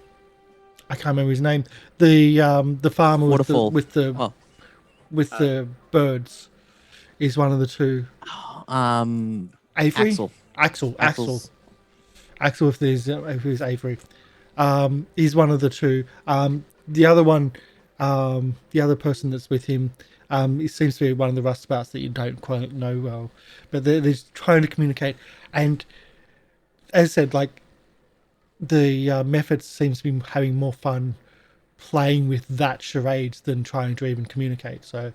I can't remember his name. The farmer Waterfall. with the birds is one of the two. Avery? Axel. If there's Avery. He's one of the two. The other one, the other person that's with him, it seems to be one of the rustabouts that you don't quite know well. But they're trying to communicate. And as I said, like, the method seems to be having more fun playing with that charades than trying to even communicate. So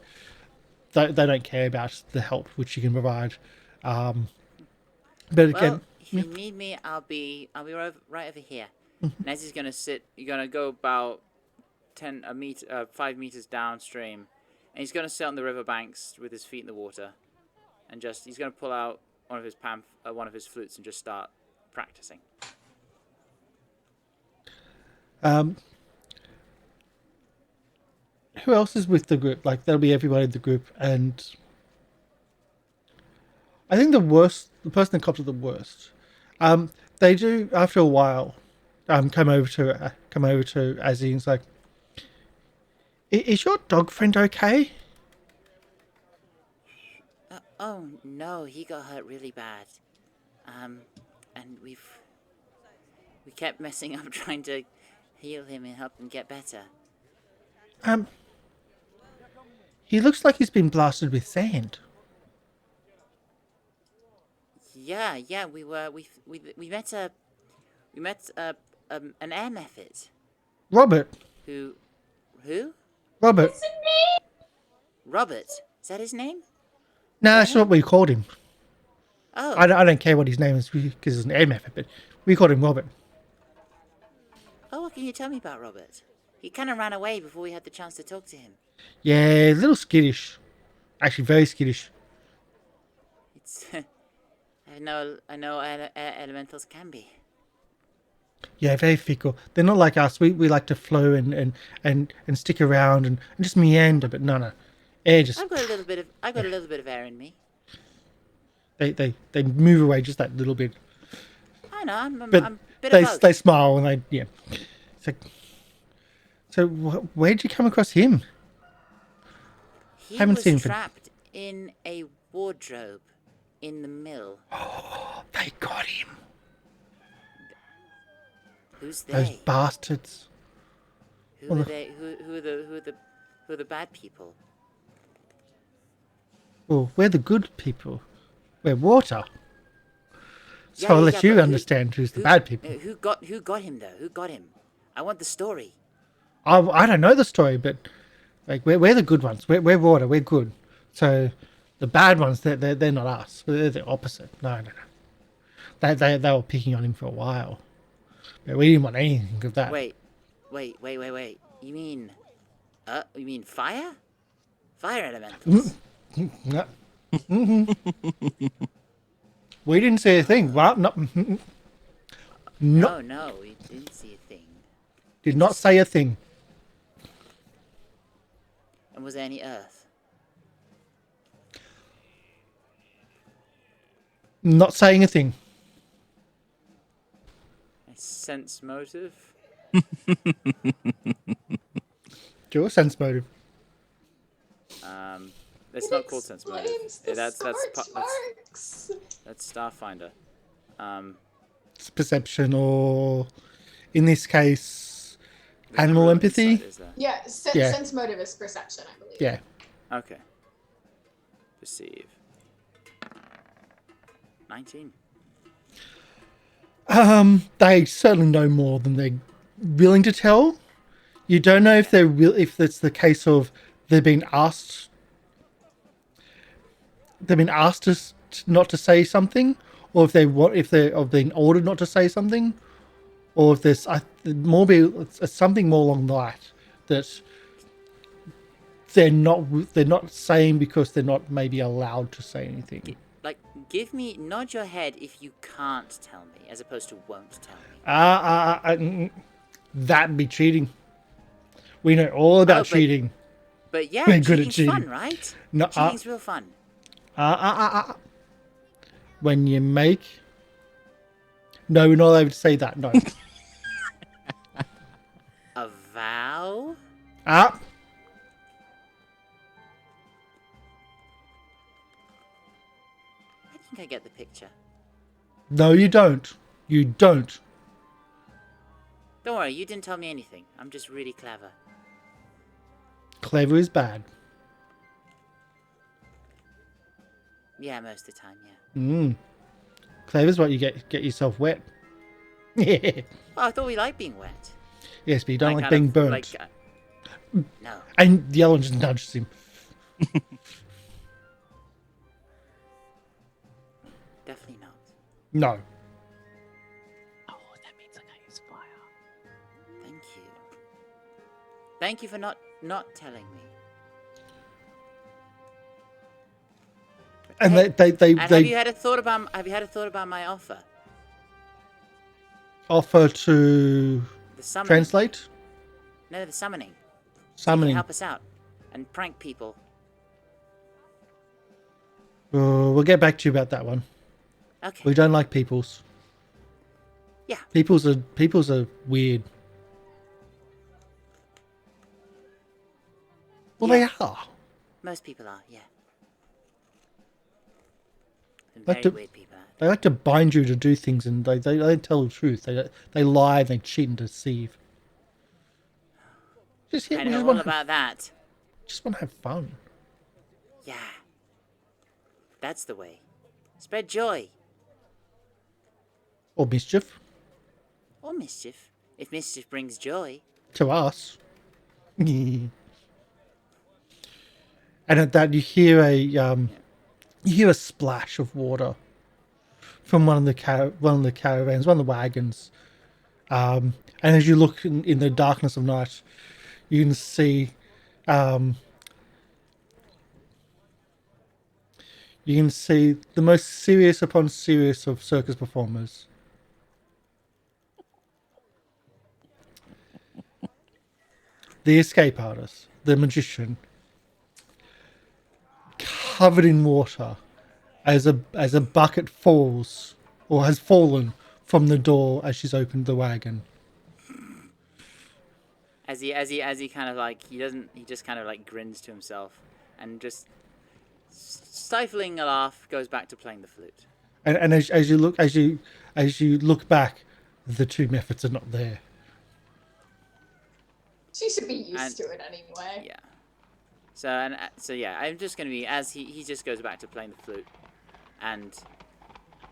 they don't care about the help which you can provide. But again, if you need me, I'll be right over here. Nezzy's gonna sit. You're gonna go about 5 meters downstream, and he's gonna sit on the riverbanks with his feet in the water, and he's gonna pull out one of his flutes and just start practicing. Who else is with the group? Like, there'll be everybody in the group, and I think the person that cops are the worst. They do after a while, come over to Azzy and it's like, is your dog friend okay? Oh no, he got hurt really bad. And we kept messing up trying to heal him and help him get better. He looks like he's been blasted with sand. Yeah, we met an air method. Robert. Who? Robert. What's his name? Robert. Is that his name? No, that's not what we called him. Oh. I don't care what his name is because it's an air method, but we called him Robert. Oh, what can you tell me about Robert? He kind of ran away before we had the chance to talk to him. Yeah, a little skittish. Actually, very skittish. It's I know elementals can be. Yeah, very fickle. They're not like us. We like to flow and stick around and just meander, but no. Air just. I've got a little bit of air in me. They move away just that little bit. I know. I'm a bit they of both. they smile and It's like, so where'd you come across him? He haven't was seen him for- trapped in a wardrobe in the mill. Oh, they got him. Who's they? Those bastards. Who are they? Who are the bad people? Well, we're the good people. We're water. So Yeah, I'll yeah, let you but understand who's the bad people. Who got him though? Who got him? I want the story. I don't know the story, but like we're the good ones. We're water. We're good. So The bad ones, they're not us. They're the opposite. No. They were picking on him for a while. But we didn't want anything of that. Wait. You mean fire? Fire elementals. No. We didn't say a thing. Well, no. No, we didn't see a thing. Did not say a thing. And was there any earth? Not saying a thing. A sense motive? Do a sense motive. It's not called sense motive. Explains the That's sparks. Starfinder. It's perception, or in this case, animal empathy. Yeah, Yeah. sense motive is perception, I believe. Yeah. Okay. Perceive. 19. They certainly know more than they're willing to tell. You don't know if if it's the case of they've been asked not to say something, or if they're being ordered not to say something, or if there's something more along that they're not saying because they're not maybe allowed to say anything. Nod your head if you can't tell me, as opposed to won't tell me. That'd be cheating. We know all about cheating. But yeah, We're good at cheating's cheating. fun, right? No, Cheating's real fun. When you make... No, we're not allowed to say that, no. A vow? Ah! I think I get the picture. No, you don't. You don't. Don't worry, you didn't tell me anything. I'm just really clever. Clever is bad. Yeah, most of the time, yeah. Clever's what you get yourself wet. Yes, Well, I thought we liked being wet. but you don't like kind being of, burnt. No. And the other one just nudges him. Definitely not. No. Oh, that means I can use fire. Thank you. Thank you for not telling me. And Hey, they and have you had a thought about my offer? offer to The summoning. translate? No, the summoning. You Summoning. can help us out and prank people. We'll get back to you about that one. Okay. We don't like peoples. Yeah. Peoples are weird. Well, Yeah. they are. Most people are, yeah. Some Like very to- weird people are. They like to bind you to do things, and they don't tell the truth. They lie, they cheat and deceive. I We know just all want about that. to have fun. Yeah. That's the way. Spread joy. Or mischief. Or mischief. If mischief brings joy. To us. And at that, you hear a splash of water from one of the caravans, one of the wagons. And as you look in the darkness of night, you can see the most serious upon serious of circus performers. The escape artist, the magician, covered in water as a bucket falls, or has fallen from the door as she's opened the wagon. As he kind of like, he just kind of like grins to himself and just stifling a laugh goes back to playing the flute. And as you look back, the two methods are not there. She should be used to it anyway. Yeah. So yeah, I'm just gonna be as he just goes back to playing the flute, and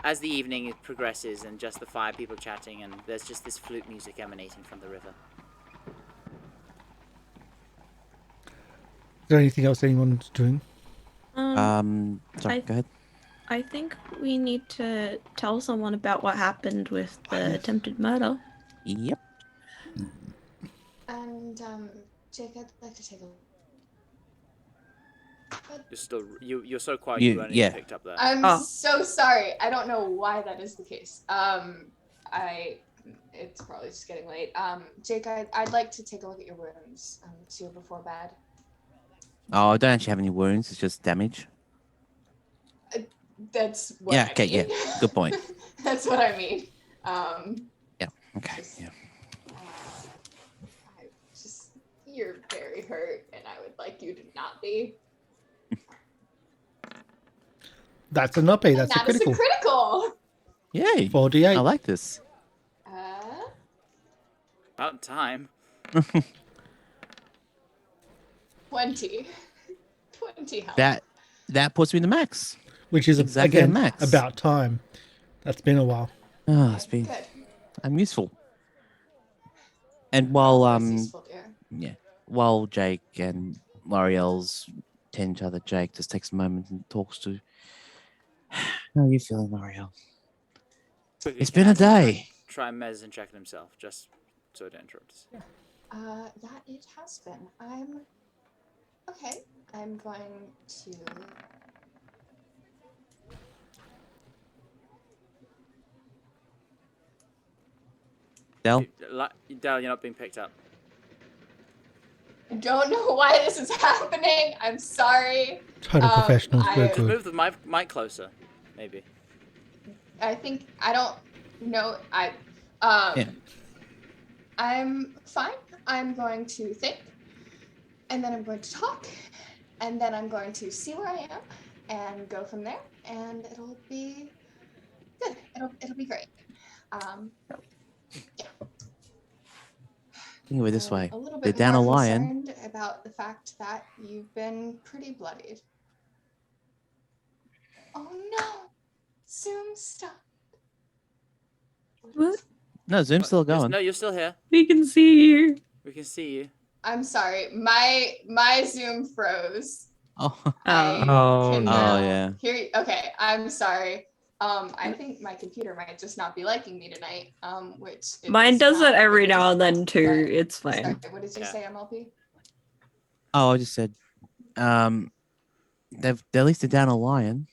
as the evening progresses and just the 5 people chatting, and there's just this flute music emanating from the river. Is there anything else anyone's doing? Sorry, go ahead. I think we need to tell someone about what happened with the attempted murder. Yep. And Jake, I'd like to take a look. You're so quiet. You weren't even picked up there. I'm so sorry. I don't know why that is the case. It's probably just getting late. Jake, I'd like to take a look at your wounds. See you before bed. Oh, I don't actually have any wounds. It's just damage. That's what Yeah. I Okay. mean. Yeah. Good point. That's what I mean. Yeah. Okay. Yeah. You're very hurt, and I would like you to not be. That's a not be. That's a That is critical. a critical. Yay. 4d8. I like this. About time. 20 health. That puts me in the max. Which is, exactly again, max. about time. That's been a while. Oh, it's been. Good. I'm useful. And while Useful, dear. while Jake and Lieriel's tend each other, Jake just takes a moment and talks to. How are you feeling, Lieriel? It's been a day. Try Mez and checking himself, just so it interrupts. That it has been. I'm okay. I'm going to. Del? Del, you're not being picked up. I don't know why this is happening. I'm sorry. Total professionals. We're Just good. move the mic closer, maybe. I don't know. I'm fine. I'm going to think, and then I'm going to talk, and then I'm going to see where I am and go from there, and it'll be good. It'll be great. Yeah. Think of it this way. A little They're bit down a more lion. concerned about the fact that you've been pretty bloodied. Oh no! Zoom stop. What? No, Zoom's still going. No, you're still here. We can see you. We can see you. I'm sorry. My Zoom froze. Oh. Yeah. Okay, I'm sorry. I think my computer might just not be liking me tonight. Which Mine does it every now and then too. It's fine. Sorry, what did you say, MLP? Oh, I just said, they've at least they're down a lion.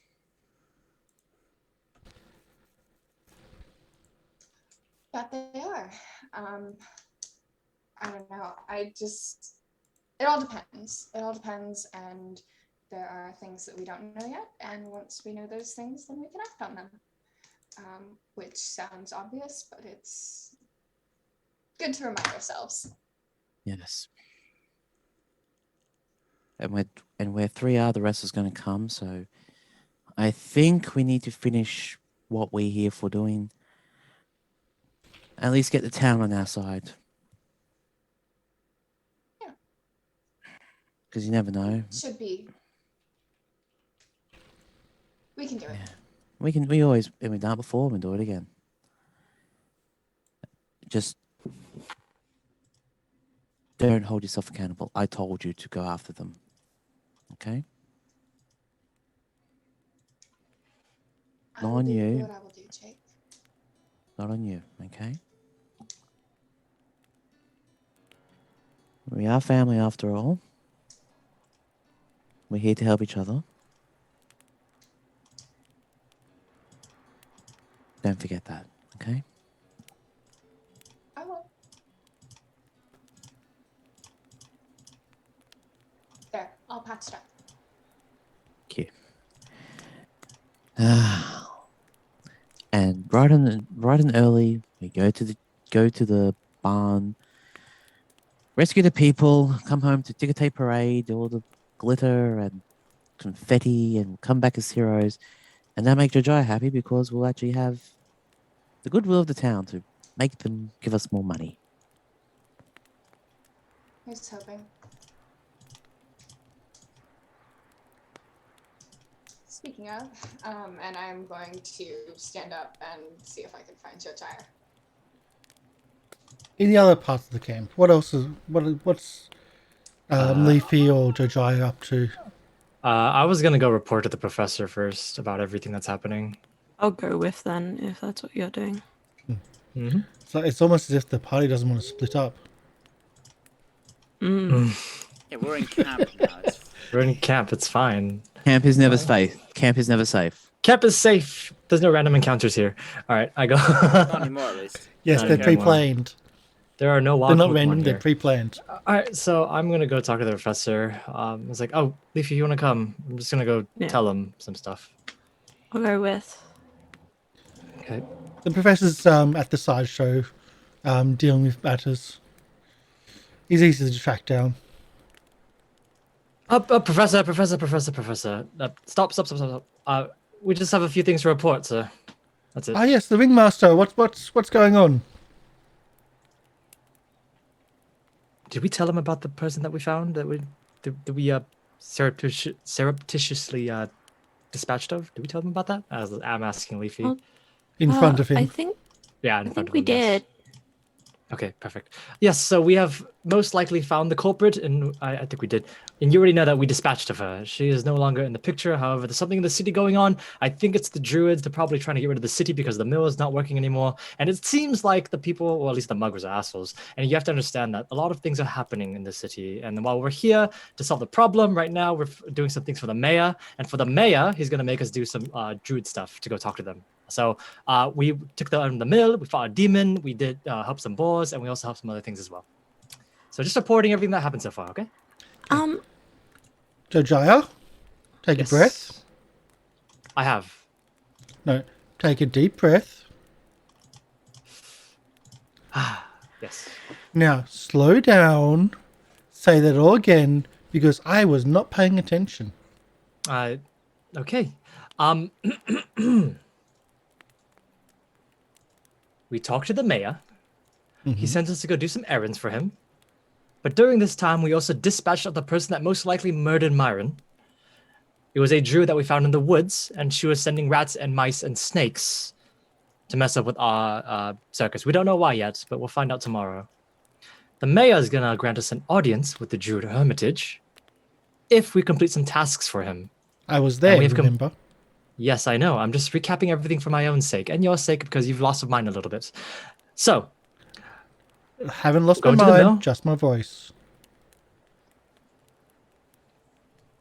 That they are. I don't know. It all depends. It all depends, and there are things that we don't know yet, and once we know those things, then we can act on them. Which sounds obvious, but it's good to remind ourselves. Yes. And where 3 are, the rest is going to come. So I think we need to finish what we're here for doing. At least get the town on our side. Yeah. Because you never know. Should be. We can do it. Yeah. We always, and we've done it before, we do it again. Just don't hold yourself accountable. I told you to go after them. Okay? Not on you. What I will do, Jake. Not on you, okay? We are family after all. We're here to help each other. Don't forget that, okay? I will. There, all patched up. Cute. And bright and early, we go to the barn, rescue the people, come home to ticker tape parade, all the glitter and confetti, and come back as heroes. And that make Jojyre happy because we'll actually have the goodwill of the town to make them give us more money. Here's hoping. Speaking of, and I'm going to stand up and see if I can find Jojyre. In the other parts of the camp, what else is what's Leafy or Jojyre up to? I was gonna go report to the professor first about everything that's happening. I'll go with then if that's what you're doing. Mm-hmm. So it's almost as if the party doesn't want to split up. Yeah, we're in camp now. We're in camp. It's fine. Camp is never safe. Camp is never safe. Camp is safe. There's no random encounters here. All right, I go. Not anymore, at least. Yes, Not they're anymore. pre-planned. There are no They're wild not Pokemon random. here. They're pre-planned. All right, so I'm gonna go talk to the professor. It's like, oh, Leafy, you wanna come? I'm just gonna go Yeah. tell him some stuff. I'll go with. Okay. The professor's at the sideshow, dealing with matters. He's easy to track down. Professor. Stop. We just have a few things to report, sir. That's it. Ah, yes, the ringmaster. What's going on? Did we tell him about the person that we found? That we surreptitiously dispatched of? Did we tell them about that? I'm asking Leafy. Oh, In front of him. I think Yeah, in I front think of we him, yes. did. Okay, perfect. Yes, so we have most likely found the culprit, and I think we did. And you already know that we dispatched of her. She is no longer in the picture. However, there's something in the city going on. I think it's the druids. They're probably trying to get rid of the city because the mill is not working anymore. And it seems like the people, or at least the muggers, are assholes. And you have to understand that a lot of things are happening in the city. And while we're here to solve the problem, right now we're doing some things for the mayor. And for the mayor, he's going to make us do some druid stuff to go talk to them. So we took the mill, we fought a demon, we did help some boars, and we also helped some other things as well. So just reporting everything that happened so far, okay? Jojyre, take a breath. I have. No, take a deep breath. Yes. Now, slow down. Say that all again, because I was not paying attention. Okay. We talked to the mayor. He sent us to go do some errands for him. But during this time, we also dispatched of the person that most likely murdered Myron. It was a druid that we found in the woods, and she was sending rats and mice and snakes to mess up with our circus. We don't know why yet, but we'll find out tomorrow. The mayor is going to grant us an audience with the druid hermitage if we complete some tasks for him. I was there, remember? Yes, I know. I'm just recapping everything for my own sake and your sake because you've lost mine a little bit. So, Haven't lost my Going to the mill? mind, just my voice.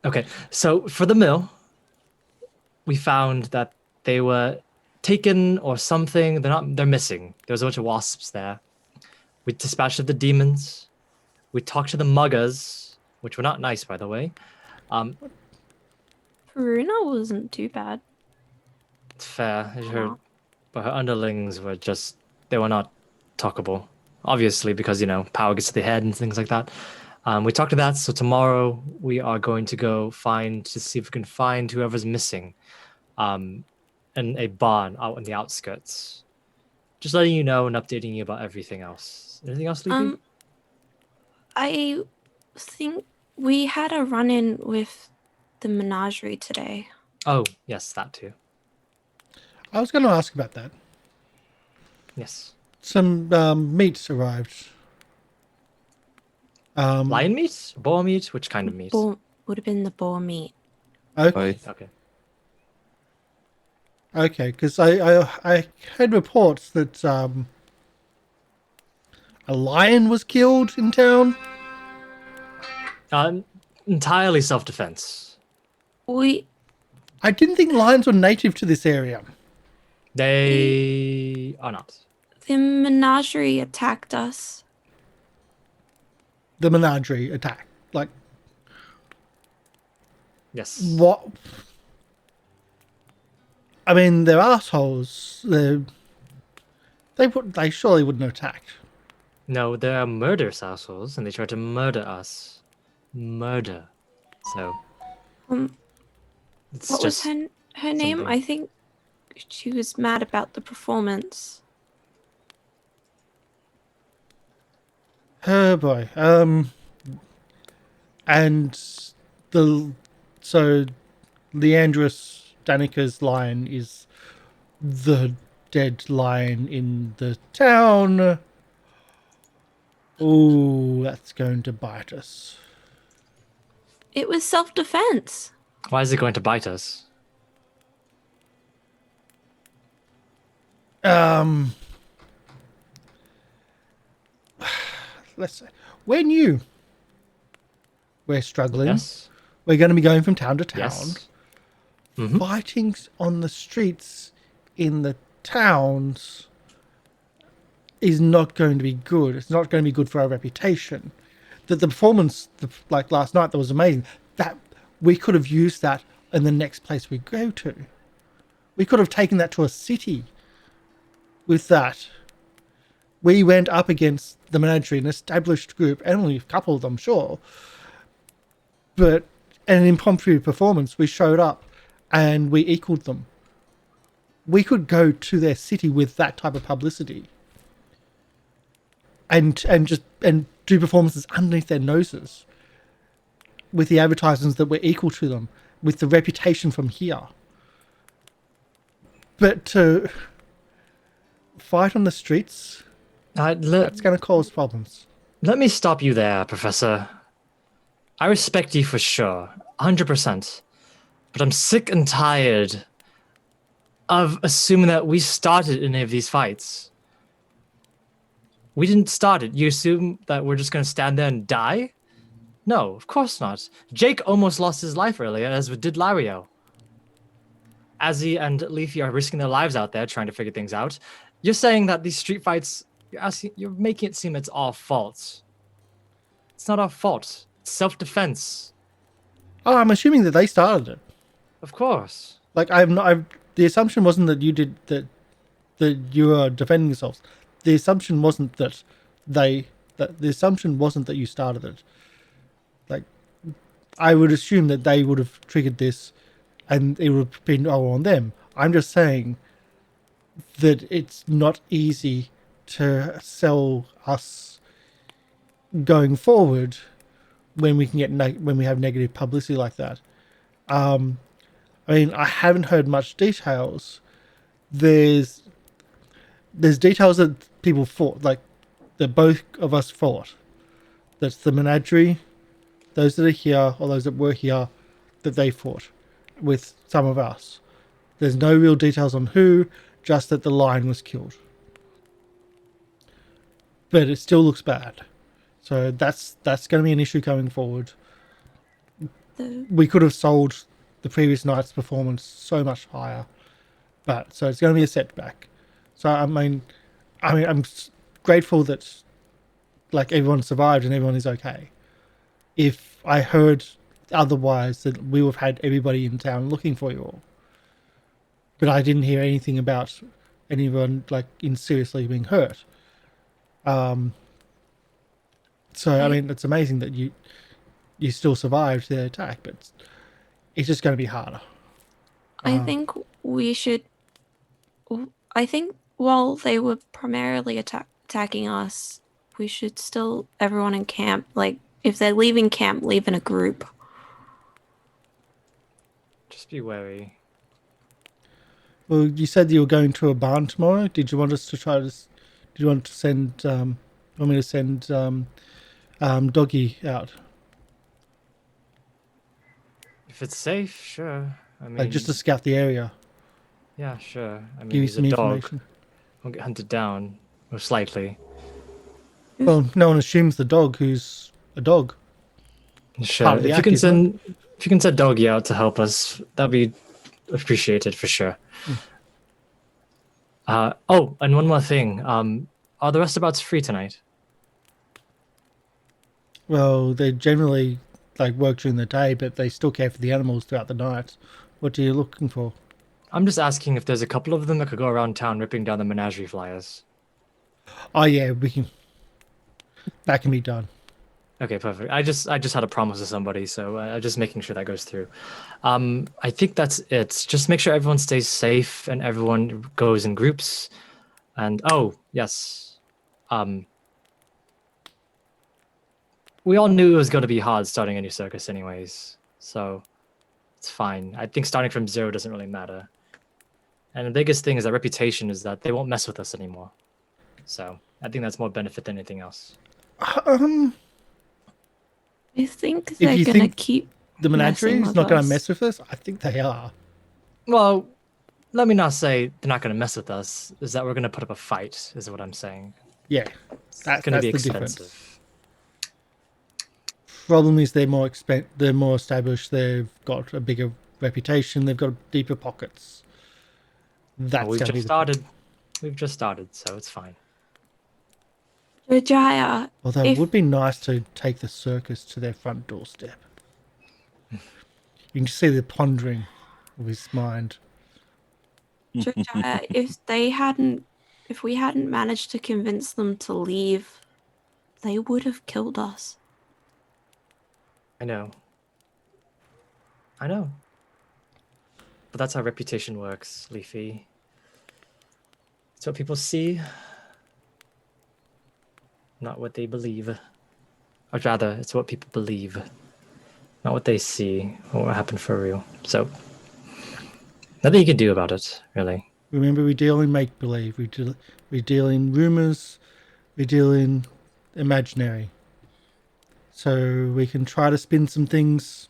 okay. So for the mill, we found that they were taken or something. They're missing. There's a bunch of wasps there. We dispatched of the demons. We talked to the muggers, which were not nice, by the way. Karuna wasn't too bad. It's fair. But her underlings were they were not talkable. Obviously, because, power gets to the head and things like that. We talked to that, so tomorrow we are going to go to see if we can find whoever's missing in a barn out in the outskirts. Just letting you know and updating you about everything else. Anything else, Leafy? I think we had a run-in with the menagerie today. Oh, yes, that too. I was going to ask about that. Yes. Some meats arrived. Lion meat? Boar meat? Which kind of meat? Would have been the boar meat. Okay, Okay. okay, because I heard reports that a lion was killed in town. Entirely self-defense. I didn't think lions were native to this area. They are not. The menagerie attacked us. The menagerie attack. Like, Yes. what? I mean, they're assholes. They surely wouldn't have attacked. No, they're murderous assholes, and they tried to murder us. Murder. So. It's What was just her name? something. I think she was mad about the performance. Oh boy. And so Leandrus Danica's lion is the dead lion in the town. Ooh, that's going to bite us. It was self-defense. Why is it going to bite us? Let's say we're struggling. Yes. We're going to be going from town to town. Yes. Mhm. Fighting on the streets in the towns is not going to be good. It's not going to be good for our reputation. The performance, like last night, that was amazing. That we could have used that in the next place we go to. We could have taken that to a city. With that, we went up against the Menagerie, an established group, and only a couple of them, sure. But in an impromptu performance, we showed up and we equaled them. We could go to their city with that type of publicity and do performances underneath their noses with the advertisements that we're equal to them, with the reputation from here. But to fight on the streets, that's going to cause problems. Let me stop you there, Professor. I respect you for sure, 100%. But I'm sick and tired of assuming that we started any of these fights. We didn't start it. You assume that we're just going to stand there and die? No, of course not. Jake almost lost his life earlier, as did Lieriel. Azzy and Leafy are risking their lives out there trying to figure things out. You're saying that these street fights, you're making it seem it's our fault. It's not our fault. It's self-defense. Oh, I'm assuming that they started it. Of course. Like the assumption wasn't that you did that you were defending yourselves. The assumption wasn't that the assumption wasn't that you started it. Like, I would assume that they would have triggered this, and it would have been on them. I'm just saying that it's not easy to sell us going forward when we can get when we have negative publicity like that. I mean, I haven't heard much details. There's details that people fought, like that both of us fought. That's the Menagerie, those that are here or those that were here, that they fought with some of us. There's no real details on who, just that the lion was killed. But it still looks bad. So that's going to be an issue going forward. We could have sold the previous night's performance so much higher, but so it's going to be a setback. So I mean, I'm grateful that like everyone survived and everyone is okay. If I heard otherwise, that we would have had everybody in town looking for you all, but I didn't hear anything about anyone like seriously being hurt. So I mean, it's amazing that you still survived the attack, but it's just going to be harder. I think we should. I think while they were primarily attacking us, we should still, everyone in camp, like if they're leaving camp, leave in a group. Just be wary. Well, you said you were going to a barn tomorrow. Did you want us to try to? Did you want to send? Want me to send Doggy out? If it's safe, sure. I mean, Like just to scout the area. Yeah, sure. I mean, Give you he's some a dog. information. Won't get hunted down, most likely. Well, no one assumes the dog who's a dog. Sure. Part of the If you act, can isn't send Doggy out to help us, that'd be appreciated for sure. Oh, and one more thing. Are the restabouts free tonight? Well, they generally like work during the day, but they still care for the animals throughout the night. What are you looking for? I'm just asking if there's a couple of them that could go around town ripping down the menagerie flyers. Oh yeah, we can. That can be done. Okay, perfect. I just had a promise to somebody, so just making sure that goes through. I think that's it. Just make sure everyone stays safe and everyone goes in groups. And oh yes, we all knew it was going to be hard starting a new circus, anyways. So it's fine. I think starting from zero doesn't really matter. And the biggest thing is that reputation is that they won't mess with us anymore. So I think that's more benefit than anything else. I think they're gonna keep the menagerie messing is with not going to us. mess with us? I think they are. Well, let me not say they're not going to mess with us. Is that we're going to put up a fight? Is what I'm saying. Yeah, It's that's going to the be difference. expensive. Problem is they're more established. They've got a bigger reputation. They've got deeper pockets. That's We've going to be just the problem. started. We've just started, so it's fine. Jojyre, Although it if would be nice to take the circus to their front doorstep. You can just see the pondering of his mind. Jojyre, if we hadn't managed to convince them to leave, they would have killed us. I know. But that's how reputation works, Leafy. It's what people see, not what they believe. Or rather, it's what people believe, not what they see or what happened for real. So, nothing you can do about it, really. Remember, we deal in make-believe. We deal in rumours. We deal in imaginary. So we can try to spin some things.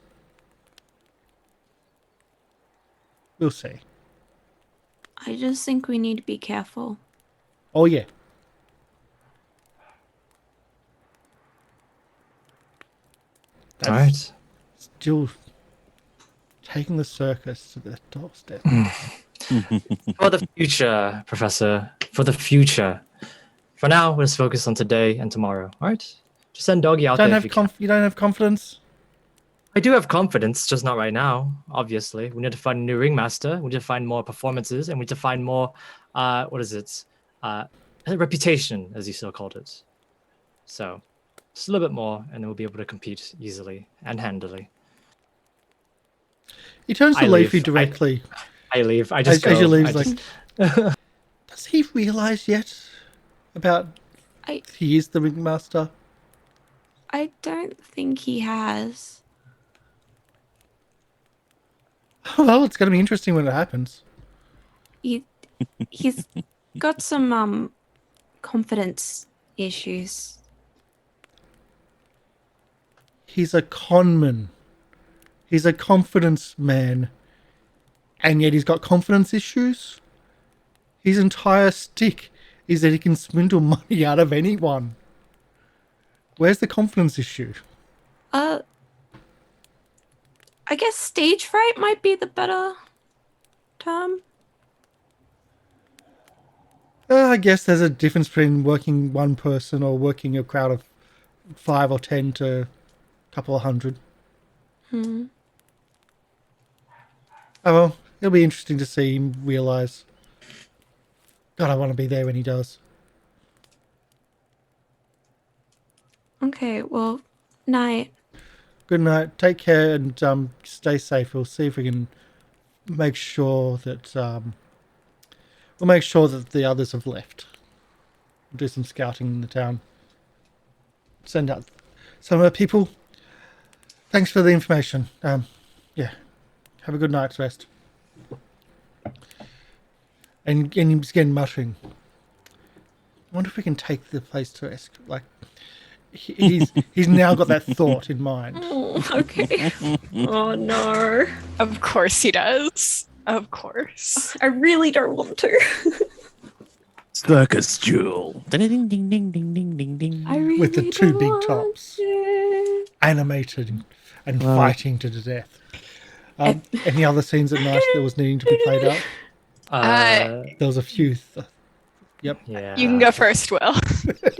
We'll see. I just think we need to be careful. Oh, yeah. All right. Still taking the circus to the doorstep. For the future, Professor. For the future. For now, let's focus on today and tomorrow. All right. Just send Doggy out there if you can. You don't have confidence? I do have confidence, just not right now. Obviously, we need to find a new ringmaster. We need to find more performances, and we need to find more. What is it? Reputation, as you still called it. So, just a little bit more, and then we'll be able to compete easily and handily. He turns to I Leafy leave. directly. I leave. I just go. As you leave, I he's just- like, does he realise yet about he is the ringmaster? I don't think he has. Well, it's going to be interesting when it happens. He's got some confidence issues. He's a conman. He's a confidence man. And yet he's got confidence issues. His entire stick is that he can swindle money out of anyone. Where's the confidence issue? I guess stage fright might be the better term. I guess there's a difference between working one person or working a crowd of 5 or 10 to a couple of hundred. Oh well, it'll be interesting to see him realise. God, I want to be there when he does. Okay, well, night. Good night. Take care and stay safe. We'll see if we can make sure that the others have left. We'll do some scouting in the town. Send out some people. Thanks for the information. Yeah. Have a good night's rest. And he's again muttering. I wonder if we can take the place to he's now got that thought in mind. Oh, okay. Oh no. Of course he does. Of course. I really don't want to. Circus duel. Ding ding ding ding ding ding ding. I really With the two don't big want tops. to. Animated and Wow. fighting to the death. Any other scenes at night that was needing to be played out? There was a few. Yep. Yeah. You can go first, Will.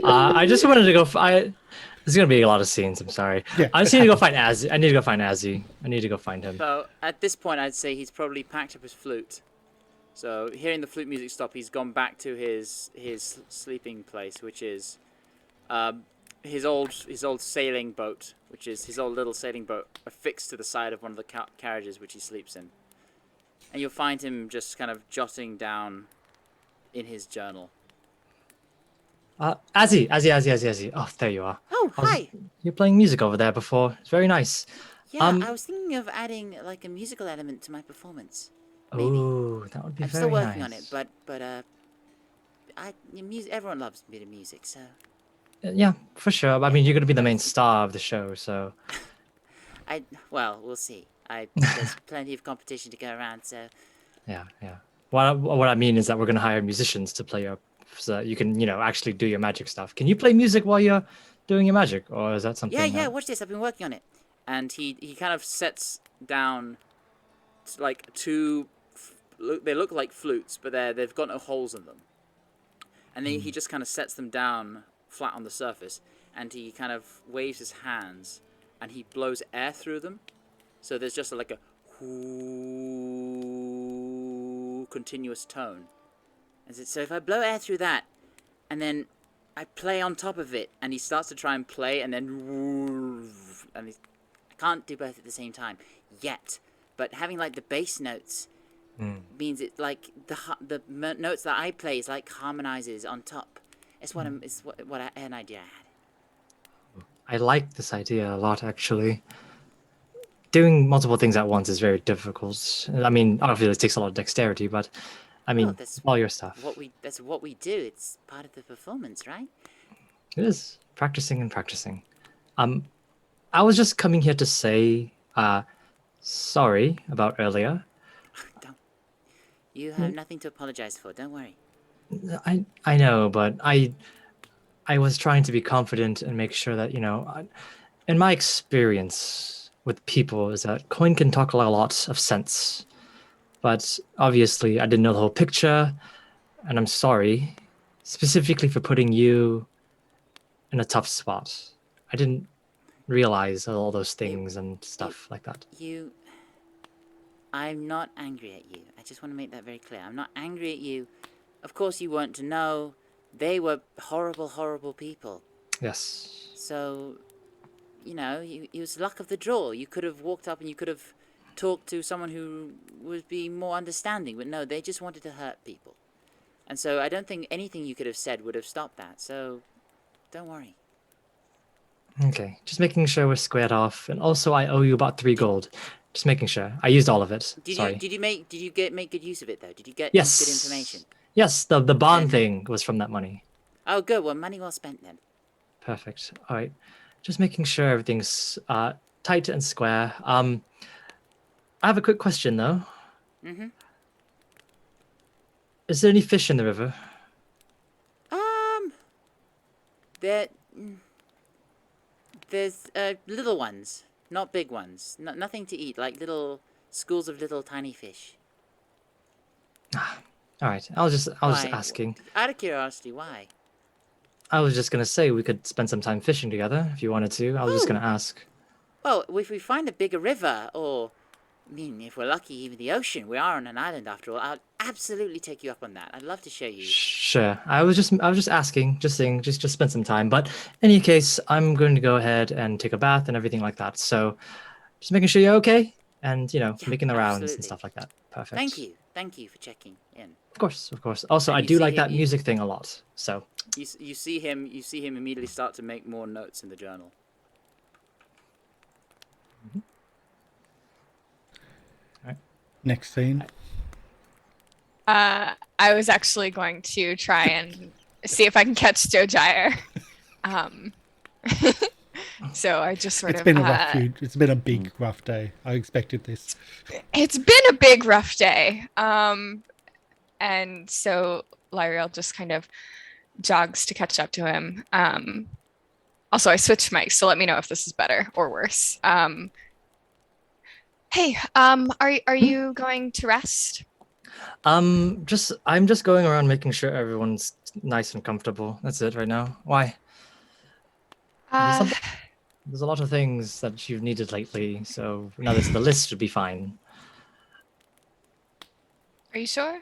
I just wanted to go. There's gonna be a lot of scenes. I'm sorry. Yeah, I just it need to go happens. find Azzy. I need to go find Azzy. I need to go find him. So at this point, I'd say he's probably packed up his flute. So hearing the flute music stop, he's gone back to his sleeping place, which is his old sailing boat, which is his old little sailing boat affixed to the side of one of the carriages which he sleeps in. And you'll find him just kind of jotting down in his journal. Azzy. Oh, there you are. Oh, hi. You're playing music over there before. It's very nice. Yeah, I was thinking of adding like a musical element to my performance. Maybe. Oh, that would be I'm very still working on nice. it, but everyone loves a bit of music, so. Yeah, for sure. I mean, you're gonna be the main star of the show, so. Well, we'll see. There's plenty of competition to go around, so. Yeah. What I mean is that we're gonna hire musicians to play your, so that you can, actually do your magic stuff. Can you play music while you're doing your magic, or is that something? Yeah. Watch this. I've been working on it, and he kind of sets down like two. They look like flutes, but they've got no holes in them. And then he just kind of sets them down flat on the surface, and he kind of waves his hands, and he blows air through them. So there's just like a continuous tone. And so if I blow air through that, and then I play on top of it, and he starts to try and play, and then I can't do both at the same time yet. But having like the bass notes means it like the notes that I play is like harmonizes on top. It's what an idea I had. I like this idea a lot, actually. Doing multiple things at once is very difficult. I mean, obviously it takes a lot of dexterity, but I mean, that's all your stuff. That's what we do. It's part of the performance, right? It is practicing and practicing. I was just coming here to say, sorry about earlier. You have nothing to apologize for. Don't worry. I know, but I was trying to be confident and make sure that, in my experience with people is that coin can talk a lot of sense. But obviously I didn't know the whole picture, and I'm sorry, specifically for putting you in a tough spot. I didn't realize all those things and stuff like that. I'm not angry at you. I just want to make that very clear. I'm not angry at you. Of course you weren't to know. They were horrible, horrible people. Yes. So, it was luck of the draw. You could have walked up and you could have talked to someone who would be more understanding. But no, they just wanted to hurt people. And so I don't think anything you could have said would have stopped that. So, don't worry. Okay, just making sure we're squared off. And also I owe you about 3 gold. Just making sure. I used all of it. Sorry. Did you make good use of it though? Did you get yes. good information? Yes, the bond thing was from that money. Oh, good. Well, money well spent then. Perfect. All right. Just making sure everything's tight and square. I have a quick question though. Mm-hmm. Is there any fish in the river? There's little ones. Not big ones. Nothing to eat, like little schools of little tiny fish. All right. I was just asking. Out of curiosity, why? I was just gonna say we could spend some time fishing together if you wanted to. I was just gonna ask. Well, if we find a bigger river, or if we're lucky, even the ocean. We are on an island after all. I'll absolutely take you up on that. I'd love to show you. Sure. I was just asking, just saying, just spend some time. But in any case, I'm going to go ahead and take a bath and everything like that. So, just making sure you're okay, and making the rounds and stuff like that. Perfect. Thank you for checking in. Of course. Also, I do like that music thing a lot. So you see him immediately start to make more notes in the journal. Mm-hmm. All right. Next scene. I was actually going to try and see if I can catch Jojyre. So I just It's been a big rough day. I expected this. It's been a big rough day. And so Lieriel just kind of jogs to catch up to him. Also, I switched mics, so let me know if this is better or worse. Hey, are you going to rest? I'm just going around making sure everyone's nice and comfortable. That's it right now. Why? There's a lot of things that you've needed lately, so now the list should be fine. Are you sure?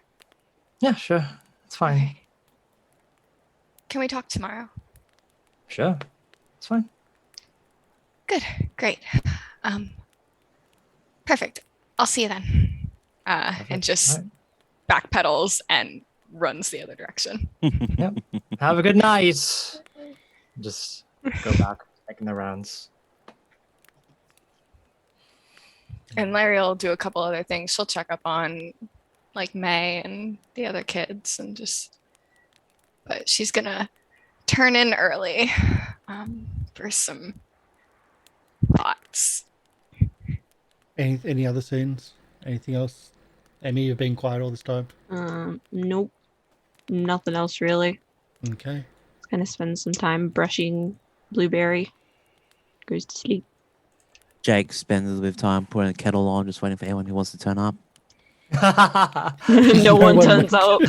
Yeah, sure. It's fine. Okay. Can we talk tomorrow? Sure. It's fine. Good. Great. Perfect. I'll see you then. And just backpedals and runs the other direction. Yep. Have a good night. Just go back, making the rounds. And Larry will do a couple other things. She'll check up on like May and the other kids and but she's gonna turn in early for some thoughts. Any other scenes? Anything else? Emi, you've been quiet all this time. Nope. Nothing else really. Okay. Just gonna spend some time brushing Blueberry. Goes to sleep. Jake spends a little bit of time putting a kettle on, just waiting for anyone who wants to turn up. No one turns up.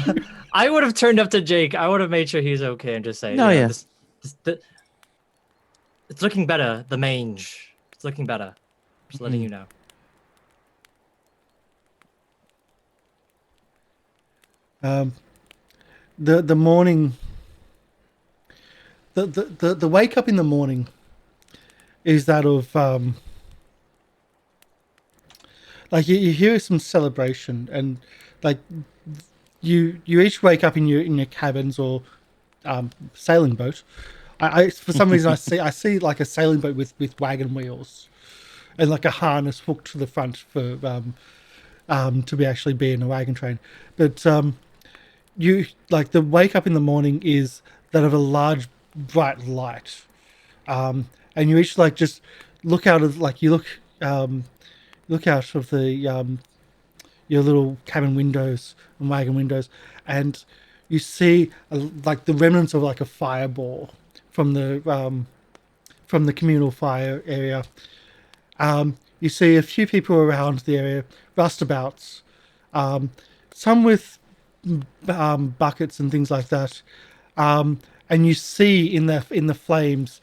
I would have turned up to Jake. I would have made sure he's okay and just say, No, yeah. It's looking better. The mange. It's looking better. Just letting you know. The morning. The wake up in the morning is that of like you hear some celebration, and like you each wake up in your cabins or sailing boat. I for some reason I see like a sailing boat with wagon wheels and like a harness hooked to the front for to be actually be in a wagon train. But you like the wake up in the morning is that of a large bright light, and you each like just look out of like you look out of the your little cabin windows and wagon windows, and you see like the remnants of like a fireball from the communal fire area. You see a few people around the area, roustabouts, some with buckets and things like that, and you see in the flames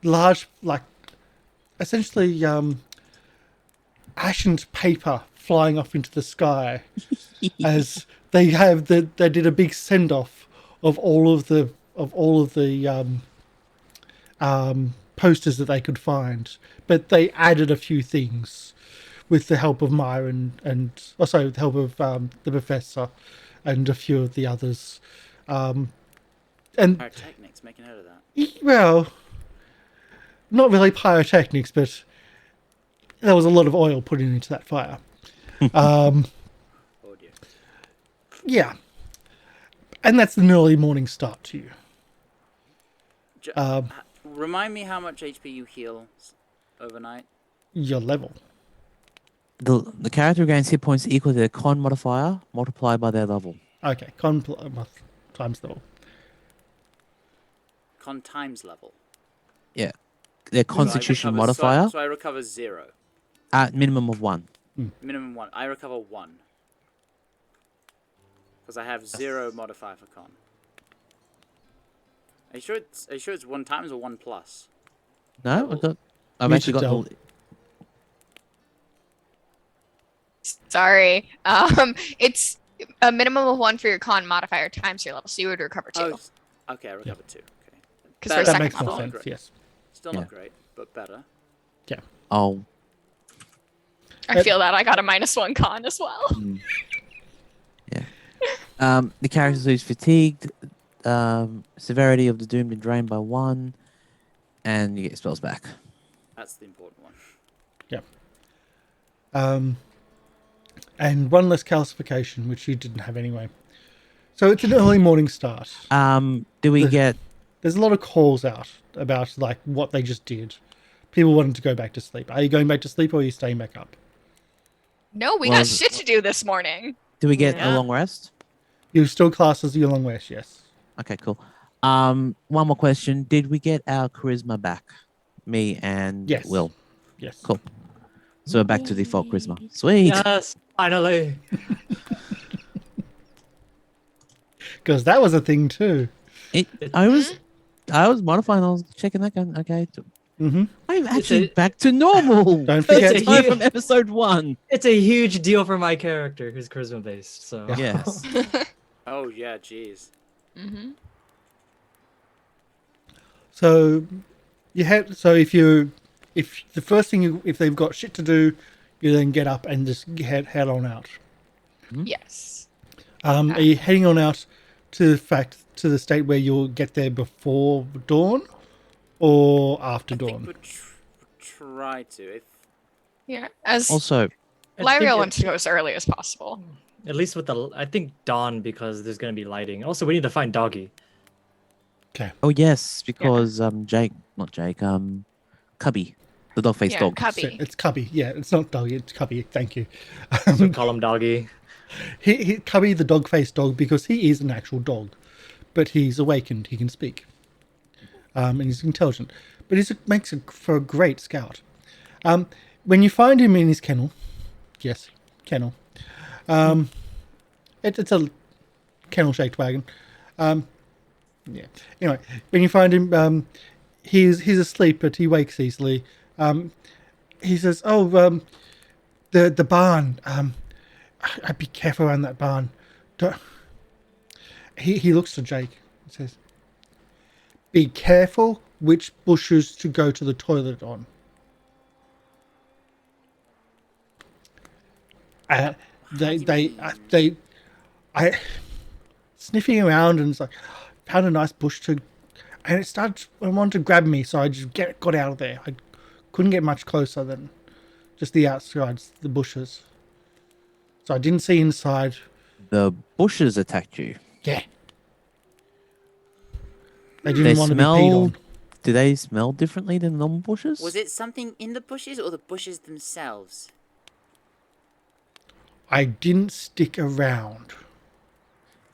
large, like essentially ashen paper flying off into the sky as they did a big send off of all of the posters that they could find, but they added a few things with the help of Maya and also with the help of the professor and a few of the others. And Pyrotechnics making out of that. Well, not really pyrotechnics, but there was a lot of oil put into that fire. Oh dear. Yeah, and that's an early morning start to you. Remind me how much HP you heal overnight. Your level. The character gains hit points equal to their con modifier multiplied by their level. Okay, times level. Con times level. Yeah. Their constitution modifier So I recover 0. at minimum of 1. Minimum 1. I recover 1. Because I have 0 modifier for con. Are you sure it's 1 times or 1 plus? No, I've You actually should got tell. the, Sorry. It's a minimum of 1 for your con modifier times your level, so you would recover 2. Oh, okay, I recover 2. Okay. Because That we're That second makes more level. sense. Yes. Still not great, but better. Yeah. oh, I feel that I got a -1 con as well. yeah. The character who's fatigued, severity of the doom been drained by 1, and you get spells back. That's the important one. And one less calcification, which you didn't have anyway. So it's an early morning start. Do we get? There's a lot of calls out about like what they just did. People wanting to go back to sleep. Are you going back to sleep or are you staying back up? No, we Well, got shit to do this morning. Do we get a Yeah. long rest? You still class as your long rest, yes. Okay, cool. One more question: did we get our charisma back? Me and Yes. Will. Yes. Cool. So we're back to default charisma. Sweet. Yes, finally. Because that was a thing too. I was modifying. I was checking that gun. Okay. Mm-hmm. I'm actually back to normal. Don't forget. It's a Aside huge- from episode 1. It's a huge deal for my character who's charisma based. So Yes. Oh yeah, jeez. So you have if the first thing if they've got shit to do, you then get up and just head on out. Yes. Are you heading on out to the state where you'll get there before dawn or after I think dawn? we'll try to. If Yeah. As Also, I think Lieriel wants to go as early as possible. at least with I think dawn because there's gonna be lighting. Also, we need to find Doggy. Okay. oh yes, because Cubby The dog-faced Yeah, dog. Cubby. So it's Cubby. Yeah, it's not Doggy. It's Cubby. Thank you. So call him doggy. Cubby, the dog-faced dog, because he is an actual dog, but he's awakened. He can speak, and he's intelligent. But he makes for a great scout. When you find him in his kennel, yes, kennel. It's a kennel-shaped wagon. Yeah. Anyway, when you find him, he's asleep, but he wakes easily. He says, "Oh, the barn. I'd be careful around that barn." He looks to Jake and says, "Be careful which bushes to go to the toilet on." I sniffing around, and it's like, found a nice bush to, and it started. I wanted to grab me, so I just got out of there. I couldn't get much closer than just the outsides, the bushes. So I didn't see inside. The bushes attacked you. Yeah. They didn't want to be peed on. Do they smell differently than normal bushes? Was it something in the bushes or the bushes themselves? I didn't stick around.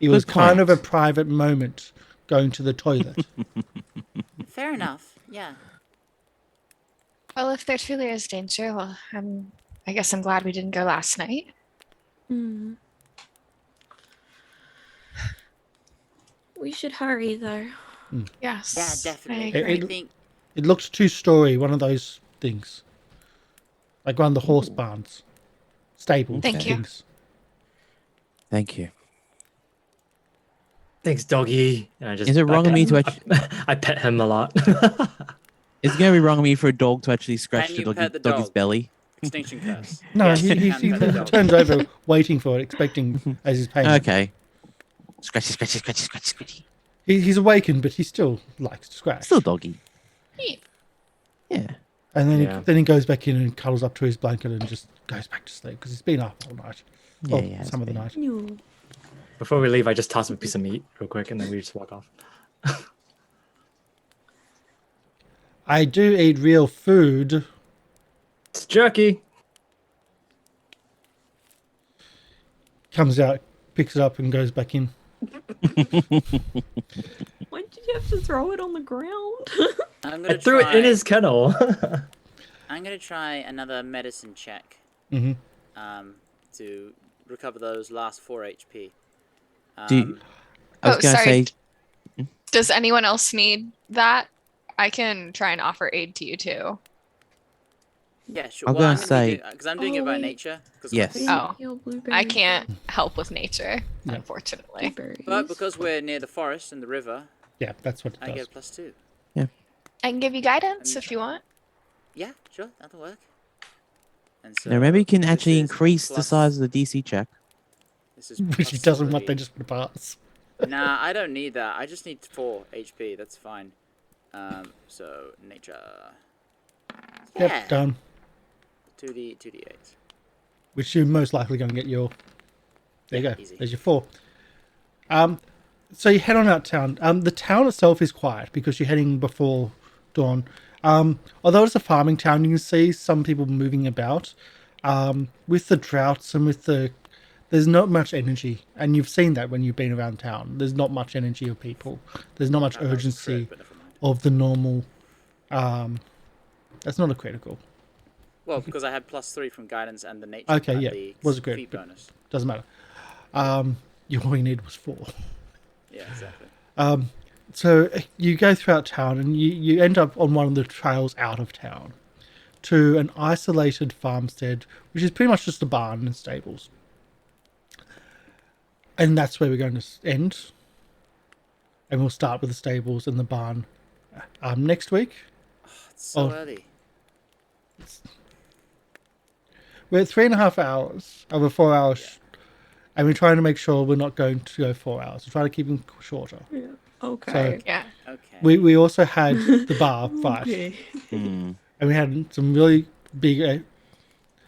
It was Good kind point. of a private moment going to the toilet. Fair enough. Yeah. Well, if there truly is danger, well, I guess I'm glad we didn't go last night. Hmm. We should hurry though. Yes. Yeah, definitely. I agree. I think It looked 2-story, one of those things. Like one of the horse barns. Stables. Thank you. things. Thank you. Thanks, doggy. And I just Is it wrong of me to actually? I pet him a lot. Is it going to be wrong of me for a dog to actually scratch Can the you pet the doggy's dog? belly? Extinction Curse. No, Yes, he you can pet the dog. turns over, waiting for it, expecting as his payment. Okay. Scratchy, scratchy, scratchy, scratchy, scratchy. He's awakened, but he still likes to scratch. Still doggy. Yeah. Yeah. And then, Yeah. then he goes back in and cuddles up to his blanket and just goes back to sleep because he's been up all night. Yeah, Well, yeah, some of the it's night. No. Before we leave, I just toss him a piece of meat real quick, and then we just walk off. I do eat real food. It's jerky. Comes out, picks it up, and goes back in. Why did you have to throw it on the ground? I'm I gonna threw try. it in his kennel. I'm gonna try another medicine check. Mm-hmm. To recover those last 4 HP. Do you, I was Oh, going to sorry. say, Does anyone else need that? I can try and offer aid to you too. Yeah, sure. I'm Well, gonna I'm say- because I'm doing it Oh, by wait. nature. Yes. Oh. Heal I blueberries. can't help with nature, Yeah. unfortunately. Blueberries. But because we're near the forest and the river, Yeah, that's what it I does. get +2. I can give you guidance if you want. Yeah, sure, that'll work. And so now remember you can this actually is increase the plus- size of the DC check. This is Which he doesn't want, +3. they just want to pass. Nah, I don't need that. I just need 4 HP. That's fine. So nature. Yeah. Yep, done. 2d8. Which you're most likely going to get your... There you Yeah, go. easy. There's your 4. So you head on out town. The town itself is quiet because you're heading before dawn. Although it's a farming town, you can see some people moving about. With the droughts and with the... There's not much energy. And you've seen that when you've been around town. There's not much energy of people. There's not much That was a crit, urgency but never mind. of the normal... that's not a critical. Well, because I had +3 from guidance and the nature. Okay, and yeah, the was a crit, feat but- bonus. Doesn't matter. All you need was 4. Yeah, exactly. So you go throughout town and you end up on one of the trails out of town to an isolated farmstead, which is pretty much just a barn and stables. And that's where we're going to end. And we'll start with the stables and the barn next week. It's so Oh. early. We're at 3.5 hours of a 4 hours. And we're trying to make sure we're not going to go 4 hours. We're trying to keep them shorter. Okay. Yeah. Okay. We also had the bar fight. Okay. Hmm. And we had some really big...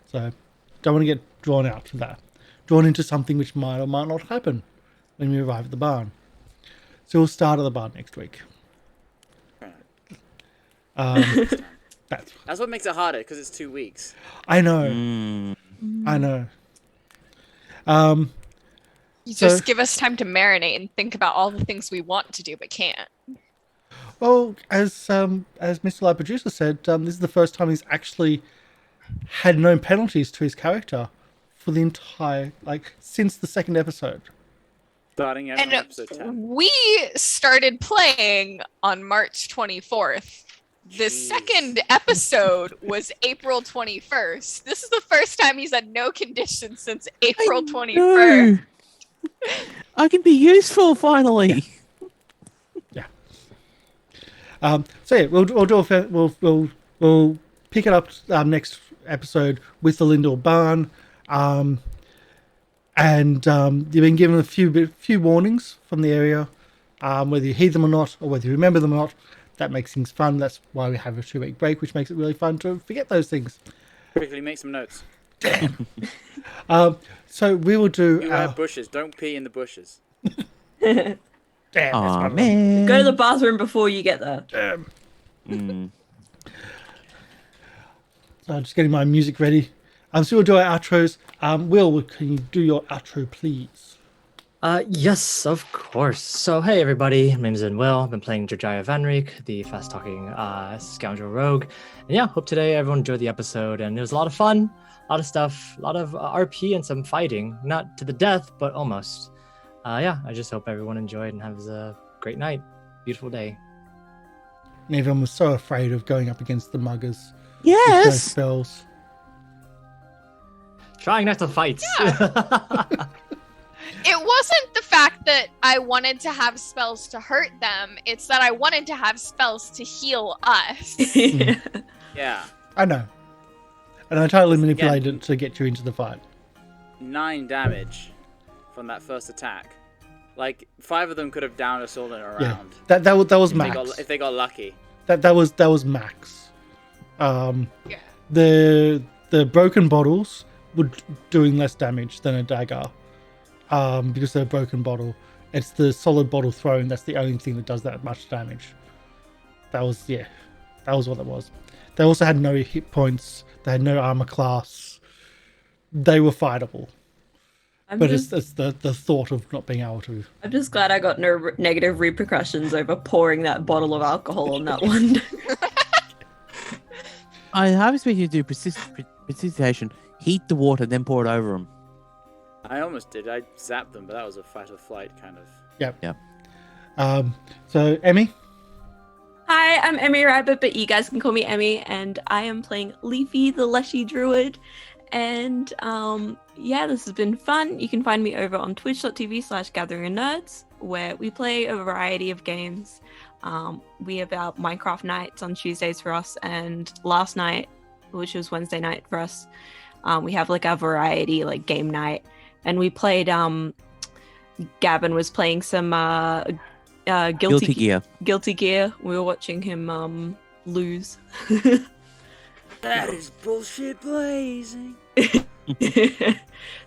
so, don't want to get drawn out to that. Drawn into something which might or might not happen when we arrive at the barn. So we'll start at the barn next week. Fair enough. That's what makes it harder, because it's 2 weeks. I know. I know. You So- just give us time to marinate and think about all the things we want to do but can't. Well, as Mr. Live Producer said, this is the first time he's actually had no penalties to his character for the entire, since the second episode. Starting at And episode 10. we started playing on March 24th. The Jeez. second episode was April 21st. This is the first time he's had no conditions since April 21st. No. I can be useful finally. So yeah, we'll pick it up next episode with the Lindor Barn, and you've been given a few warnings from the area, whether you heed them or not, or whether you remember them or not. That makes things fun. That's why we have a 2-week break, which makes it really fun to forget those things. Quickly make some notes. So we will do. Beware bushes. Don't pee in the bushes. Damn, that's Aw, my wrong. man. Go to the bathroom before you get there. So just getting my music ready. So we'll do our outros. Will, can you do your outro, please? Yes, of course. So, hey everybody, my name's Will. I've been playing Jojyre Vanrik, the fast-talking scoundrel rogue. And yeah, hope today everyone enjoyed the episode, and it was a lot of fun, a lot of stuff, a lot of RP and some fighting. Not to the death, but almost. Yeah, I just hope everyone enjoyed and has a great night. Beautiful day. And everyone was so afraid of going up against the muggers. With no Yes. spells. Trying not to fight. It wasn't the fact that I wanted to have spells to hurt them, it's that I wanted to have spells to heal us. Yeah. I know. And I totally manipulated it to get you into the fight. 9 damage from that first attack. 5 of them could have downed us all in a round. Yeah. That was If max. they got lucky. That was max. Yeah. The broken bottles were doing less damage than a dagger. Because they're a broken bottle. It's the solid bottle throwing that's the only thing that does that much damage. That was what that was. They also had no hit points. They had no armor class. They were fightable. But it's the thought of not being able to. I'm just glad I got no negative repercussions over pouring that bottle of alcohol on that one. I have expected you to do precipitation, heat the water, then pour it over them. I almost did. I zapped them, but that was a fight or flight kind of. Yep. So Emmy. Hi, I'm Emi Rabbit, but you guys can call me Emi, and I am playing Leafy, the Leshy Druid. And yeah, this has been fun. You can find me over on twitch.tv/gatheringnerds, where we play a variety of games. We have our Minecraft nights on Tuesdays for us, and last night, which was Wednesday night for us, we have a variety game night, and we played. Gavin was playing some Guilty Gear. Guilty Gear. We were watching him lose. That is bullshit blazing.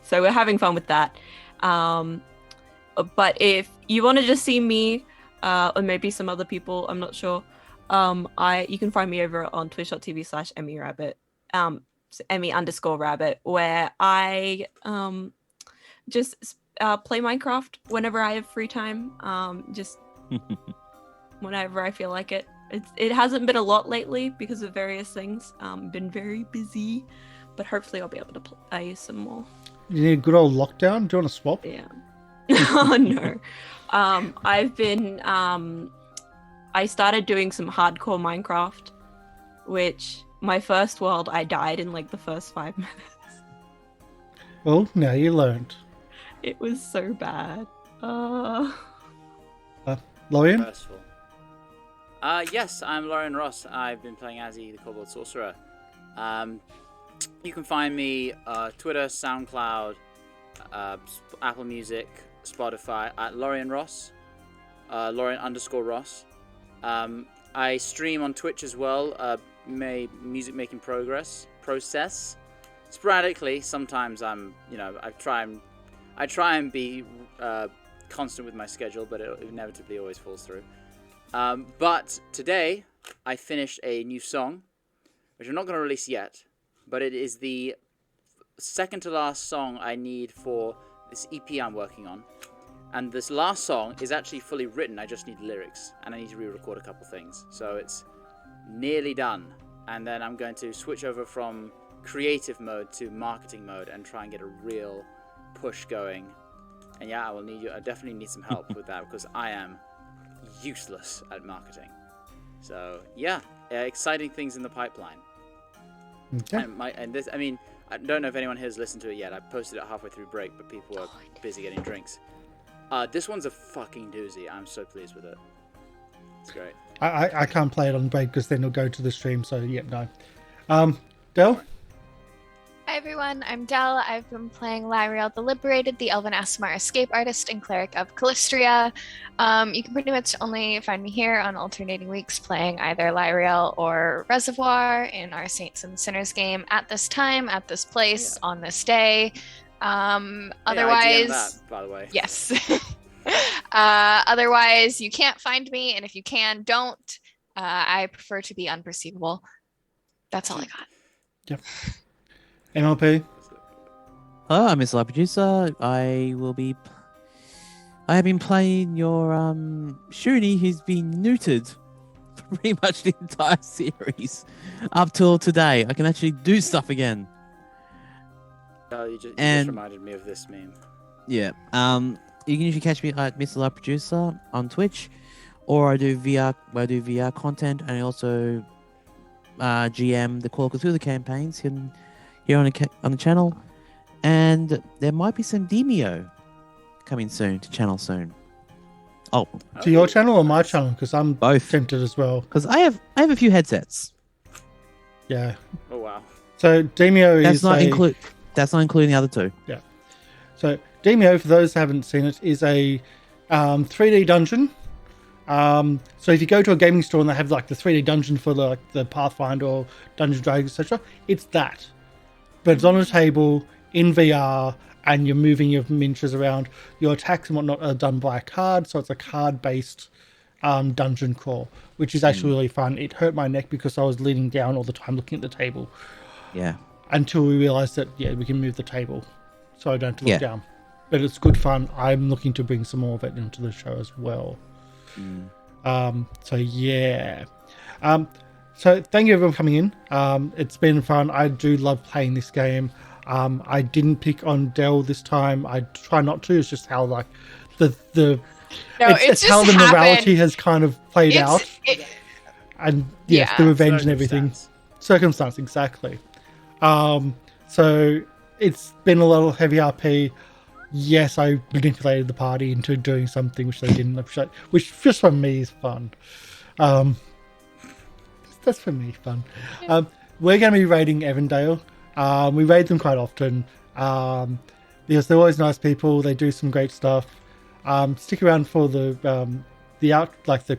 So we're having fun with that. But if you want to just see me, or maybe some other people, I'm not sure. You can find me over on twitch.tv/Emi Rabbit, Emi_Rabbit, where I just play Minecraft whenever I have free time. Just whenever I feel like it. It hasn't been a lot lately because of various things. Been very busy, but hopefully I'll be able to play some more. You need a good old lockdown. Do you want to swap? Yeah. Oh no. I've been I started doing some hardcore Minecraft, which my first world I died in the first 5 minutes. Well, now you learned. It was so bad. Lorian? Merciful. Yes, I'm Lorian Ross. I've been playing Azzy, the Kobold Sorcerer. You can find me Twitter, SoundCloud, Apple Music, Spotify at Lorian Ross, Lorian_Ross. I stream on Twitch as well. Music making process. Sporadically, sometimes I try and be constant with my schedule, but it inevitably always falls through. But today, I finished a new song. which I'm not going to release yet, but it is the second to last song I need for this EP I'm working on. And this last song is actually fully written. I just need lyrics, and I need to re-record a couple things. So it's nearly done. And then I'm going to switch over from creative mode to marketing mode and try and get a real push going. And yeah, I definitely need some help with that because I am useless at marketing. So yeah, exciting things in the pipeline. Okay. I don't know if anyone here has listened to it yet. I posted it halfway through break, but people were busy getting drinks. This one's a fucking doozy. I'm so pleased with it. It's great. I can't play it on break because then it'll go to the stream. So yeah, no. Del? Hi everyone, I'm Del. I've been playing Lieriel the Liberated, the Elven Aasimar escape artist and cleric of Calistria. You can pretty much only find me here on alternating weeks playing either Lieriel or Reservoir in our Saints and Sinners game at this time, at this place, on this day. Otherwise, I DM'd that, by the way. Yes. Otherwise, you can't find me, and if you can, don't. I prefer to be unperceivable. That's all I got. Yep. MLP. Hello, I'm MrLiveProducer. I have been playing your Shuni, who's been neutered for pretty much the entire series up till today. I can actually do stuff again. Oh, you just reminded me of this meme. Yeah. You can usually catch me at MrLiveProducer on Twitch, or I do VR content, and I also GM the Call of Cthulhu campaigns here on the channel, and there might be some Demio coming soon to channel soon. Oh, to your channel or my channel? Because I'm both tempted as well. Because I have a few headsets. Yeah. Oh wow. So Demio that's not including the other two. Yeah. So Demio, for those who haven't seen it, is a 3D dungeon. So if you go to a gaming store and they have like the 3D dungeon for the Pathfinder or Dungeons & Dragons, etc., it's that. But it's on a table in VR, and you're moving your miniatures around. Your attacks and whatnot are done by a card, so it's a card-based dungeon crawl, which is actually really fun. It hurt my neck because I was leaning down all the time looking at the table. Yeah. Until we realised that, we can move the table, so I don't have to look down. But it's good fun. I'm looking to bring some more of it into the show as well. So yeah. So thank you everyone for coming in. It's been fun. I do love playing this game. I didn't pick on Del this time. I try not to. It's just how it's how the morality has kind of played out. And the revenge and everything. Circumstance, exactly. So it's been a little heavy RP. Yes, I manipulated the party into doing something which they didn't appreciate, which just for me is fun. That's for me fun. We're going to be raiding Evandale. We raid them quite often because they're always nice people. They do some great stuff. Stick around for the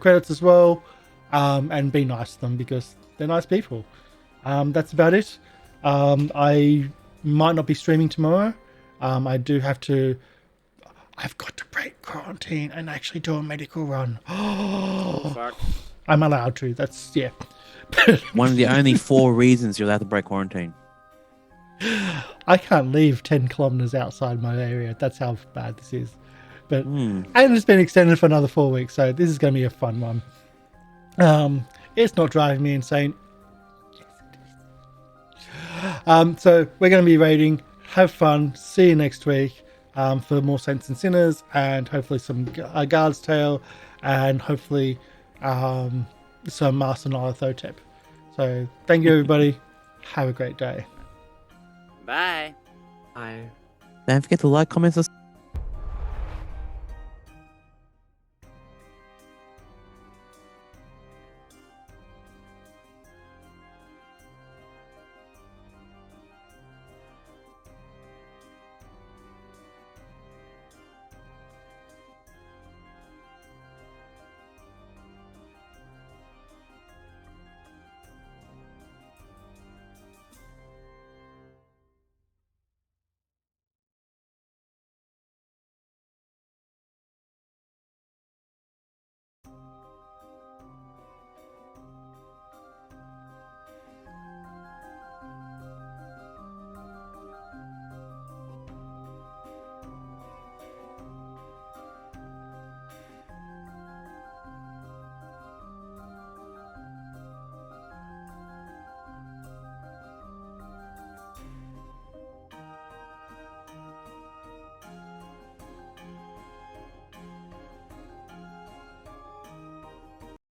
credits as well, and be nice to them because they're nice people. That's about it. I might not be streaming tomorrow. I've got to break quarantine and actually do a medical run. Oh, fuck. I'm allowed to. That's one of the only 4 reasons you're allowed to break quarantine. I can't leave 10 kilometers outside my area. That's how bad this is. But and it's been extended for another 4 weeks, so this is going to be a fun one. It's not driving me insane. So we're going to be raiding. Have fun. See you next week for more Saints and Sinners, and hopefully some Guard's Tale, and hopefully some Master Nyarlathotep. So thank you everybody. Have a great day. Bye. Bye. Don't forget to like, comment, subscribe.